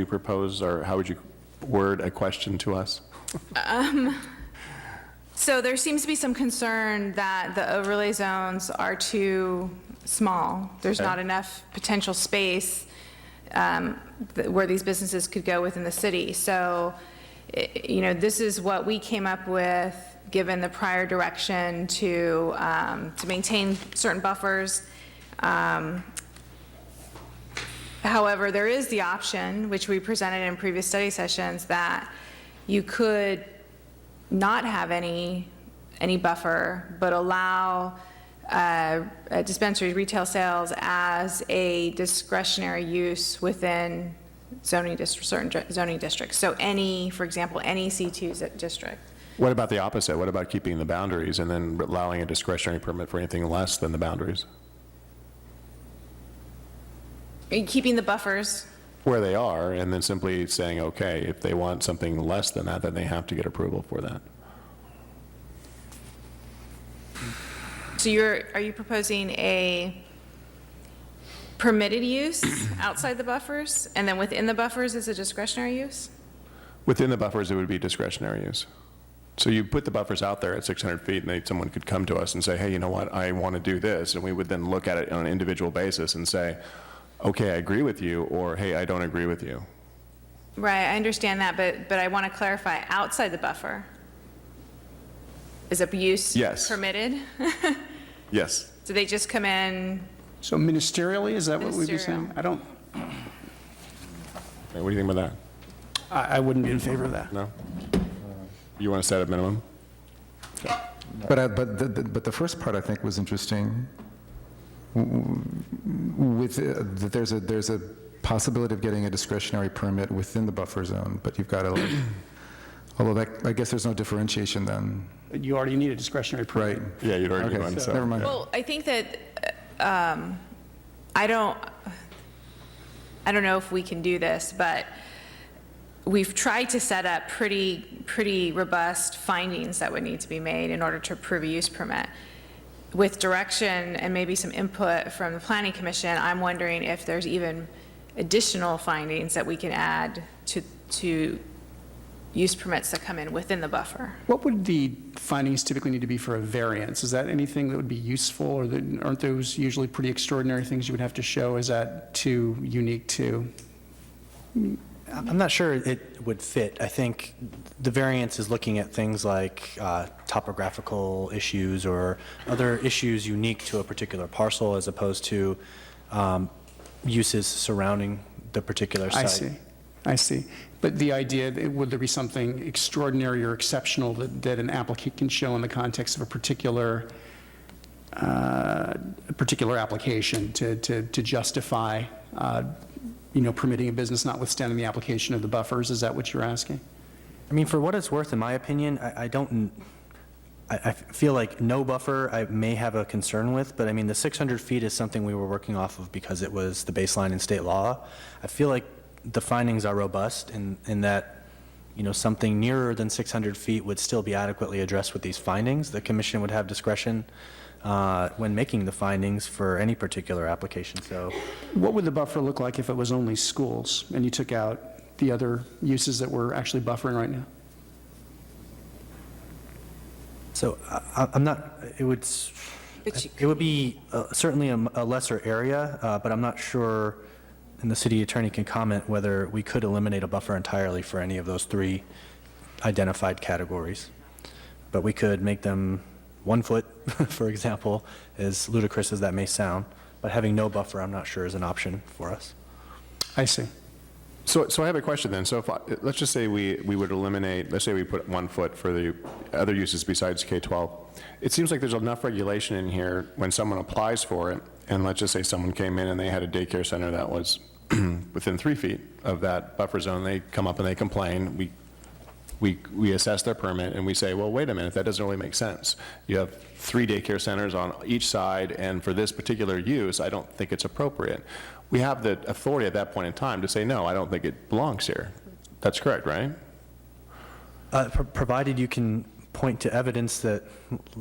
propose, or how would you word a question to us? So there seems to be some concern that the overlay zones are too small. There's Okay. not enough potential space where these businesses could go within the city. So, this is what we came up with, given the prior direction to maintain certain buffers. However, there is the option, which we presented in previous study sessions, that you could not have any buffer, but allow dispensary retail sales as a discretionary use within certain zoning districts. So for example, any C2 district. What about the opposite? What about keeping the boundaries and then allowing a discretionary permit for anything less than the boundaries? Keeping the buffers. Where they are, and then simply saying, okay, if they want something less than that, then they have to get approval for that. So are you proposing a permitted use outside the buffers, and then within the buffers is a discretionary use? Within the buffers, it would be discretionary use. So you put the buffers out there at 600 feet, and someone could come to us and say, hey, you know what, I want to do this, and we would then look at it on an individual basis and say, okay, I agree with you, or hey, I don't agree with you. Right, I understand that, but I want to clarify, outside the buffer, is abuse Yes. permitted? Yes. Do they just come in? So ministerially, is that what we'd be Ministerial. saying? I don't, What do you think about that? I wouldn't be in favor of that. No? You want to set a minimum? But the first part I think was interesting. With that there's a possibility of getting a discretionary permit within the buffer zone, but you've got to, although I guess there's no differentiation then. You already need a discretionary permit. Right. Yeah, you'd already Okay, do one, so. never mind. Well, I think that, I don't know if we can do this, but we've tried to set up pretty robust findings that would need to be made in order to approve a use permit. With direction and maybe some input from the Planning Commission, I'm wondering if there's even additional findings that we can add to use permits that come in within the buffer. What would the findings typically need to be for a variance? Is that anything that would be useful, or aren't those usually pretty extraordinary things you would have to show? Is that too unique to? I'm not sure it would fit. I think the variance is looking at things like topographical issues or other issues unique to a particular parcel, as opposed to uses surrounding the particular site. I see. But the idea, would there be something extraordinary or exceptional that an applicant can show in the context of a particular application to justify permitting a business notwithstanding the application of the buffers? Is that what you're asking? I mean, for what it's worth, in my opinion, I feel like no buffer I may have a concern with, but I mean, the 600 feet is something we were working off of because it was the baseline in state law. I feel like the findings are robust in that, something nearer than 600 feet would still be adequately addressed with these findings. The commission would have discretion when making the findings for any particular application. So, What would the buffer look like if it was only schools and you took out the other uses that we're actually buffering right now? So I'm not, it would be certainly a lesser area, but I'm not sure, and the city attorney can comment, whether we could eliminate a buffer entirely for any of those three identified categories. But we could make them 1 foot, for example, as ludicrous as that may sound, but having no buffer, I'm not sure is an option for us. I see. So I have a question then. So let's just say we would eliminate, let's say we put 1 foot for the other uses besides K-12. It seems like there's enough regulation in here when someone applies for it, and let's just say someone came in and they had a daycare center that was within 3 feet of that buffer zone. They come up and they complain. We we assess their permit and we say, well, wait a minute, that doesn't really make sense. You have 3 daycare centers on each side, and for this particular use, I don't think it's appropriate. We have the authority at that point in time to say, no, I don't think it belongs here. That's correct, right? Provided you can point to evidence that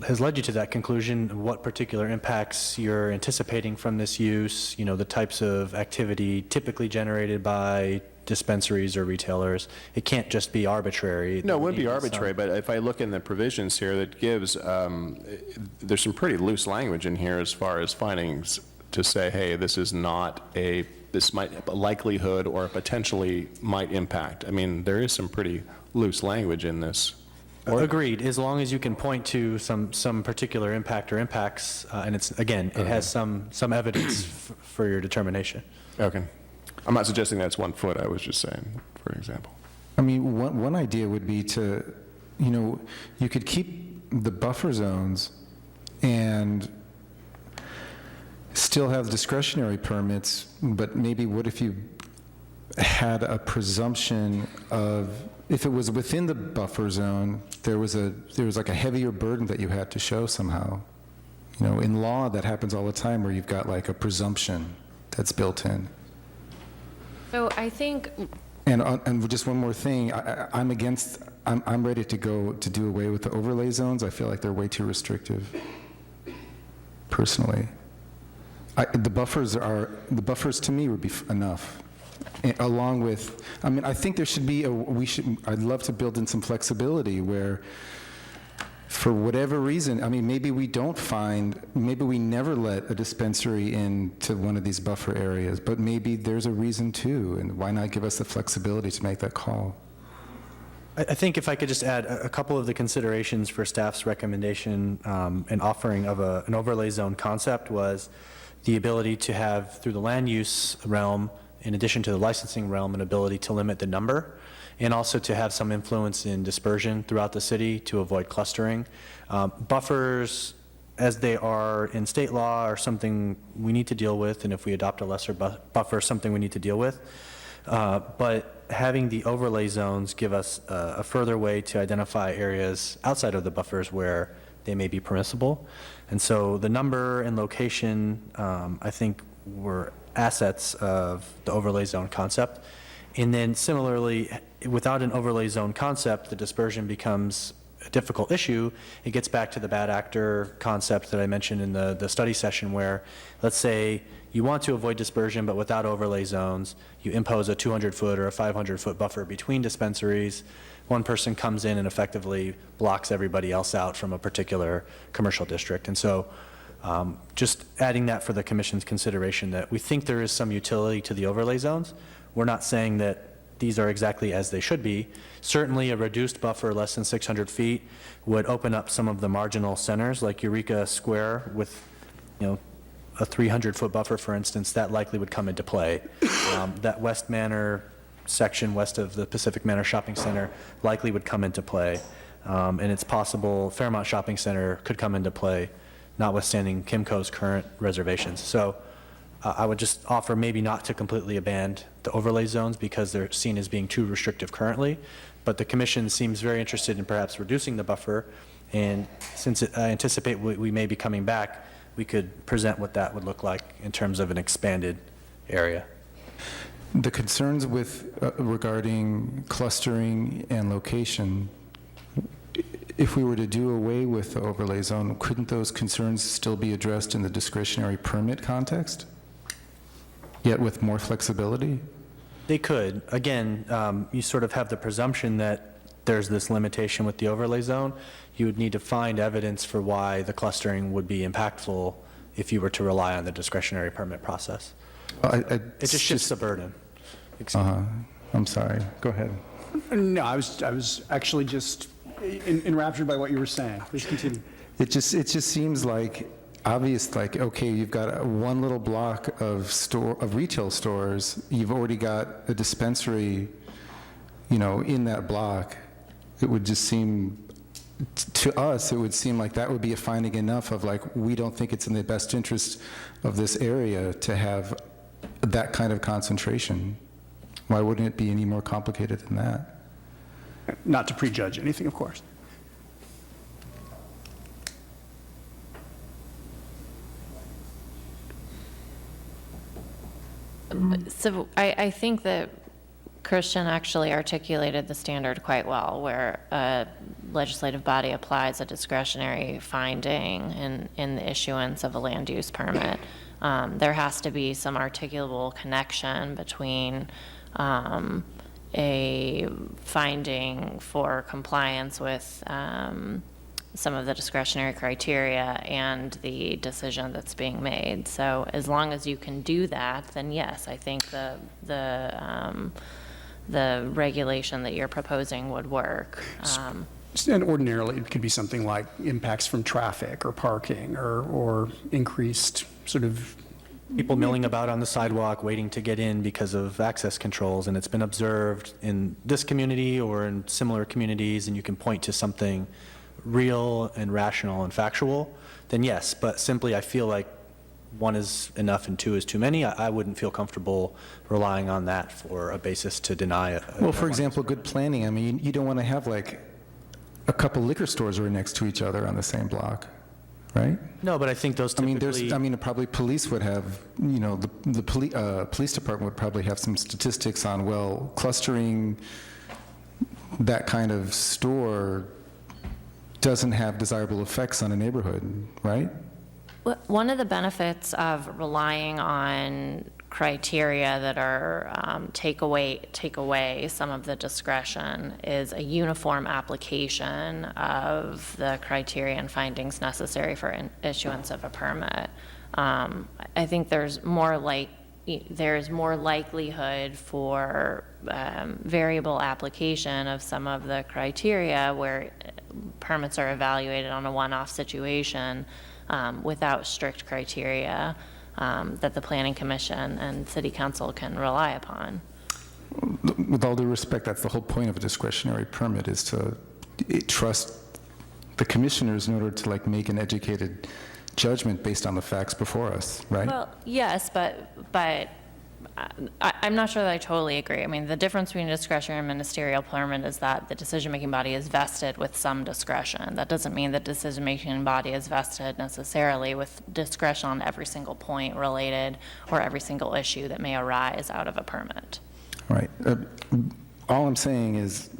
has led you to that conclusion, what particular impacts you're anticipating from this use, the types of activity typically generated by dispensaries or retailers. It can't just be arbitrary. No, it would be arbitrary, but if I look in the provisions here, that gives, there's some pretty loose language in here as far as findings to say, hey, this is not this might, a likelihood or potentially might impact. I mean, there is some pretty loose language in this. Agreed, as long as you can point to some particular impact or impacts, and it's, again, it has some evidence for your determination. Okay. I'm not suggesting that's 1 foot, I was just saying, for example. I mean, one idea would be to, you could keep the buffer zones and still have discretionary permits, but maybe what if you had a presumption of, if it was within the buffer zone, there was like a heavier burden that you had to show somehow. In law, that happens all the time where you've got like a presumption that's built in. So I think, And just one more thing, I'm ready to go to do away with the overlay zones. I feel like they're way too restrictive, personally. The buffers to me would be enough. Along with, I think there should be I'd love to build in some flexibility where, for whatever reason, maybe we never let a dispensary into one of these buffer areas, but maybe there's a reason too, and why not give us the flexibility to make that call? I think if I could just add a couple of the considerations for staff's recommendation and offering of an overlay zone concept was the ability to have, through the land use realm, in addition to the licensing realm, an ability to limit the number, and also to have some influence in dispersion throughout the city to avoid clustering. Buffers, as they are in state law, are something we need to deal with, and if we adopt a lesser buffer, something we need to deal with. But having the overlay zones give us a further way to identify areas outside of the buffers where they may be permissible. And so the number and location, I think, were assets of the overlay zone concept. And then similarly, without an overlay zone concept, the dispersion becomes a difficult issue. It gets back to the bad actor concept that I mentioned in the study session where, let's say, you want to avoid dispersion, but without overlay zones, you impose a 200-foot or a 500-foot buffer between dispensaries. One person comes in and effectively blocks everybody else out from a particular commercial district. And so just adding that for the commission's consideration, that we think there is some utility to the overlay zones. We're not saying that these are exactly as they should be. Certainly a reduced buffer less than 600 feet would open up some of the marginal centers like Eureka Square with, a 300-foot buffer, for instance. That likely would come into play. That West Manor section west of the Pacific Manor Shopping Center likely would come into play. And it's possible Fairmont Shopping Center could come into play, notwithstanding Kimco's current reservations. So I would just offer maybe not to completely abandon the overlay zones because they're seen as being too restrictive currently, but the commission seems very interested in perhaps reducing the buffer, and since I anticipate we may be coming back, we could present what that would look like in terms of an expanded area. The concerns regarding clustering and location, if we were to do away with the overlay zone, couldn't those concerns still be addressed in the discretionary permit context, yet with more flexibility? They could. Again, you sort of have the presumption that there's this limitation with the overlay zone. You would need to find evidence for why the clustering would be impactful if you were to rely on the discretionary permit process. It just shifts the burden. I'm sorry. Go ahead. No, I was actually just enraptured by what you were saying. Please continue. It just seems like obvious, like, okay, you've got one little block of retail stores. You've already got a dispensary, in that block. It would just seem, to us, it would seem like that would be a finding enough of like, we don't think it's in the best interest of this area to have that kind of concentration. Why wouldn't it be any more complicated than that? Not to prejudge anything, of course. So I think that Christian actually articulated the standard quite well, where a legislative body applies a discretionary finding in the issuance of a land use permit. There has to be some articulable connection between a finding for compliance with some of the discretionary criteria and the decision that's being made. So as long as you can do that, then yes, I think the regulation that you're proposing would work. And ordinarily, it could be something like impacts from traffic or parking or increased sort of People milling about on the sidewalk, waiting to get in because of access controls, and it's been observed in this community or in similar communities, and you can point to something real and rational and factual, then yes. But simply, I feel like one is enough and two is too many. I wouldn't feel comfortable relying on that for a basis to deny it. Well, for example, good planning. I mean, you don't want to have like a couple liquor stores right next to each other on the same block, right? No, but I think those typically... Probably police would have, the police department would probably have some statistics on, well, clustering that kind of store doesn't have desirable effects on a neighborhood, right? One of the benefits of relying on criteria that are take away some of the discretion is a uniform application of the criteria and findings necessary for issuance of a permit. I think there's more likelihood for variable application of some of the criteria where permits are evaluated on a one-off situation without strict criteria that the Planning Commission and City Council can rely upon. With all due respect, that's the whole point of a discretionary permit, is to trust the commissioners in order to make an educated judgment based on the facts before us, right? Well, yes, but I'm not sure that I totally agree. I mean, the difference between a discretionary and ministerial permit is that the decision-making body is vested with some discretion. That doesn't mean the decision-making body is vested necessarily with discretion on every single point related or every single issue that may arise out of a permit. Right. All I'm saying is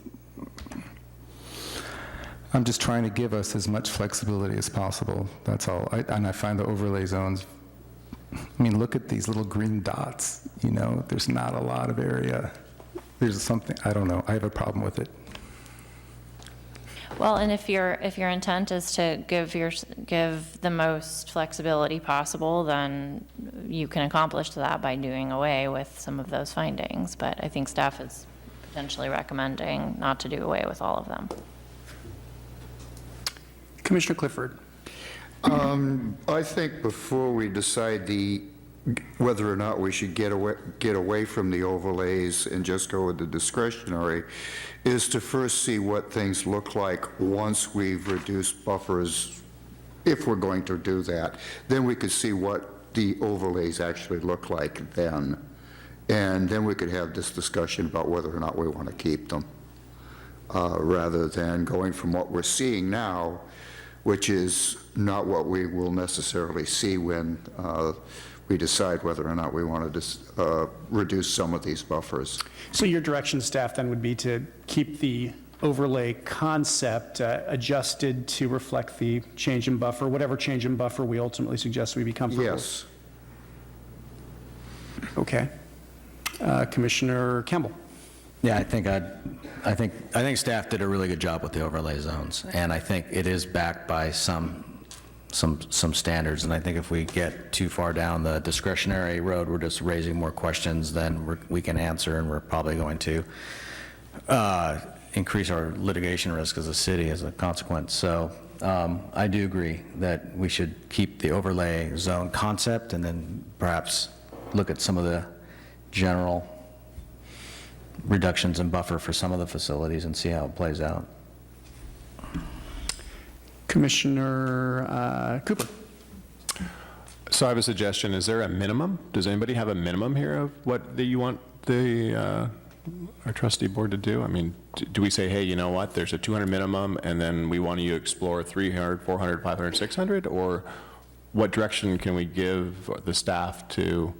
I'm just trying to give us as much flexibility as possible. That's all. And I find the overlay zones, look at these little green dots. There's not a lot of area. There's something, I don't know. I have a problem with it. Well, and if your intent is to give the most flexibility possible, then you can accomplish that by doing away with some of those findings. But I think staff is potentially recommending not to do away with all of them. Commissioner Clifford. I think before we decide whether or not we should get away from the overlays and just go with the discretionary, is to first see what things look like once we've reduced buffers, if we're going to do that. Then we could see what the overlays actually look like then. And then we could have this discussion about whether or not we want to keep them, rather than going from what we're seeing now, which is not what we will necessarily see when we decide whether or not we want to reduce some of these buffers. So your direction, staff, then would be to keep the overlay concept adjusted to reflect the change in buffer, whatever change in buffer we ultimately suggest we be comfortable with? Yes. Okay. Commissioner Campbell. Yeah, I think staff did a really good job with the overlay zones, and I think it is backed by some standards. And I think if we get too far down the discretionary road, we're just raising more questions than we can answer, and we're probably going to increase our litigation risk as a city as a consequence. So I do agree that we should keep the overlay zone concept, and then perhaps look at some of the general reductions in buffer for some of the facilities and see how it plays out. Commissioner Cooper. So I have a suggestion. Is there a minimum? Does anybody have a minimum here of what you want the our trustee board to do? I mean, do we say, hey, you know what, there's a 200 minimum, and then we want you to explore 300, 400, 500, 600? Or what direction can we give the staff to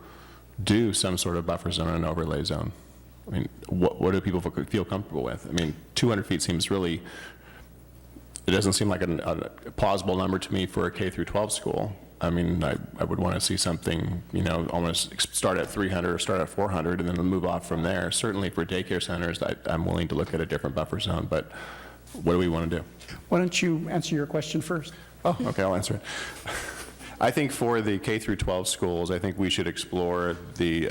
do some sort of buffer zone and overlay zone? I mean, what do people feel comfortable with? I mean, 200 feet seems really, it doesn't seem like a plausible number to me for a K through 12 school. I mean, I would want to see something, you know, almost start at 300 or start at 400 and then move off from there. Certainly for daycare centers, I'm willing to look at a different buffer zone, but what do we want to do? Why don't you answer your question first? Oh, okay, I'll answer it. I think for the K through 12 schools, I think we should explore the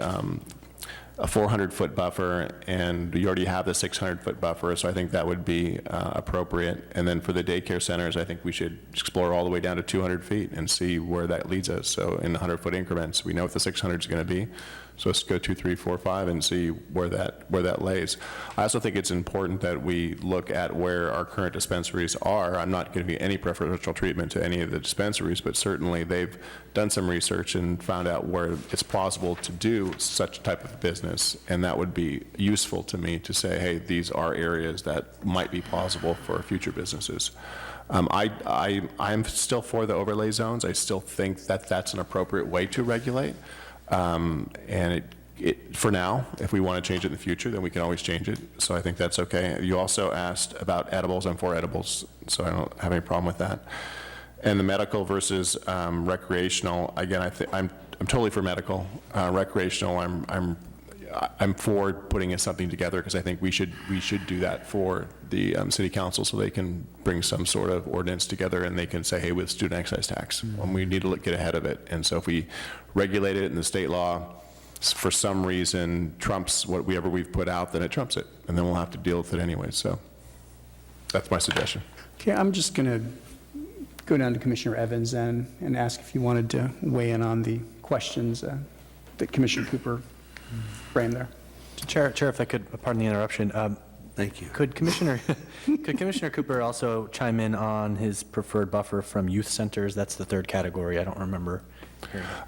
a 400-foot buffer, and you already have the 600-foot buffer, so I think that would be appropriate. And then for the daycare centers, I think we should explore all the way down to 200 feet and see where that leads us. So in 100-foot increments, we know what the 600 is going to be. So let's go 2, 3, 4, 5 and see where that lays. I also think it's important that we look at where our current dispensaries are. I'm not going to give any preferential treatment to any of the dispensaries, but certainly they've done some research and found out where it's plausible to do such type of business, and that would be useful to me to say, hey, these are areas that might be plausible for future businesses. I'm still for the overlay zones. I still think that that's an appropriate way to regulate. And for now, if we want to change it in the future, then we can always change it. So I think that's okay. You also asked about edibles. I'm for edibles, so I don't have any problem with that. And the medical versus recreational, again, I'm totally for medical. Recreational, I'm for putting something together because I think we should do that for the city council so they can bring some sort of ordinance together and they can say, hey, with student excise tax, we need to get ahead of it. And so if we regulate it in the state law, for some reason trumps whatever we've put out, then it trumps it, and then we'll have to deal with it anyway. So that's my suggestion. Okay, I'm just going to go down to Commissioner Evans and ask if you wanted to weigh in on the questions that Commissioner Cooper framed there. Chair, if I could, pardon the interruption. Thank you. Could Commissioner Cooper also chime in on his preferred buffer from youth centers? That's the third category. I don't remember.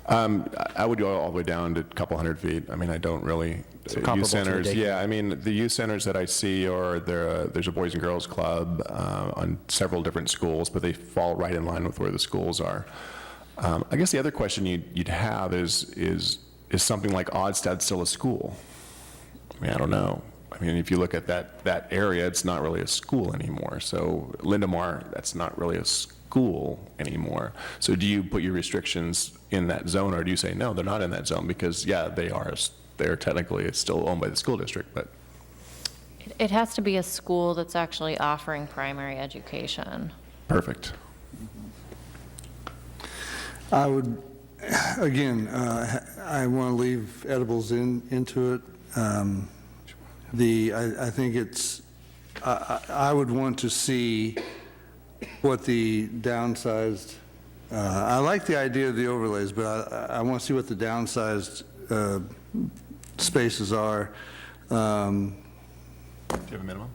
I would go all the way down to a couple hundred feet. I mean, I don't really. So comparable youth centers, to the daycare. yeah. I mean, the youth centers that I see are there's a Boys and Girls Club on several different schools, but they fall right in line with where the schools are. I guess the other question you'd have is something like Oddstad still a school? I mean, I don't know. I mean, if you look at that area, it's not really a school anymore. So Lindemar, that's not really a school anymore. So do you put your restrictions in that zone, or do you say, no, they're not in that zone? Because, yeah, they're technically still owned by the school district, but. It has to be a school that's actually offering primary education. Perfect. I would, again, I want to leave edibles into it. I think it's, I would want to see what the downsized, I like the idea of the overlays, but I want to see what the downsized spaces are. Do you have a minimum?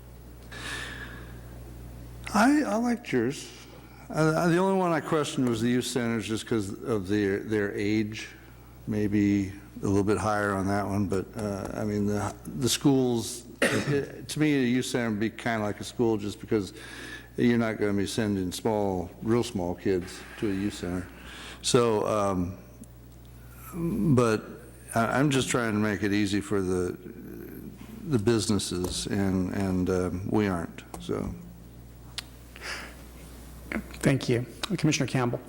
I liked yours. The only one I questioned was the youth centers just because of their age, maybe a little bit higher on that one, but I mean, the schools, to me, a youth center would be kind of like a school just because you're not going to be sending real small kids to a youth center. So, but I'm just trying to make it easy for the businesses, and we aren't, so. Thank you. Commissioner Campbell.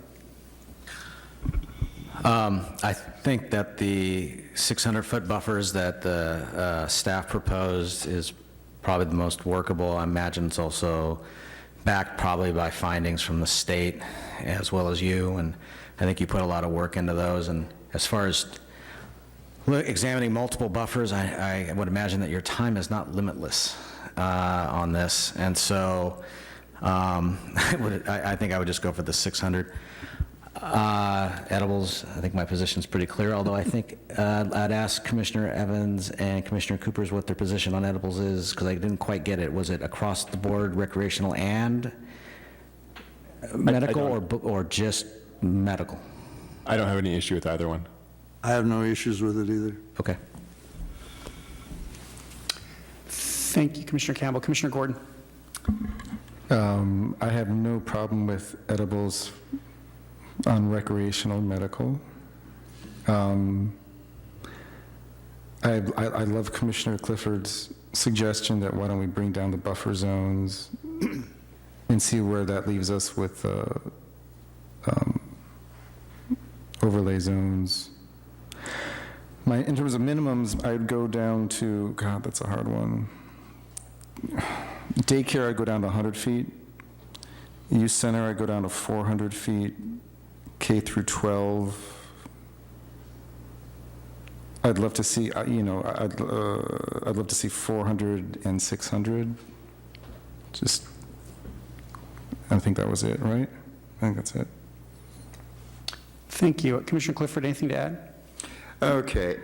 I think that the 600-foot buffers that the staff proposed is probably the most workable. I imagine it's also backed probably by findings from the state as well as you, and I think you put a lot of work into those. And as far as examining multiple buffers, I would imagine that your time is not limitless on this, and so I think I would just go for the 600. Edibles, I think my position's pretty clear, although I think I'd ask Commissioner Evans and Commissioner Coopers what their position on edibles is, because I didn't quite get it. Was it across the board, recreational and medical, or just medical? I don't have any issue with either one. I have no issues with it either. Okay. Thank you, Commissioner Campbell. Commissioner Gordon? I have no problem with edibles on recreational medical. I love Commissioner Clifford's suggestion that why don't we bring down the buffer zones and see where that leaves us with overlay zones. In terms of minimums, I'd go down to, God, that's a hard one. Daycare, I'd go down to 100 feet. Youth center, I'd go down to 400 feet. K through 12. I'd love to see, I'd love to see 400 and 600. Just, I think that was it, right? I think that's it. Thank you. Commissioner Clifford, anything to add? Okay,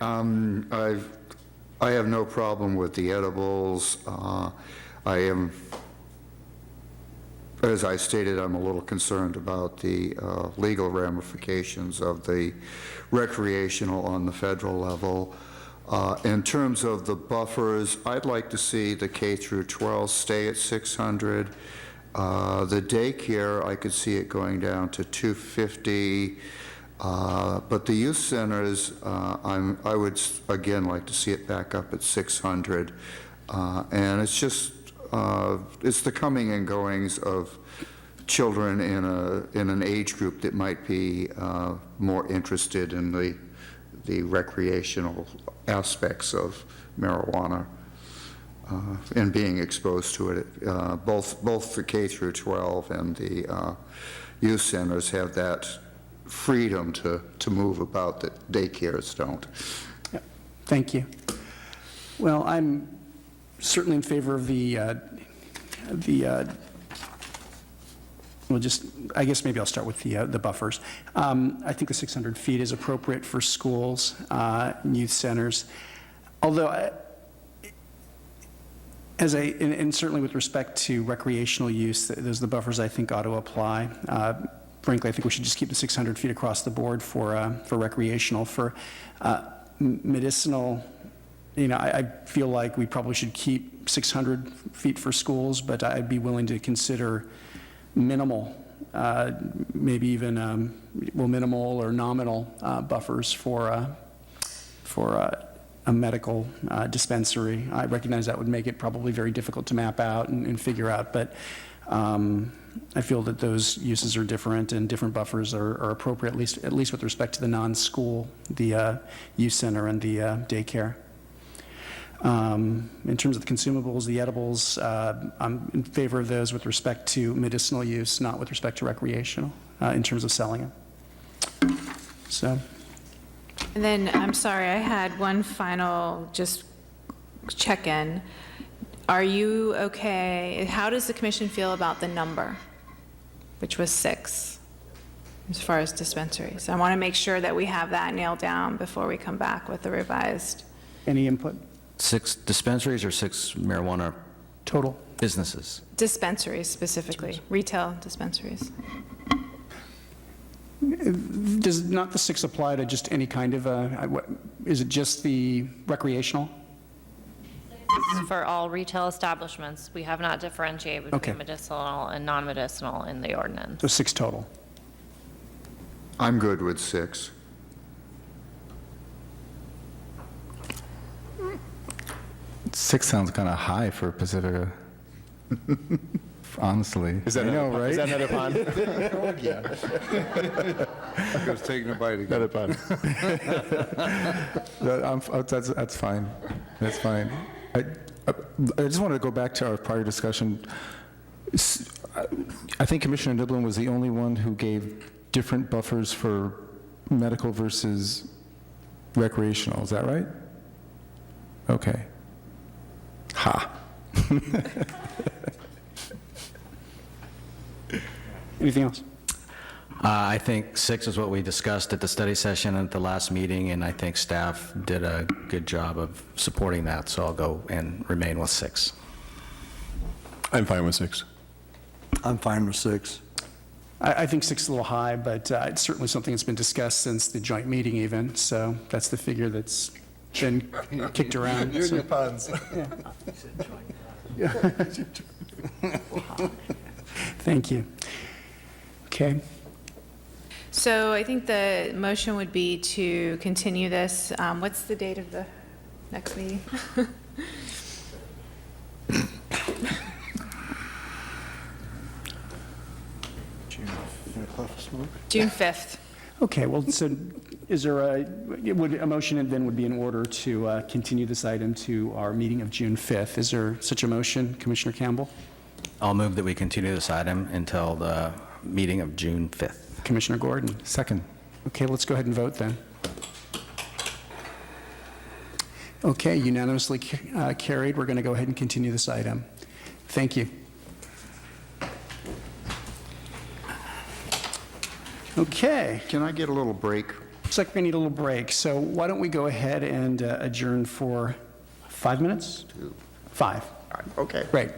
I have no problem with the edibles. I am, as I stated, I'm a little concerned about the legal ramifications of the recreational on the federal level. In terms of the buffers, I'd like to see the K through 12 stay at 600. The daycare, I could see it going down to 250. But the youth centers, I would again like to see it back up at 600. And it's just, it's the coming and goings of children in an age group that might be more interested in the recreational aspects of marijuana and being exposed to it. Both the K through 12 and the youth centers have that freedom to move about that daycares don't. Yeah. Thank you. Well, I'm certainly in favor of well, just, I guess maybe I'll start with the buffers. I think the 600 feet is appropriate for schools, youth centers. Although, and certainly with respect to recreational use, those are the buffers I think ought to apply. Frankly, I think we should just keep the 600 feet across the board for recreational. For medicinal, I feel like we probably should keep 600 feet for schools, but I'd be willing to consider minimal, maybe even, minimal or nominal buffers for a medical dispensary. I recognize that would make it probably very difficult to map out and figure out, but I feel that those uses are different and different buffers are appropriate, at least with respect to the non-school, the youth center and the daycare. In terms of the consumables, the edibles, I'm in favor of those with respect to medicinal use, not with respect to recreational, in terms of selling it. So. And then, I'm sorry, I had one final just check-in. Are you okay? How does the commission feel about the number, which was 6, as far as dispensaries? I want to make sure that we have that nailed down before we come back with the revised. Any input? 6 dispensaries or 6 marijuana total businesses? Dispensaries specifically, retail dispensaries. Does not the 6 apply to just any kind of, is it just the recreational? For all retail establishments, we have not differentiated between Okay. medicinal and non-medicinal in the ordinance. So 6 total. I'm good with 6. Six sounds kind of high for Pacifica. Honestly. Is that I know, another, right? is that another pond? Oh, yeah. I was taking a bite again. Another pond. That's fine. That's fine. I just wanted to go back to our prior discussion. I think Commissioner Niblin was the only one who gave different buffers for medical versus recreational. Is that right? Okay. Ha. Anything else? I think 6 is what we discussed at the study session at the last meeting, and I think staff did a good job of supporting that, so I'll go and remain with 6. I'm fine with 6. I'm fine with 6. I think 6 is a little high, but it's certainly something that's been discussed since the joint meeting even, so that's the figure that's been kicked around. You and so- your puns. Thank you. Okay. So I think the motion would be to continue this. What's the date of the next meeting? June 5th. Okay, well, so is there a motion then would be in order to continue this item to our meeting of June 5th? Is there such a motion, Commissioner Campbell? I'll move that we continue this item until the meeting of June 5th. Commissioner Gordon? Second. Okay, let's go ahead and vote then. Okay, unanimously carried. We're going to go ahead and continue this item. Thank you. Okay. Can I get a little break? Looks like we're going to need a little break. So why don't we go ahead and adjourn for 5 minutes? 5. Okay. Great.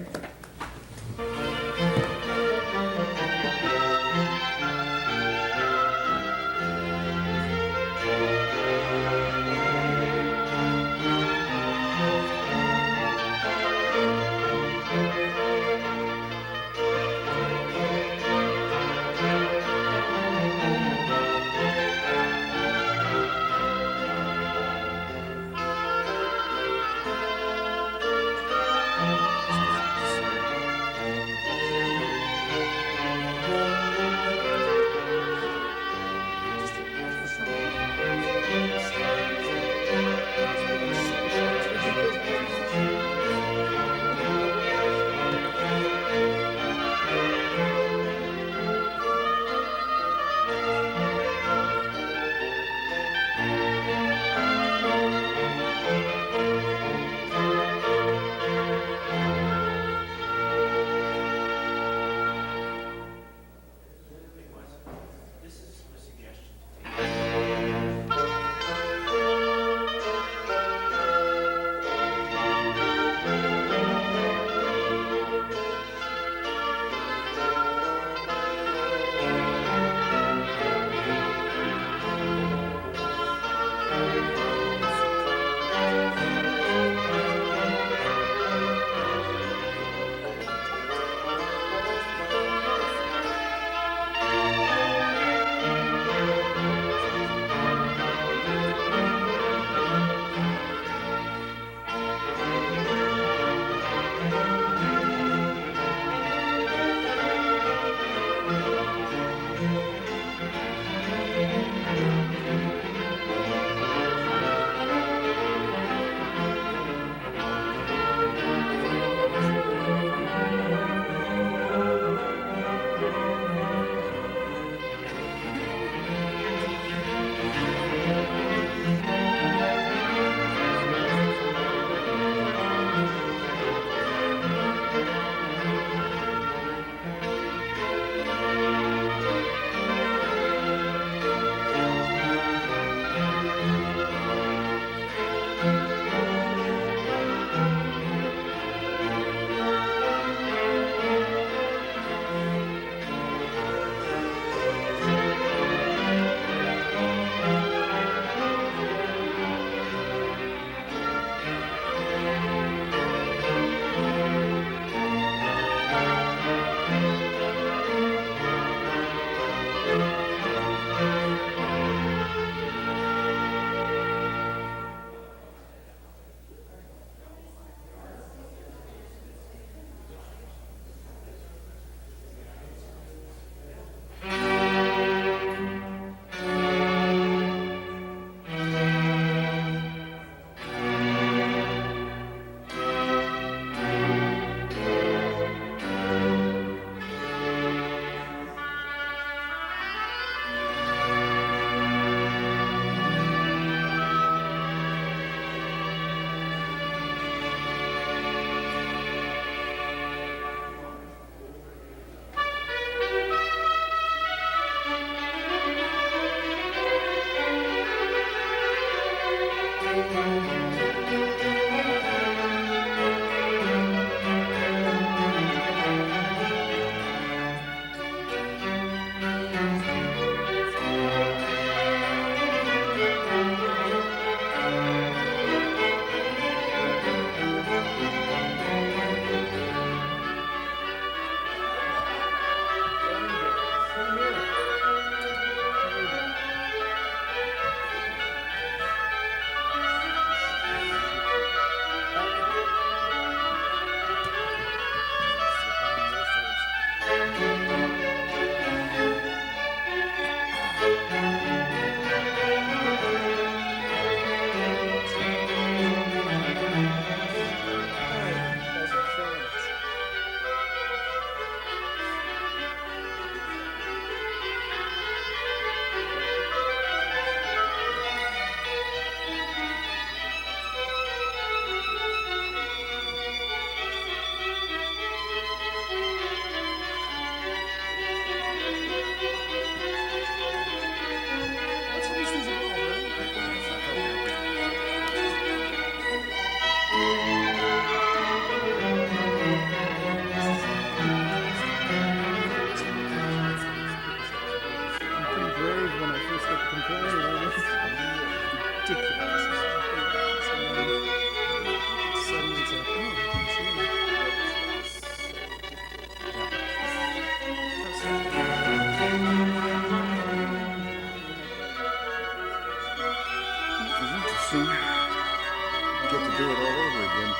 See? You get to do it all over again.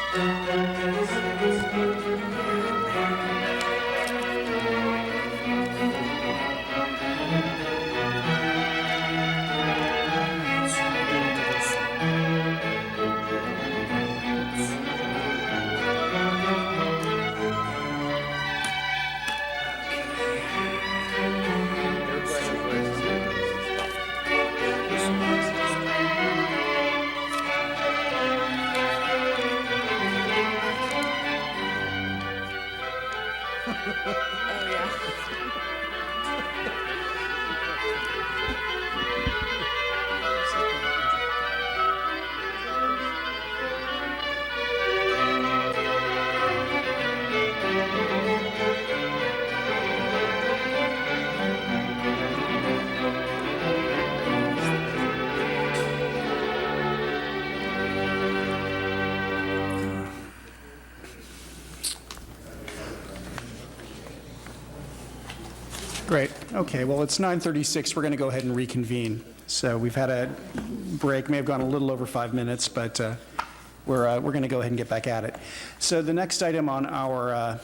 Great. Okay, well, it's 9:36. We're going to go ahead and reconvene. So we've had a break, may have gone a little over 5 minutes, but we're going to go ahead and get back at it. So the next item on our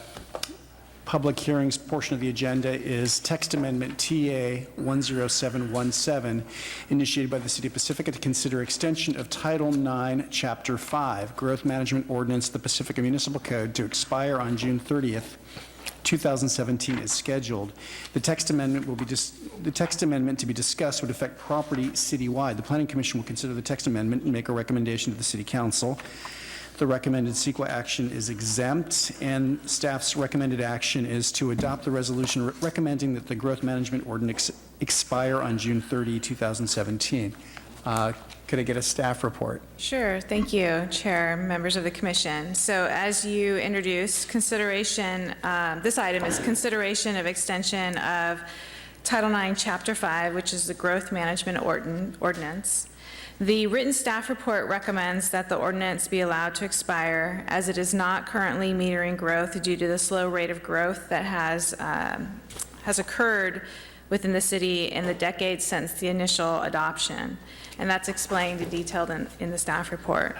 public hearings portion of the agenda is text amendment TA 10717, initiated by the City of Pacifica to consider extension of Title IX, Chapter 5, Growth Management Ordinance, the Pacifica Municipal Code, to expire on June 30th, 2017 is scheduled. The text amendment to be discussed would affect property citywide. The Planning Commission will consider the text amendment and make a recommendation to the City Council. The recommended CEQA action is exempt, and staff's recommended action is to adopt the resolution recommending that the growth management ordinance expire on June 30, 2017. Could I get a staff report? Sure, thank you, Chair, members of the Commission. So as you introduced, consideration, this item is consideration of extension of Title IX, Chapter 5, which is the Growth Management Ordinance. The written staff report recommends that the ordinance be allowed to expire, as it is not currently metering growth due to the slow rate of growth that has occurred within the city in the decades since the initial adoption. And that's explained and detailed in the staff report.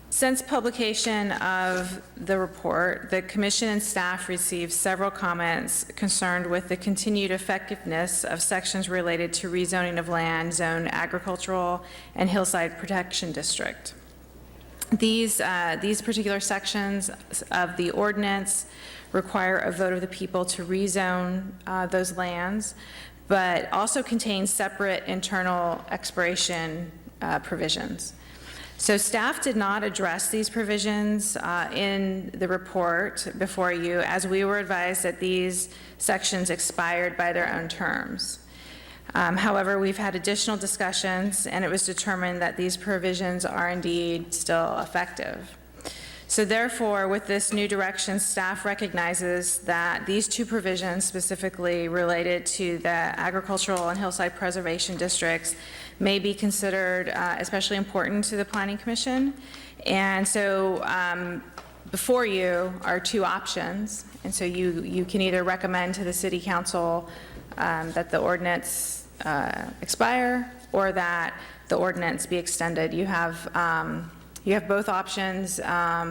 Since publication of the report, the Commission and staff received several comments concerned with the continued effectiveness of sections related to rezoning of land zoned agricultural and hillside protection district. These particular sections of the ordinance require a vote of the people to rezone those lands, but also contain separate internal expiration provisions. So staff did not address these provisions in the report before you, as we were advised that these sections expired by their own terms. However, we've had additional discussions, and it was determined that these provisions are indeed still effective. So therefore, with this new direction, staff recognizes that these two provisions, specifically related to the agricultural and hillside preservation districts, may be considered especially important to the Planning Commission. And so before you are two options. And so you can either recommend to the City Council that the ordinance expire, or that the ordinance be extended. You have both options,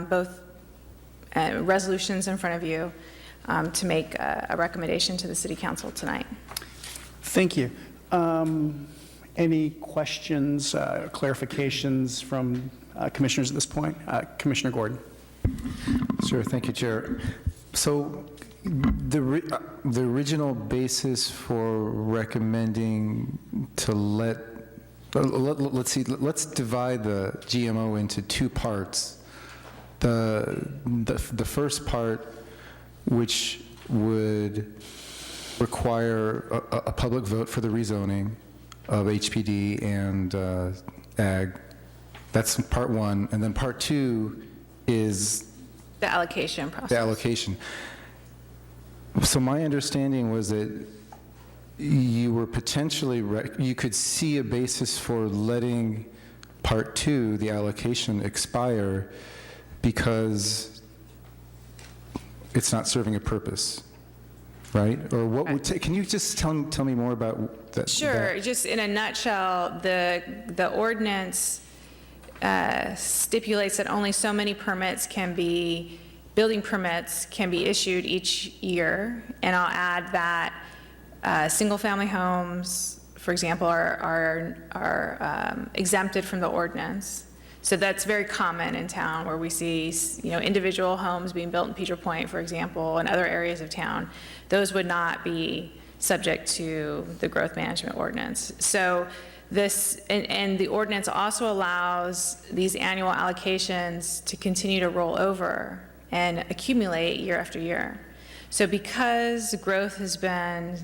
both resolutions in front of you to make a recommendation to the City Council tonight. Thank you. Any questions, clarifications from commissioners at this point? Commissioner Gordon. Sure, thank you, Chair. So the original basis for recommending to let's divide the GMO into two parts. The first part, which would require a public vote for the rezoning of HPD and ag. That's part one. And then part two is The allocation process. the allocation. So my understanding was that you were potentially, you could see a basis for letting part two, the allocation, expire because it's not serving a purpose, right? Or what would can you just tell me more about that? Sure. Just in a nutshell, the ordinance stipulates that only so many building permits can be issued each year. And I'll add that single-family homes, for example, are exempted from the ordinance. So that's very common in town, where we see, individual homes being built in Pedro Point, for example, and other areas of town. Those would not be subject to the growth management ordinance. So this, and the ordinance also allows these annual allocations to continue to roll over and accumulate year after year. So because growth has been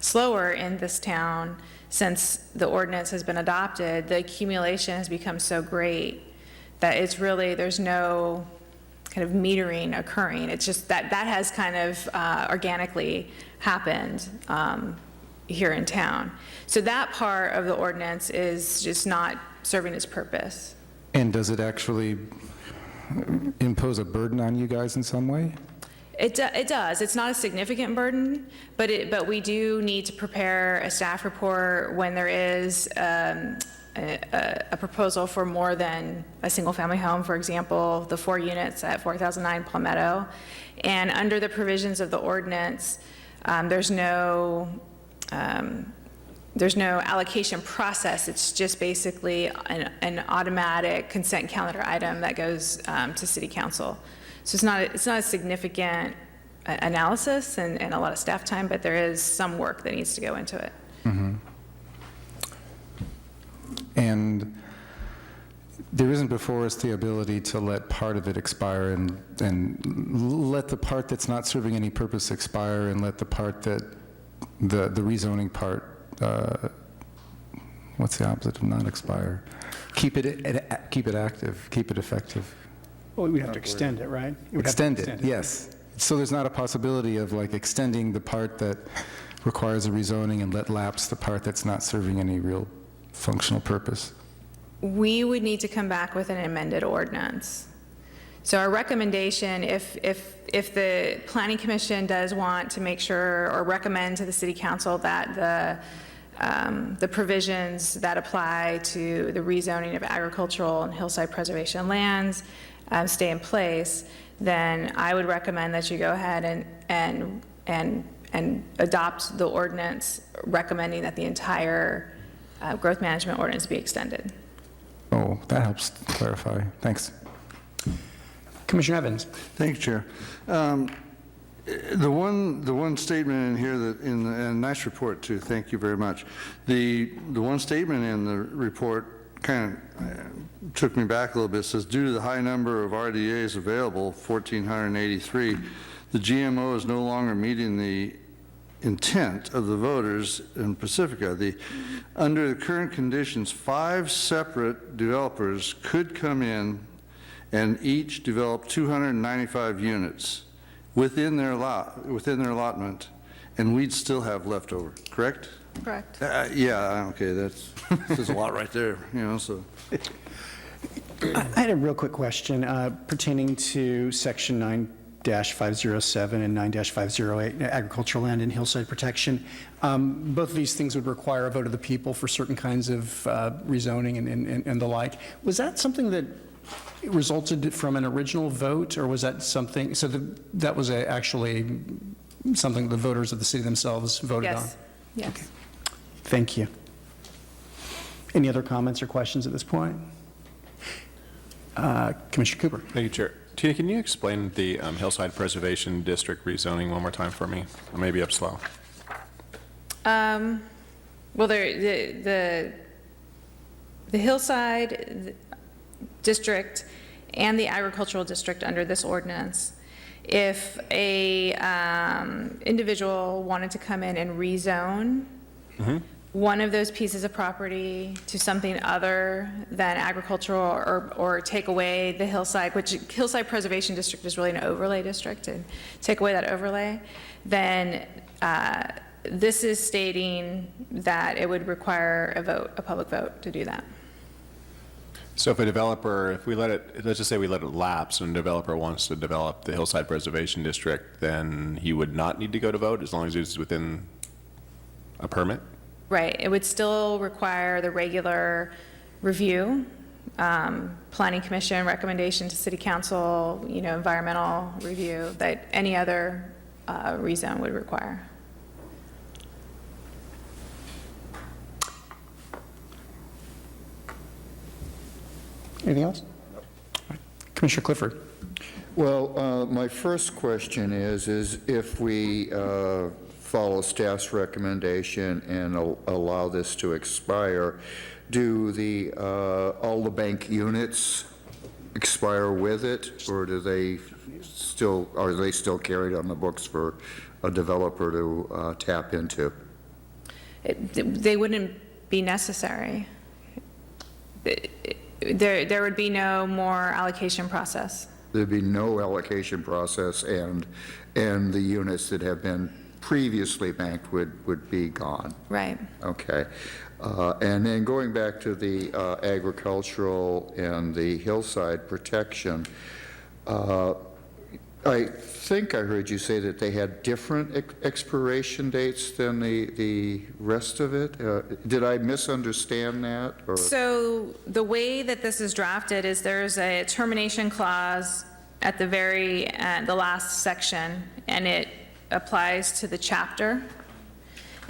slower in this town since the ordinance has been adopted, the accumulation has become so great that it's really, there's no kind of metering occurring. It's just that has kind of organically happened here in town. So that part of the ordinance is just not serving its purpose. And does it actually impose a burden on you guys in some way? It does. It's not a significant burden, but we do need to prepare a staff report when there is a proposal for more than a single-family home, for example, the 4 units at 4009 Palmetto. And under the provisions of the ordinance, there's no allocation process. It's just basically an automatic consent calendar item that goes to City Council. So it's not a significant analysis and a lot of staff time, but there is some work that needs to go into it. Mm-hmm. And there isn't before us the ability to let part of it expire and let the part that's not serving any purpose expire, and let the part that the rezoning part, what's the opposite of not expire? Keep it active, keep it effective. Well, we'd have to extend it, right? Extend it, yes. So there's not a possibility of like extending the part that requires a rezoning and let lapse the part that's not serving any real functional purpose? We would need to come back with an amended ordinance. So our recommendation, if the Planning Commission does want to make sure or recommend to the City Council that the provisions that apply to the rezoning of agricultural and hillside preservation lands stay in place, then I would recommend that you go ahead and adopt the ordinance recommending that the entire growth management ordinance be extended. Oh, that helps clarify. Thanks. Commissioner Evans. Thank you, Chair. The one statement in here that and nice report too. Thank you very much. The one statement in the report kind of took me back a little bit. It says, due to the high number of RDAs available, 1,483, the GMO is no longer meeting the intent of the voters in Pacifica. Under the current conditions, 5 separate developers could come in and each develop 295 units within their allotment, and we'd still have leftover, correct? Correct. Yeah, okay, that's a lot right there, so. I had a real quick question pertaining to Section 9-507 and 9-508, agricultural land and hillside protection. Both of these things would require a vote of the people for certain kinds of rezoning and the like. Was that something that resulted from an original vote, or was that something, so that was actually something the voters of the city themselves voted on? Yes. Okay. Thank you. Any other comments or questions at this point? Commissioner Cooper. Thank you, Chair. Tina, can you explain the Hillside Preservation District rezoning one more time for me? I may be up slow. Well, the hillside district and the agricultural district under this ordinance, if a individual wanted to come in and rezone one of those pieces of property to something other than agricultural, or take away the hillside, which Hillside Preservation District is really an overlay district, and take away that overlay, then this is stating that it would require a public vote to do that. So if a developer, if we let it, let's just say we let it lapse and a developer wants to develop the Hillside Preservation District, then he would not need to go to vote as long as he's within a permit? Right. It would still require the regular review Planning Commission recommendation to City Council, environmental review that any other rezone would require. Anything else? All right. Commissioner Clifford. Well, my first question is if we follow staff's recommendation and allow this to expire, do all the bank units expire with it, or are they still carried on the books for a developer to tap into? They wouldn't be necessary. There would be no more allocation process. There'd be no allocation process, and the units that have been previously banked would be gone. Right. Okay. And then going back to the agricultural and the hillside protection, I think I heard you say that they had different expiration dates than the rest of it. Did I misunderstand that? Or? So the way that this is drafted is there's a termination clause at the last section, and it applies to the chapter.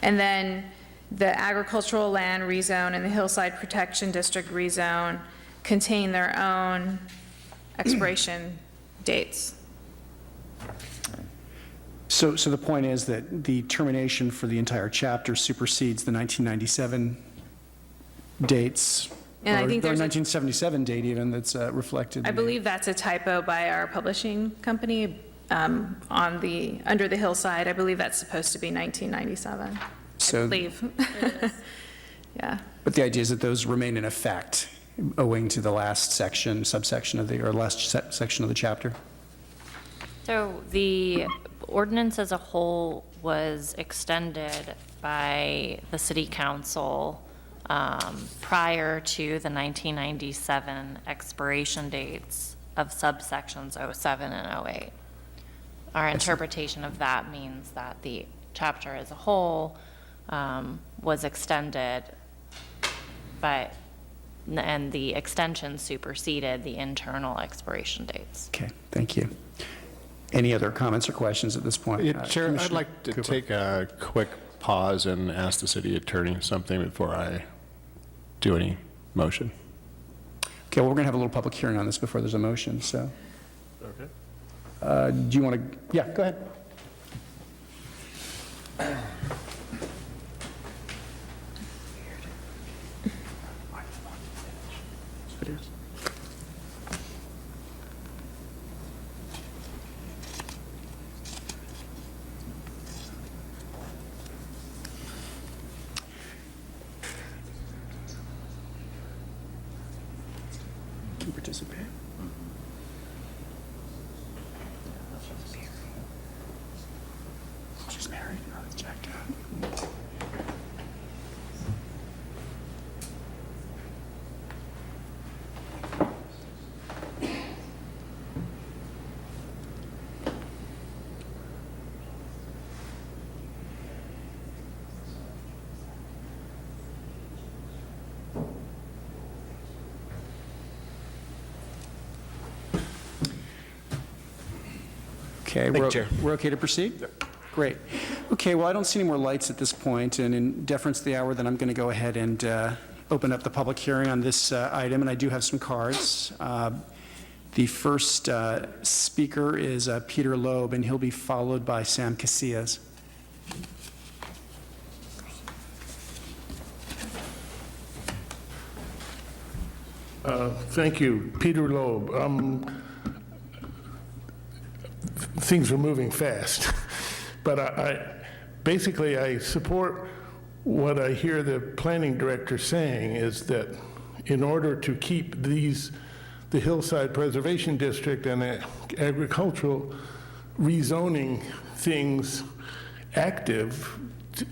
And then the agricultural land rezone and the hillside protection district rezone contain their own expiration dates. So the point is that the termination for the entire chapter supersedes the 1997 dates, And I or think the there's a- 1977 date even that's reflected. I believe that's a typo by our publishing company under the hillside. I believe that's supposed to be 1997. So- I believe. Yeah. But the idea is that those remain in effect owing to the last section, subsection of last section of the chapter? So the ordinance as a whole was extended by the city council prior to the 1997 expiration dates of subsections 07 and 08. Our interpretation of that means that the chapter as a whole was extended, and the extension superseded the internal expiration dates. Okay, thank you. Any other comments or questions at this point? Chair, I'd Commissioner like to Cooper. take a quick pause and ask the city attorney something before I do any motion. Okay, well, we're going to have a little public hearing on this before there's a motion, so. Okay. Do you want to, yeah, go ahead. Can you participate? She's married, not checked out. Okay, we're okay to proceed? Great. Okay, well, I don't see any more lights at this point, and in deference to the hour, then I'm going to go ahead and open up the public hearing on this item, and I do have some cards. The first speaker is Peter Loeb, and he'll be followed by Sam Casillas. Thank you, Peter Loeb. Things are moving fast, but I support what I hear the planning director saying, is that in order to keep the Hillside Preservation District and the agricultural rezoning things active,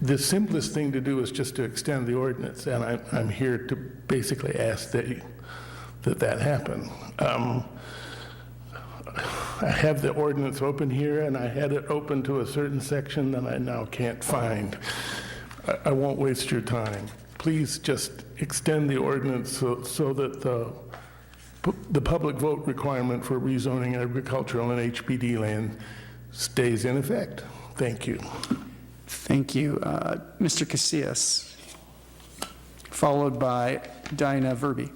the simplest thing to do is just to extend the ordinance, and I'm here to basically ask that happen. I have the ordinance open here, and I had it open to a certain section that I now can't find. I won't waste your time. please just extend the ordinance so that the public vote requirement for rezoning agricultural and HPD land stays in effect. Thank you. Thank you. Mr. Casillas, followed by Dinah Verby.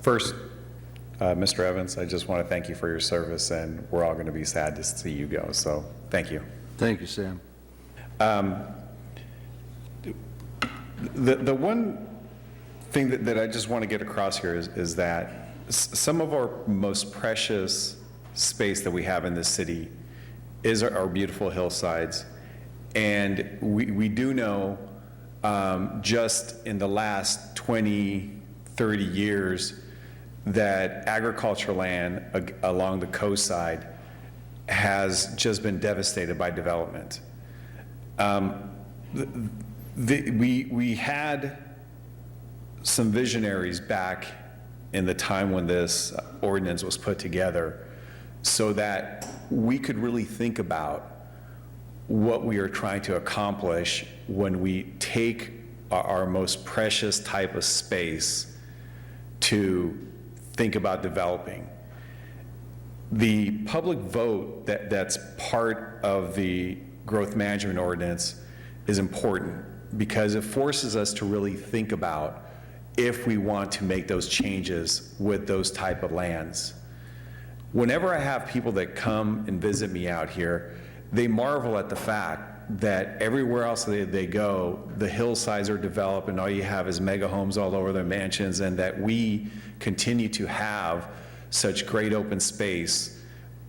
First, Mr. Evans, I just want to thank you for your service, and we're all going to be sad to see you go, so thank you. Thank you, Sam. The one thing that I just want to get across here is that some of our most precious space that we have in this city is our beautiful hillsides, and we do know just in the last 20, 30 years that agricultural land along the coast side has just been devastated by development. We had some visionaries back in the time when this ordinance was put together so that we could really think about what we are trying to accomplish when we take our most precious type of space to think about developing. The public vote that's part of the growth management ordinance is important because it forces us to really think about if we want to make those changes with those type of lands. Whenever I have people that come and visit me out here, they marvel at the fact that everywhere else they go, the hillsides are developed and all you have is mega homes all over their mansions, and that we continue to have such great open space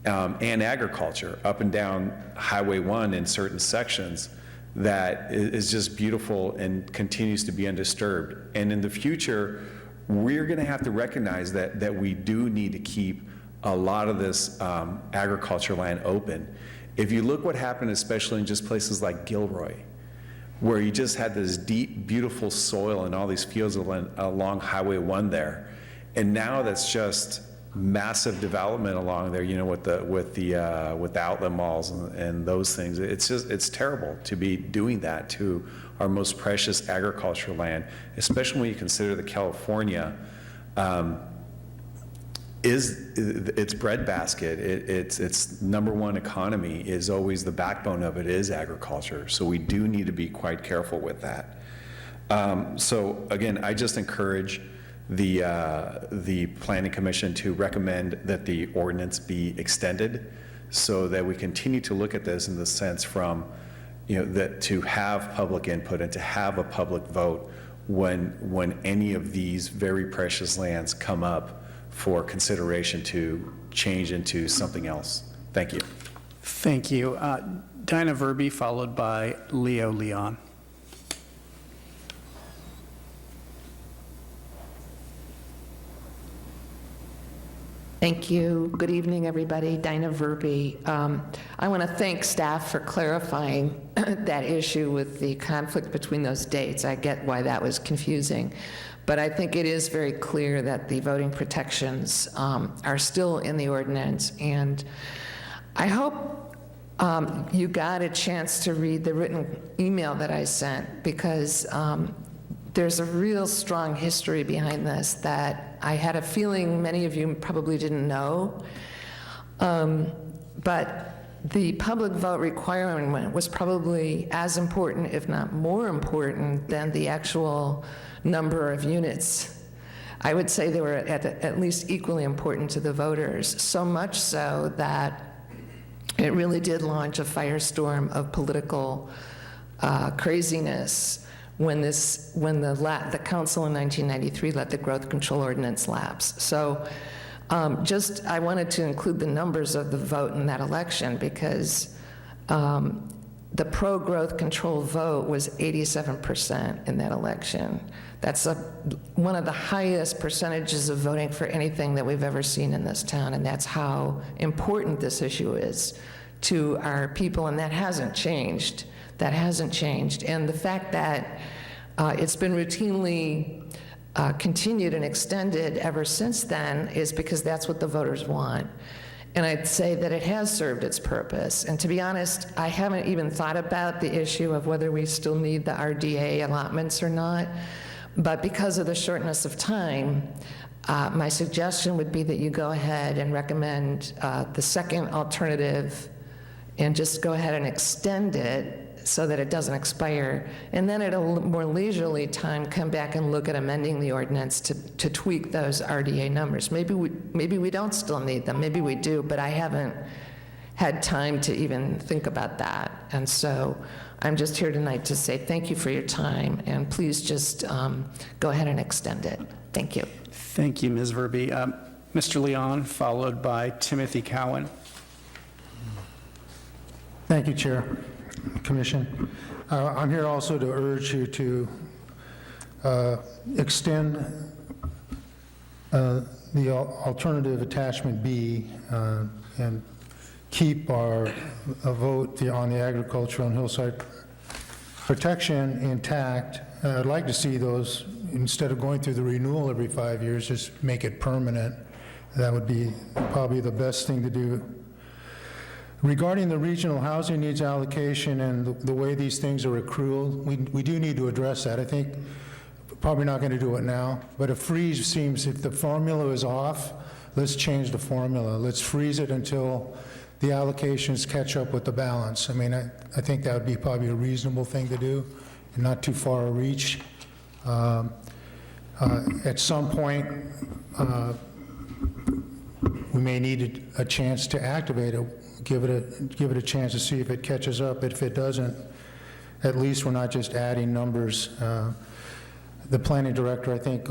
and agriculture up and down Highway 1 in certain sections that is just beautiful and continues to be undisturbed. And in the future, we're going to have to recognize that we do need to keep a lot of this agriculture land open. If you look what happened, especially in just places like Gilroy, where you just had this deep, beautiful soil and all these fields along Highway 1 there, and now that's just massive development along there, you know, with the outlet malls and those things. It's terrible to be doing that to our most precious agricultural land, especially when you consider that California is its breadbasket. Its number one economy is always the backbone of it is agriculture. So we do need to be quite careful with that. So again, I just encourage the Planning Commission to recommend that the ordinance be extended so that we continue to look at this in the sense from, you know, that to have public input and to have a public vote when any of these very precious lands come up for consideration to change into something else. Thank you. Thank you. Dinah Verby, followed by Leo Leon. Thank you. Good evening, everybody. Dinah Verby. I want to thank staff for clarifying that issue with the conflict between those dates. I get why that was confusing. But I think it is very clear that the voting protections are still in the ordinance. And I hope you got a chance to read the written email that I sent, because there's a real strong history behind this that I had a feeling many of you probably didn't know. But the public vote requirement was probably as important, if not more important, than the actual number of units. I would say they were at least equally important to the voters, so much so that it really did launch a firestorm of political craziness when the council in 1993 let the growth control ordinance lapse. So I wanted to include the numbers of the vote in that election, because the pro-growth control vote was 87% in that election. That's one of the highest percentages of voting for anything that we've ever seen in this town, and that's how important this issue is to our people, and that hasn't changed. That hasn't changed. And the fact that it's been routinely continued and extended ever since then is because that's what the voters want. And I'd say that it has served its purpose. And to be honest, I haven't even thought about the issue of whether we still need the RDA allotments or not. But because of the shortness of time, my suggestion would be that you go ahead and recommend the second alternative and just go ahead and extend it so that it doesn't expire. And then at a more leisurely time, come back and look at amending the ordinance to tweak those RDA numbers. Maybe we don't still need them, maybe we do, but I haven't had time to even think about that. And so I'm just here tonight to say thank you for your time, and please just go ahead and extend it. Thank you. Thank you, Ms. Verby. Mr. Leon, followed by Timothy Cowan. Thank you, Chair, Commission. I'm here also to urge you to extend the alternative attachment B and keep our vote on the agricultural and hillside protection intact. I'd like to see those, instead of going through the renewal every 5 years, just make it permanent. That would be probably the best thing to do. Regarding the regional housing needs allocation and the way these things are accrued, we do need to address that. I think probably not going to do it now, but a freeze seems, if the formula is off, let's change the formula. Let's freeze it until the allocations catch up with the balance. I mean, I think that would be probably a reasonable thing to do and not too far a reach. At some point, we may need a chance to activate it. Give it a chance to see if it catches up. If it doesn't, at least we're not just adding numbers. The planning director, I think,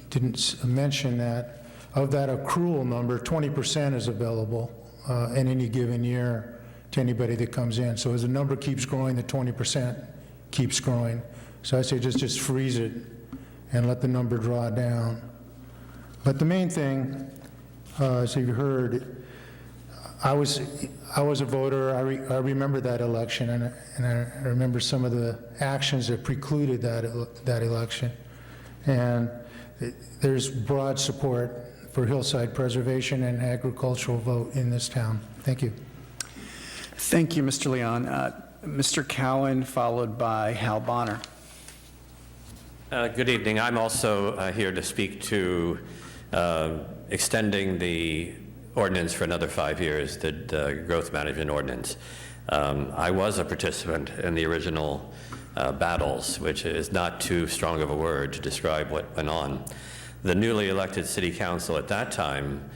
didn't mention that of that accrual number, 20% is available in any given year to anybody that comes in. So as the number keeps growing, the 20% keeps growing. So I say just freeze it and let the number draw down. But the main thing, as you heard, I was a voter. I remember that election, and I remember some of the actions that precluded that election. And there's broad support for hillside preservation and agricultural vote in this town. Thank you. Thank you, Mr. Leon. Mr. Cowan, followed by Hal Bonner. Good evening. I'm also here to speak to extending the ordinance for another 5 years, the growth management ordinance. I was a participant in the original battles, which is not too strong of a word to describe what went on. The newly elected city council at that time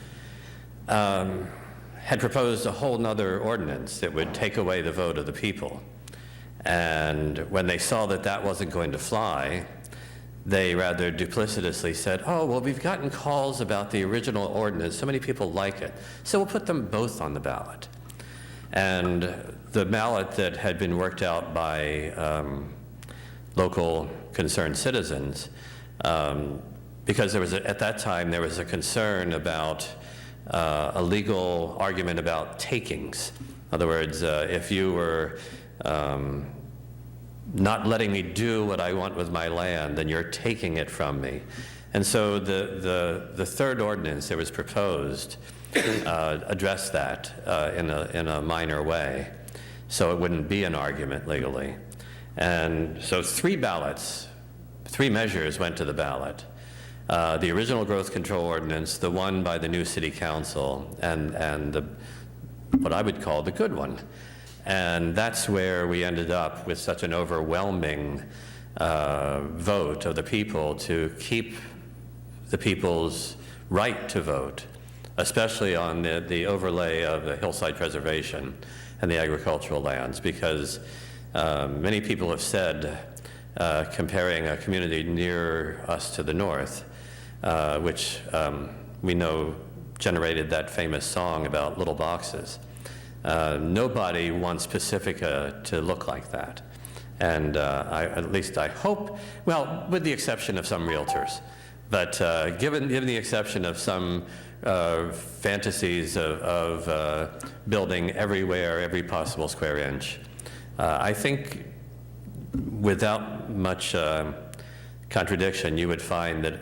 had proposed a whole nother ordinance that would take away the vote of the people. And when they saw that that wasn't going to fly, they rather duplicitously said, oh, well, we've gotten calls about the original ordinance. So many people like it. So we'll put them both on the ballot. And the ballot that had been worked out by local concerned citizens, because there was at that time, there was a concern about a legal argument about takings. In other words, if you were not letting me do what I want with my land, then you're taking it from me. And so the third ordinance that was proposed addressed that in a minor way, so it wouldn't be an argument legally. And so three measures went to the ballot. The original growth control ordinance, the one by the new city council, and what I would call the good one. And that's where we ended up with such an overwhelming vote of the people to keep the people's right to vote, especially on the overlay of the hillside preservation and the agricultural lands, because many people have said, comparing a community near us to the north, which we know generated that famous song about little boxes. Nobody wants Pacifica to look like that. And at least I hope, well, with the exception of some realtors, but given the exception of some fantasies of building everywhere, every possible square inch, I think without much contradiction, you would find that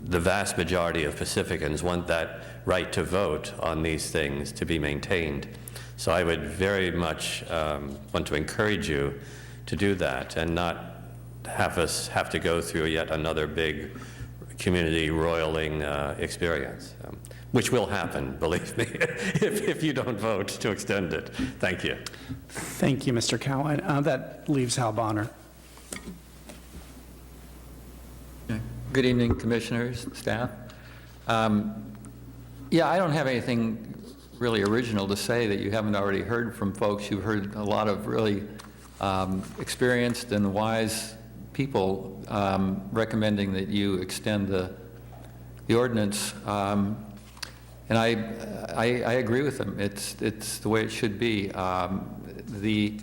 the vast majority of Pacificans want that right to vote on these things to be maintained. So I would very much want to encourage you to do that and not have us have to go through yet another big community roiling experience, which will happen, believe me, if you don't vote to extend it. Thank you. Thank you, Mr. Cowan. That leaves Hal Bonner. Good evening, commissioners, staff. Yeah, I don't have anything really original to say that you haven't already heard from folks. You've heard a lot of really experienced and wise people recommending that you extend the ordinance. And I agree with them. It's the way it should be. The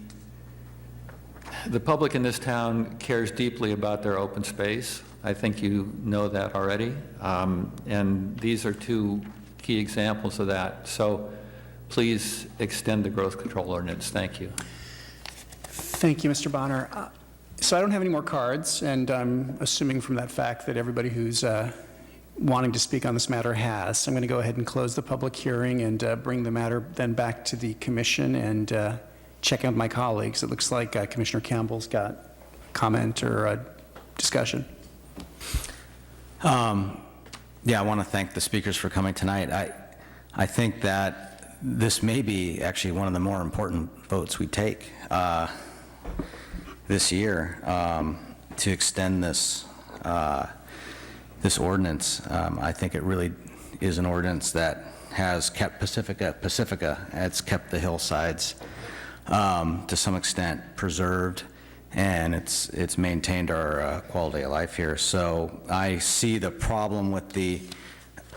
public in this town cares deeply about their open space. I think you know that already. And these are two key examples of that. So please extend the growth control ordinance. Thank you. Thank you, Mr. Bonner. So I don't have any more cards, and I'm assuming from that fact that everybody who's wanting to speak on this matter has. So I'm going to go ahead and close the public hearing and bring the matter then back to the commission and check out my colleagues. It looks like Commissioner Campbell's got a comment or a discussion. Yeah, I want to thank the speakers for coming tonight. I think that this may be actually one of the more important votes we take this year to extend this this ordinance. I think it really is an ordinance that has kept Pacifica. It's kept the hillsides to some extent preserved, and it's maintained our quality of life here. So I see the problem with the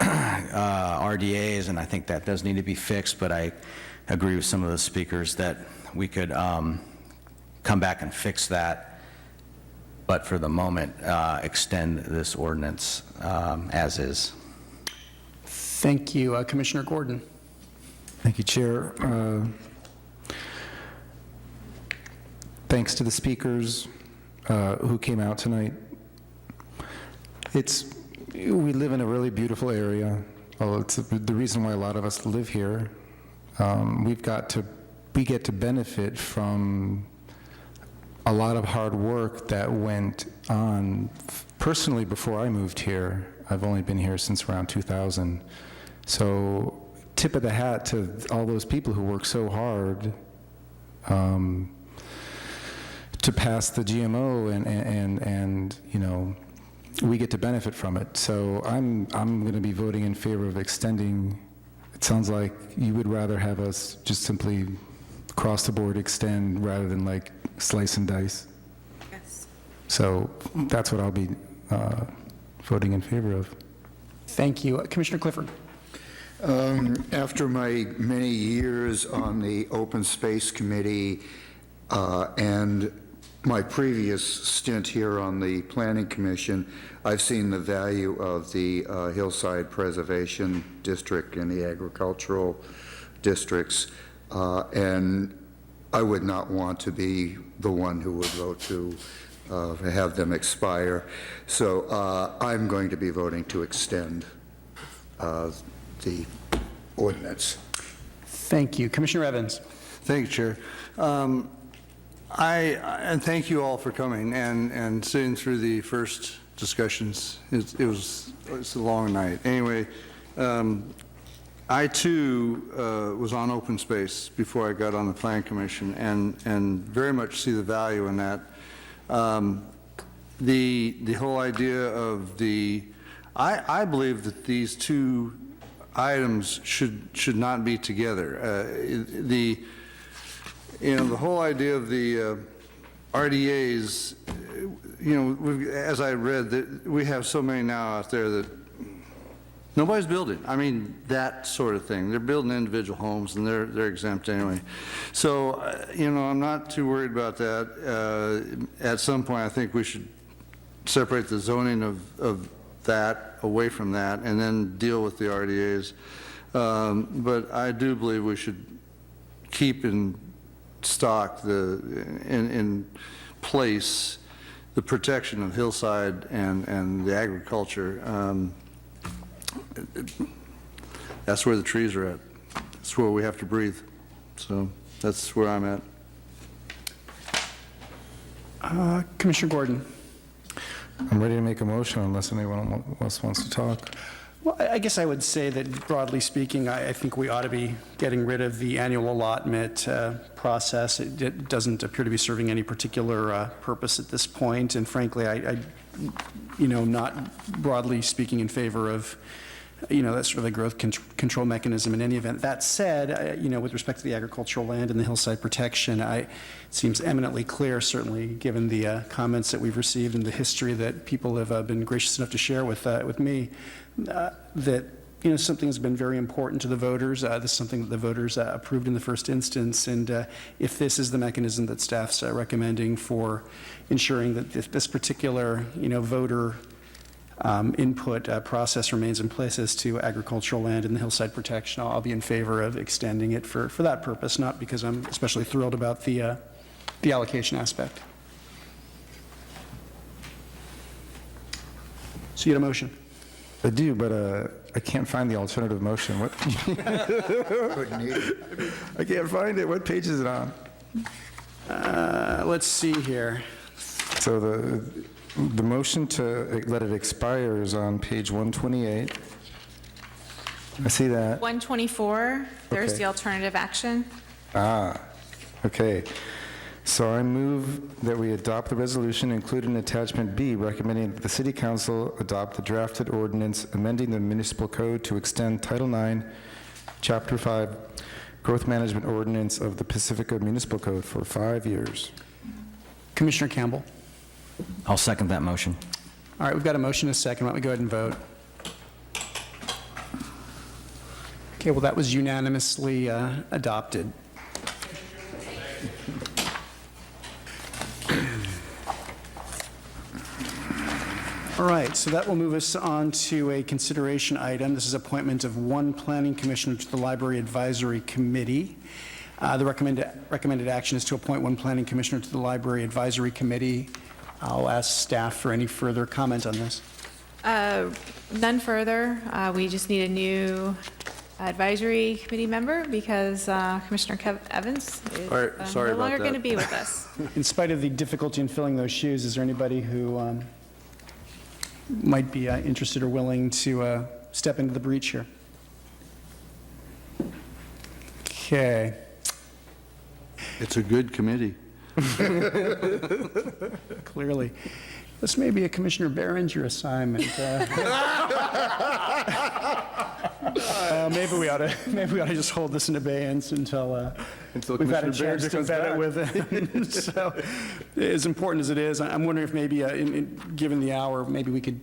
RDAs, and I think that does need to be fixed, but I agree with some of the speakers that we could come back and fix that, but for the moment, extend this ordinance as is. Thank you. Commissioner Gordon. Thank you, Chair. Thanks to the speakers who came out tonight. We live in a really beautiful area. Well, it's the reason why a lot of us live here. We get to benefit from a lot of hard work that went on. Personally, before I moved here, I've only been here since around 2000. So tip of the hat to all those people who work so hard to pass the GMO, and you know, we get to benefit from it. So I'm going to be voting in favor of extending. It sounds like you would rather have us just simply across the board extend rather than like slice and dice. Yes. So that's what I'll be voting in favor of. Thank you. Commissioner Clifford. After my many years on the Open Space Committee and my previous stint here on the Planning Commission, I've seen the value of the Hillside Preservation District and the agricultural districts, and I would not want to be the one who would vote to have them expire. So I'm going to be voting to extend the ordinance. Thank you. Commissioner Evans. Thank you, Chair. And thank you all for coming and sitting through the first discussions. It's a long night. Anyway, I too was on open space before I got on the Plan Commission, and very much see the value in that. The whole idea of I believe that these two items should not be together. The whole idea of the RDAs, as I read, that we have so many now out there that nobody's building. I mean, that sort of thing. They're building individual homes, and they're exempt anyway. So, I'm not too worried about that. At some point, I think we should separate the zoning of that away from that, and then deal with the RDAs. But I do believe we should keep in stock in place the protection of hillside and the agriculture, that's where the trees are at. That's where we have to breathe. So that's where I'm at. Commissioner Gordon. I'm ready to make a motion unless anyone else wants to talk. Well, I guess I would say that broadly speaking, I think we ought to be getting rid of the annual allotment process. It doesn't appear to be serving any particular purpose at this point, and frankly, I not broadly speaking in favor of, that sort of a growth control mechanism in any event. That said, with respect to the agricultural land and the hillside protection, it seems eminently clear, certainly given the comments that we've received and the history that people have been gracious enough to share with me, that something has been very important to the voters. This is something that the voters approved in the first instance, and if this is the mechanism that staff's recommending for ensuring that this particular voter input process remains in place as to agricultural land and the hillside protection, I'll be in favor of extending it for that purpose, not because I'm especially thrilled about the allocation aspect. So you had a motion? I do, but I can't find the alternative motion. What? I can't find it. What page is it on? Let's see here. So the motion to let it expire is on page 128. I see that. 124, there's Okay. the alternative action. Okay. So I move that we adopt the resolution included in attachment B, recommending that the City Council adopt the drafted ordinance amending the municipal code to extend Title IX, Chapter 5, Growth Management Ordinance of the Pacifica Municipal Code for 5 years. Commissioner Campbell. I'll second that motion. All right, we've got a motion and a second. Why don't we go ahead and vote? Okay, well, that was unanimously adopted. All right, so that will move us on to a consideration item. This is appointment of one planning commissioner to the Library Advisory Committee. The recommended action is to appoint one planning commissioner to the Library Advisory Committee. I'll ask staff for any further comment on this. None further. We just need a new advisory committee member because Commissioner Evans is All right, sorry no about longer that. going to be with us. In spite of the difficulty in filling those shoes, is there anybody who might be interested or willing to step into the breach here? Okay. It's a good committee. Clearly. This may be a Commissioner Behringer assignment. Maybe we ought to just hold this in abeyance until we've had a Commissioner chance Behringer to comes vet it back. with him. So, as important as it is, I'm wondering if maybe, given the hour, maybe we could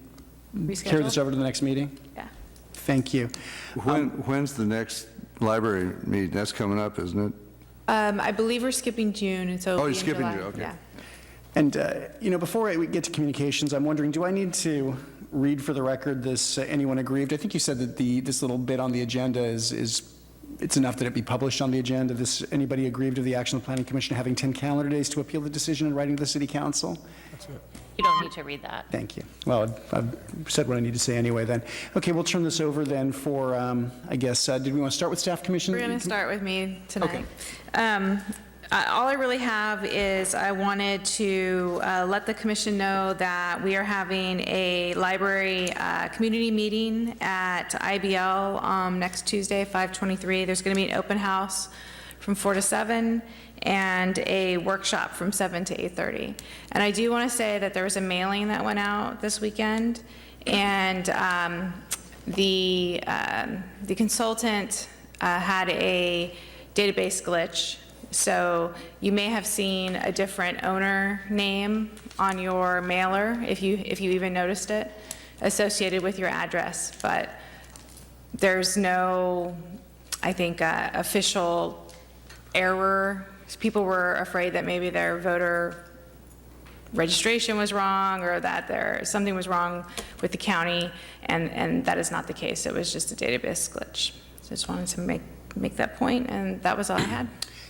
carry this Reschedule? over to the next meeting? Yeah. Thank you. When's the next library meeting? That's coming up, isn't it? I believe we're skipping June, and so it'll Oh, be you're in skipping July. June, okay. Yeah. And, before we get to communications, I'm wondering, do I need to read for the record this anyone aggrieved? I think you said that this little bit on the agenda is it's enough that it be published on the agenda. This, anybody aggrieved of the action of the Planning Commission having 10 calendar days to appeal the decision in writing to the City Council? That's it. You don't need to read that. Thank you. Well, I've said what I need to say anyway then. Okay, we'll turn this over then for, I guess, did we want to start with staff commission? We're going to start with me tonight. Okay. All I really have is I wanted to let the commission know that we are having a library community meeting at IBL next Tuesday, 5/23. There's going to be an open house from 4 to 7 and a workshop from 7 to 8:30. And I do want to say that there was a mailing that went out this weekend, and the consultant had a database glitch. So you may have seen a different owner name on your mailer, if you even noticed it, associated with your address. But there's no, I think, official error. People were afraid that maybe their voter registration was wrong or that something was wrong with the county, and that is not the case. It was just a database glitch. So just wanted to make that point, and that was all I had.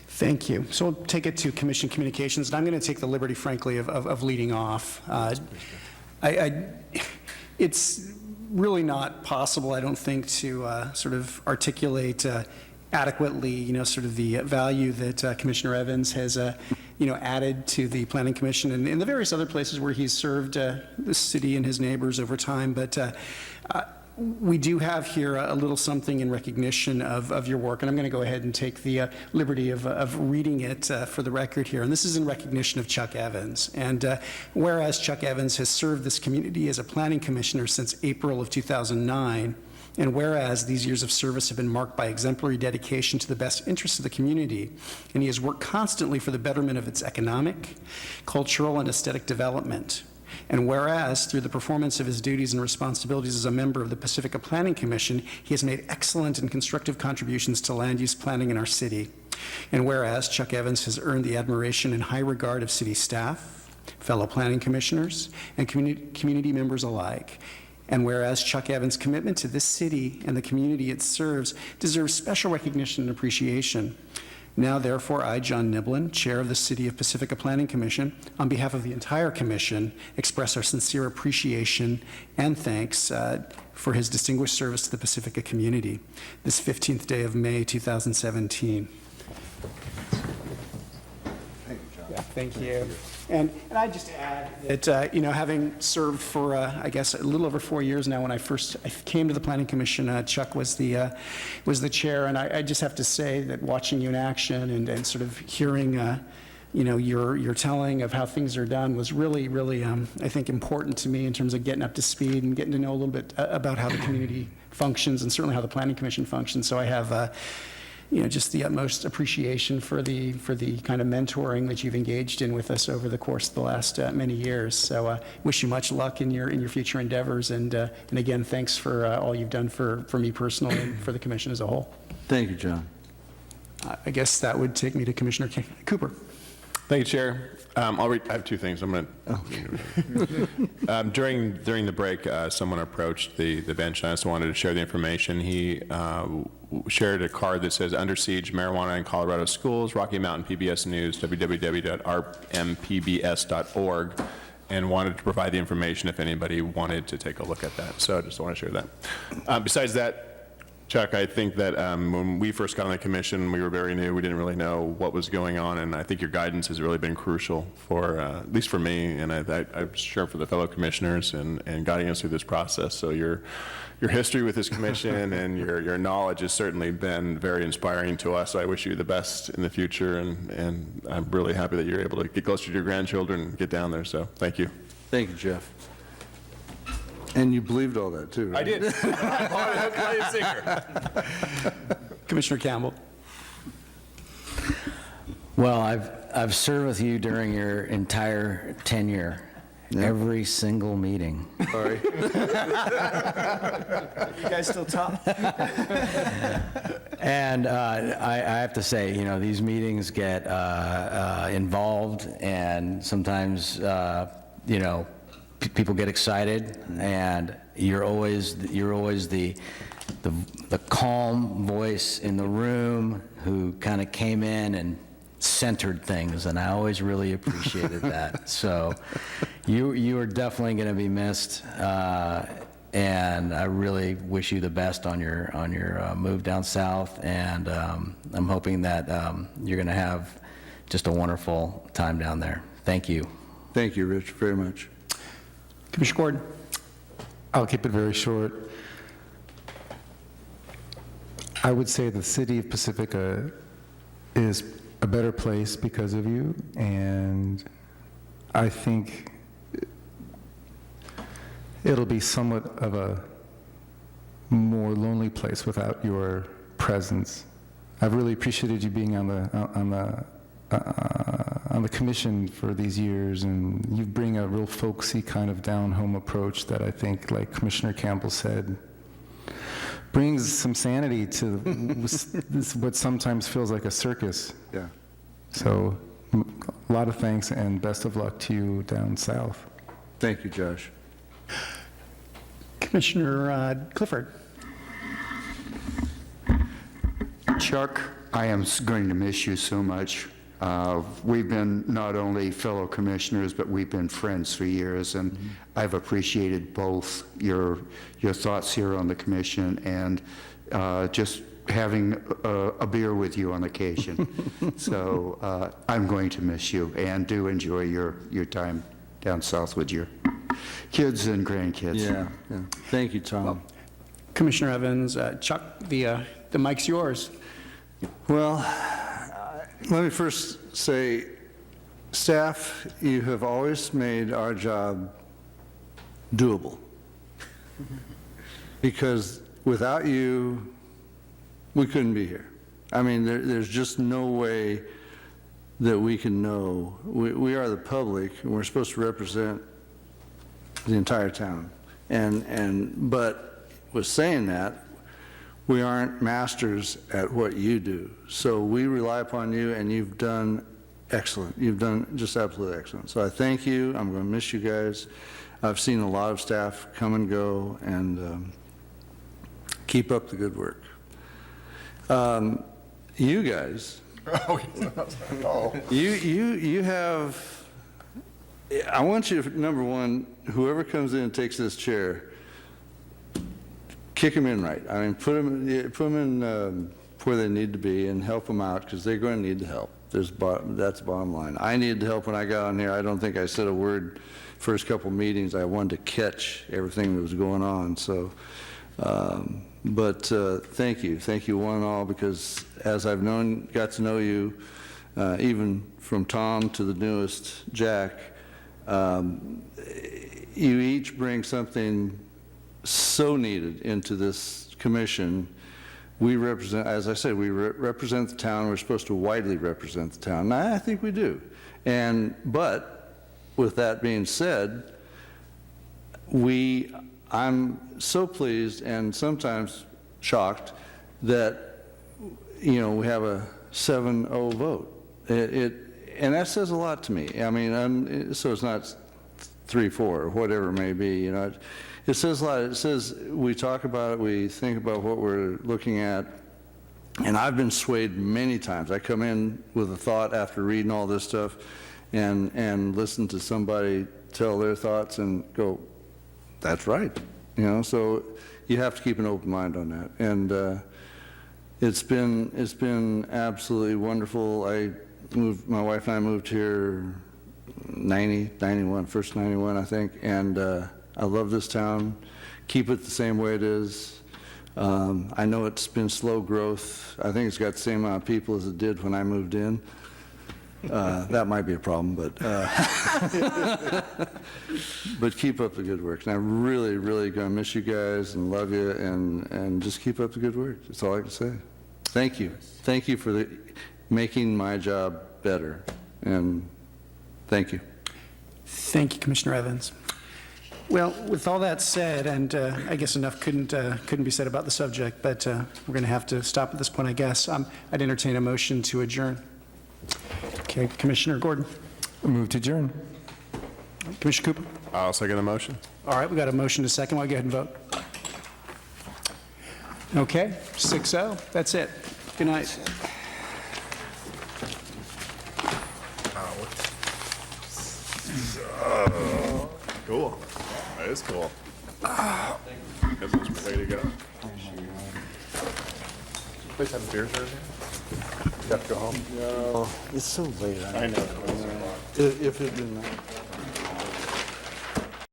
Thank you. So we'll take it to Commission Communications, and I'm going to take the liberty, frankly, of leading off. It's really not possible, I don't think, to sort of articulate adequately, sort of the value that Commissioner Evans has, added to the Planning Commission and in the various other places where he's served the city and his neighbors over time. But we do have here a little something in recognition of your work, and I'm going to go ahead and take the liberty of reading it for the record here. And this is in recognition of Chuck Evans. And whereas Chuck Evans has served this community as a planning commissioner since April of 2009, and whereas these years of service have been marked by exemplary dedication to the best interests of the community, and he has worked constantly for the betterment of its economic, cultural, and aesthetic development. And whereas, through the performance of his duties and responsibilities as a member of the Pacifica Planning Commission, he has made excellent and constructive contributions to land use planning in our city. And whereas, Chuck Evans has earned the admiration and high regard of city staff, fellow planning commissioners, and community members alike. And whereas Chuck Evans' commitment to this city and the community it serves deserves special recognition and appreciation. Now, therefore, I, John Niblin, Chair of the City of Pacifica Planning Commission, on behalf of the entire commission, express our sincere appreciation and thanks for his distinguished service to the Pacifica community this 15th day of May, 2017. Thank you. And I'd just add that, having served for, I guess, a little over 4 years now, when I came to the Planning Commission, Chuck was the chair, and I just have to say that watching you in action and sort of hearing, your telling of how things are done was really, really, I think, important to me in terms of getting up to speed and getting to know a little bit about how the community functions and certainly how the Planning Commission functions. So I have just the utmost appreciation for the kind of mentoring that you've engaged in with us over the course of the last many years. So wish you much luck in your future endeavors, and again, thanks for all you've done for me personally and for the commission as a whole. Thank you, John. I guess that would take me to Commissioner Cooper. Thank you, Chair. I have two things. I'm going to. During the break, someone approached the bench, and I just wanted to share the information. He shared a card that says "Under Siege: Marijuana in Colorado Schools." Rocky Mountain PBS News, www.rmpbs.org, and wanted to provide the information if anybody wanted to take a look at that. So I just want to share that. Besides that, Chuck, I think that when we first got on the commission, we were very new. We didn't really know what was going on, and I think your guidance has really been crucial for, at least for me, and I'm sure for the fellow commissioners, and guiding us through this process. So your history with this commission and your knowledge has certainly been very inspiring to us. So I wish you the best in the future, and I'm really happy that you're able to get closer to your grandchildren and get down there. So thank you. Thank you, Jeff. And you believed all that, too, right? I did. I'm playing singer. Commissioner Campbell. Well, I've served with you during your entire tenure, every single meeting. Sorry. You guys still talk? And I have to say, these meetings get involved, and sometimes, people get excited, and you're always the calm voice in the room who kind of came in and centered things, and I always really appreciated that. So you are definitely going to be missed, and I really wish you the best on your move down south, and I'm hoping that you're going to have just a wonderful time down there. Thank you. Thank you, Rich, very much. Commissioner Gordon. I'll keep it very short. I would say the city of Pacifica is a better place because of you, and I think it'll be somewhat of a more lonely place without your presence. I've really appreciated you being on the commission for these years, and you bring a real folksy kind of down-home approach that I think, like Commissioner Campbell said, brings some sanity to this, what sometimes feels like a circus. Yeah. So a lot of thanks and best of luck to you down south. Thank you, Josh. Commissioner Clifford. Chuck, I am going to miss you so much. We've been not only fellow commissioners, but we've been friends for years, and I've appreciated both your thoughts here on the commission and just having a beer with you on occasion. So I'm going to miss you, and do enjoy your time down south with your kids and grandkids. Yeah. Thank you, Tom. Commissioner Evans, Chuck, the mic's yours. Well, let me first say, staff, you have always made our job doable. Because without you, we couldn't be here. I mean, there's just no way that we can know. We are the public, and we're supposed to represent the entire town. But with saying that, we aren't masters at what you do. So we rely upon you, and you've done excellent. You've done just absolutely excellent. So I thank you. I'm going to miss you guys. I've seen a lot of staff come and go, and keep up the good work. You guys, you have, I want you, number one, whoever comes in and takes this chair, kick them in right. I mean, put them in where they need to be and help them out, because they're going to need the help. That's the bottom line. I needed help when I got on here. I don't think I said a word first couple meetings. I wanted to catch everything that was going on. So, but thank you one and all, because as I've got to know you, even from Tom to the newest Jack, you each bring something so needed into this commission. We represent, as I said, we represent the town. We're supposed to widely represent the town, and I think we do. But with that being said, I'm so pleased and sometimes shocked that, we have a 7-0 vote. And that says a lot to me. I mean, so it's not 3-4 or whatever it may be. It says a lot. It says we talk about it, we think about what we're looking at, and I've been swayed many times. I come in with a thought after reading all this stuff and listen to somebody tell their thoughts and go, that's right. So you have to keep an open mind on that. And it's been absolutely wonderful. My wife and I moved here 91, first 91, I think, and I love this town. Keep it the same way it is. I know it's been slow growth. I think it's got the same amount of people as it did when I moved in. That might be a problem, but keep up the good work. And I'm really, really going to miss you guys and love you, and just keep up the good work. That's all I can say. Thank you. Thank you for making my job better, and thank you. Thank you, Commissioner Evans. Well, with all that said, and I guess enough couldn't be said about the subject, but we're going to have to stop at this point, I guess. I'd entertain a motion to adjourn. Okay, Commissioner Gordon. Move to adjourn. Commissioner Cooper. I'll second the motion. All right, we got a motion to second. I'll go ahead and vote. Okay, 6-0. That's it. Good night. Cool. That is cool. This is way to go. Please have beers or anything? You have to go home? No, it's so late. I know. If it didn't.